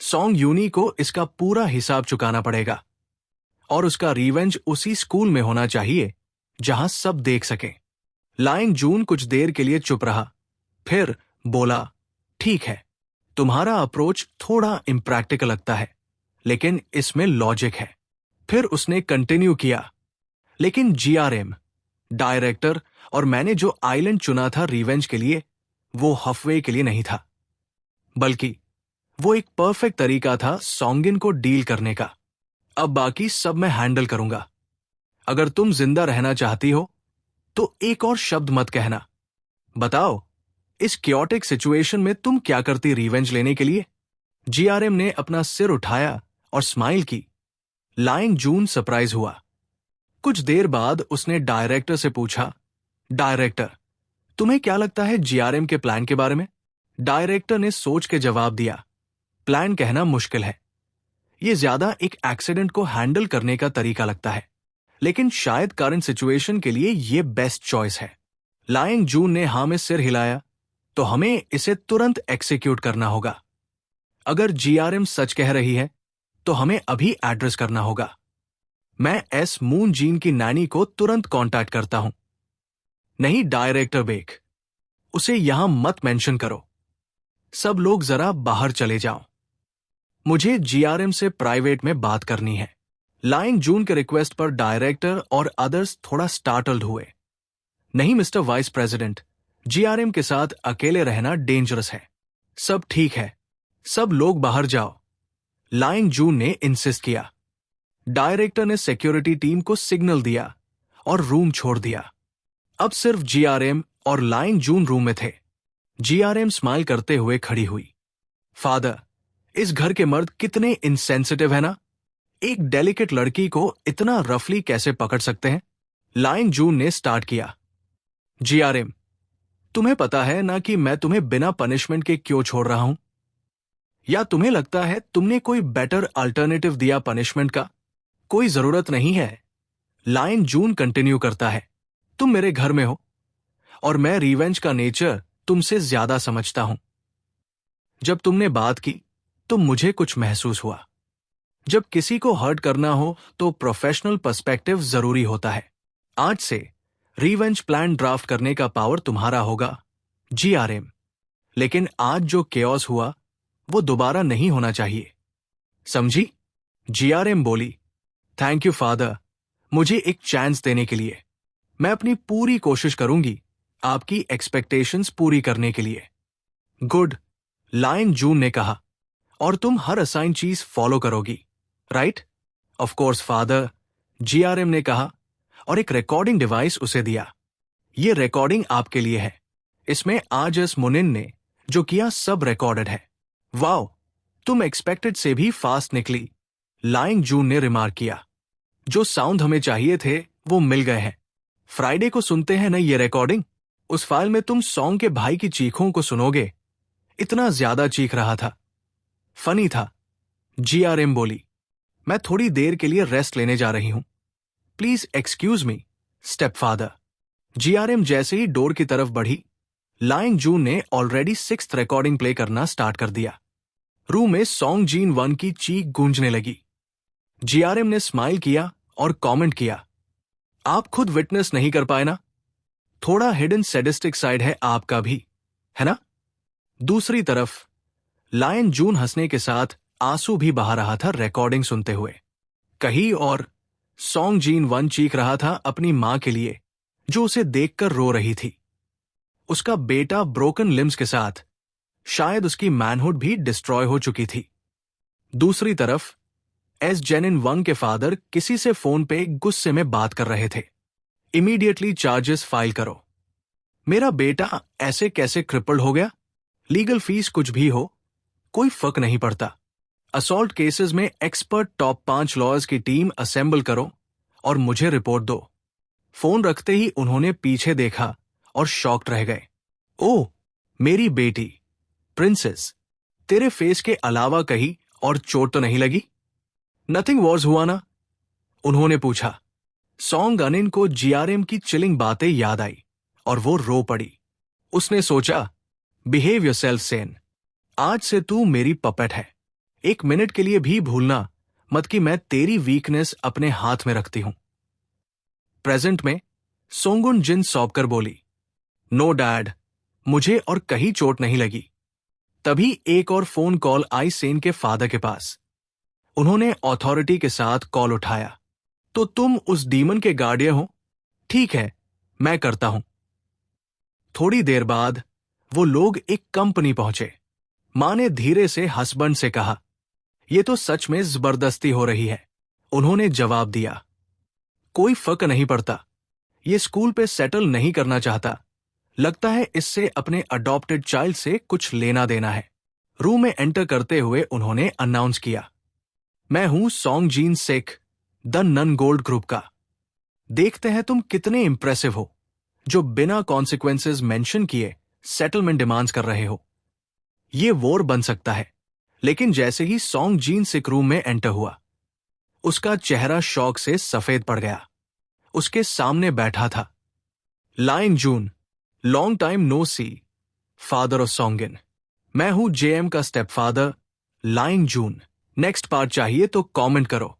सॉन्ग यूनी को इसका पूरा हिसाब चुकाना पड़ेगा और उसका रिवेंज उसी स्कूल में होना चाहिए जहां सब देख सकें। लाइंग जून कुछ देर के लिए चुप रहा, फिर बोला, ठीक है, तुम्हारा अप्रोच थोड़ा इम्प्रैक्टिकल लगता है, लेकिन इसमें लॉजिक है। फिर उसने कंटिन्यू किया, लेकिन जीआरएम, डायरेक्टर और मैंने जो आइलैंड चुना था रिवेंज के लिए, वो हफवे के लिए नहीं था, बल्कि वो एक परफेक्ट तरीका था सॉन्गिन को डील करने का। अब बाकी सब मैं हैंडल करूंगा। अगर तुम जिंदा रहना चाहती हो तो एक और शब्द मत कहना। बताओ, इस क्योटिक सिचुएशन में तुम क्या करती रिवेंज लेने के लिए? जीआरएम ने अपना सिर उठाया और स्माइल की। लाइंग जून सरप्राइज हुआ। कुछ देर बाद उसने डायरेक्टर से पूछा, डायरेक्टर, तुम्हें क्या लगता है जीआरएम के प्लान के बारे में? डायरेक्टर ने सोच के जवाब दिया, प्लान कहना मुश्किल है। यह ज्यादा एक एक्सीडेंट को हैंडल करने का तरीका लगता है, लेकिन शायद करंट सिचुएशन के लिए यह बेस्ट चॉइस है। लाइंग जून ने हाँ में सिर हिलाया, तो हमें इसे तुरंत एक्सिक्यूट करना होगा। अगर जीआरएम सच कह रही है तो हमें अभी एड्रेस करना होगा। मैं एस मून जीन की नैनी को तुरंत कांटेक्ट करता हूं। नहीं डायरेक्टर बेक, उसे यहां मत मेंशन करो। सब लोग जरा बाहर चले जाओ, मुझे जीआरएम से प्राइवेट में बात करनी है। लाइंग जून के रिक्वेस्ट पर डायरेक्टर और अदर्स थोड़ा स्टार्टल्ड हुए। नहीं मिस्टर वाइस प्रेसिडेंट, जीआरएम के साथ अकेले रहना डेंजरस है। सब ठीक है, सब लोग बाहर जाओ, लाइंग जून ने इंसिस्ट किया। डायरेक्टर ने सिक्योरिटी टीम को सिग्नल दिया और रूम छोड़ दिया। अब सिर्फ जीआरएम और लाइंग जून रूम में थे। जीआरएम स्माइल करते हुए खड़ी हुई। फादर, इस घर के मर्द कितने इनसेंसिटिव है ना? एक डेलिकेट लड़की को इतना रफली कैसे पकड़ सकते हैं? लाइंग जून ने स्टार्ट किया। जीआरएम, तुम्हें पता है ना कि मैं तुम्हें बिना पनिशमेंट के क्यों छोड़ रहा हूं? या तुम्हें लगता है तुमने कोई बेटर अल्टरनेटिव दिया पनिशमेंट का? कोई जरूरत नहीं है। लाइंग जून कंटिन्यू करता है, तुम मेरे घर में हो और मैं रिवेंज का नेचर तुमसे ज्यादा समझता हूं। जब तुमने बात की तो मुझे कुछ महसूस हुआ। जब किसी को हर्ट करना हो तो प्रोफेशनल पर्सपेक्टिव जरूरी होता है। आज से रिवेंज प्लान ड्राफ्ट करने का पावर तुम्हारा होगा, जीआरएम। लेकिन आज जो केओस हुआ वो दोबारा नहीं होना चाहिए, समझी? जीआरएम बोली, थैंक यू फादर, मुझे एक चांस देने के लिए। मैं अपनी पूरी कोशिश करूंगी आपकी एक्सपेक्टेशंस पूरी करने के लिए। गुड, लाइंग जून ने कहा, और तुम हर असाइन चीज फॉलो करोगी, right? Of course father, GRM ने कहा और एक रिकॉर्डिंग डिवाइस उसे दिया। ये रिकॉर्डिंग आपके लिए है। इसमें आज एस मुनिन ने जो किया सब रिकॉर्डेड है। वाओ, तुम एक्सपेक्टेड से भी फास्ट निकली, लाइंग जून ने रिमार्क किया। जो साउंड हमें चाहिए थे वो मिल गए हैं। फ्राइडे को सुनते हैं ना ये रिकॉर्डिंग? उस फाइल में तुम सॉन्ग के भाई की चीखों को सुनोगे। इतना ज्यादा चीख रहा था, फनी था। जीआरएम बोली, मैं थोड़ी देर के लिए रेस्ट लेने जा रही हूं, please excuse me step father. GRM जैसे ही डोर की तरफ बढ़ी, लाइंग जून ने ऑलरेडी 6th रिकॉर्डिंग प्ले करना स्टार्ट कर दिया। रूम में सॉन्ग जीन वन की चीख गूंजने लगी। जीआरएम ने स्माइल किया और कमेंट किया, आप खुद विटनेस नहीं कर पाए ना? थोड़ा हिडन सैडिस्टिक साइड है आपका भी, है ना? दूसरी तरफ लायन जून हंसने के साथ आंसू भी बहा रहा था रिकॉर्डिंग सुनते हुए। कहीं और सॉन्ग जीन वन चीख रहा था अपनी मां के लिए, जो उसे देखकर रो रही थी। उसका बेटा ब्रोकन लिम्स के साथ शायद उसकी मैनहुड भी डिस्ट्रॉय हो चुकी थी। दूसरी तरफ एस जेनिन वंग के फादर किसी से फोन पे गुस्से में बात कर रहे थे। इमीडिएटली चार्जेस फाइल करो। मेरा बेटा ऐसे कैसे क्रिपल्ड हो गया? लीगल फीस कुछ भी हो, कोई फर्क नहीं पड़ता। असॉल्ट केसेस में एक्सपर्ट टॉप 5 लॉयर्स की टीम असेंबल करो और मुझे रिपोर्ट दो। फोन रखते ही उन्होंने पीछे देखा और शॉक्ड रह गए। ओह, मेरी बेटी प्रिंसेस, तेरे फेस के अलावा कहीं और चोट तो नहीं लगी? नथिंग वॉज हुआ ना? उन्होंने पूछा। सॉन्ग अनिन को जीआरएम की चिलिंग बातें याद आई और वो रो पड़ी। उसने सोचा, बिहेव योरसेल्फ सेन। आज से तू मेरी पपेट है। एक मिनट के लिए भी भूलना मत कि मैं तेरी वीकनेस अपने हाथ में रखती हूं। प्रेजेंट में सोंगुन जिन सौंपकर बोली, नो डैड, मुझे और कहीं चोट नहीं लगी। तभी एक और फोन कॉल आई सेन के फादर के पास। उन्होंने अथॉरिटी के साथ कॉल उठाया। तो तुम उस डीमन के गार्डियन हो? ठीक है, मैं करता हूं। थोड़ी देर बाद वो लोग एक कंपनी पहुंचे। मां ने धीरे से हस्बैंड से कहा, यह तो सच में जबरदस्ती हो रही है। उन्होंने जवाब दिया, कोई फर्क नहीं पड़ता। ये स्कूल पे सेटल नहीं करना चाहता। लगता है इससे अपने अडॉप्टेड चाइल्ड से कुछ लेना देना है। रूम में एंटर करते हुए उन्होंने अनाउंस किया, मैं हूं Song Jin Sik, the nun gold group का। देखते हैं तुम कितने इंप्रेसिव हो, जो बिना कॉन्सिक्वेंसेस मेंशन किए सेटलमेंट डिमांड्स कर रहे हो। ये वॉर बन सकता है। लेकिन जैसे ही सॉन्ग जीन सिक रूम में एंटर हुआ, उसका चेहरा शौक से सफेद पड़ गया। उसके सामने बैठा था लायन जून, long time no see, father of सॉन्गिन। मैं हूं जेएम का स्टेप फादर, लायन जून। नेक्स्ट पार्ट चाहिए तो कमेंट करो।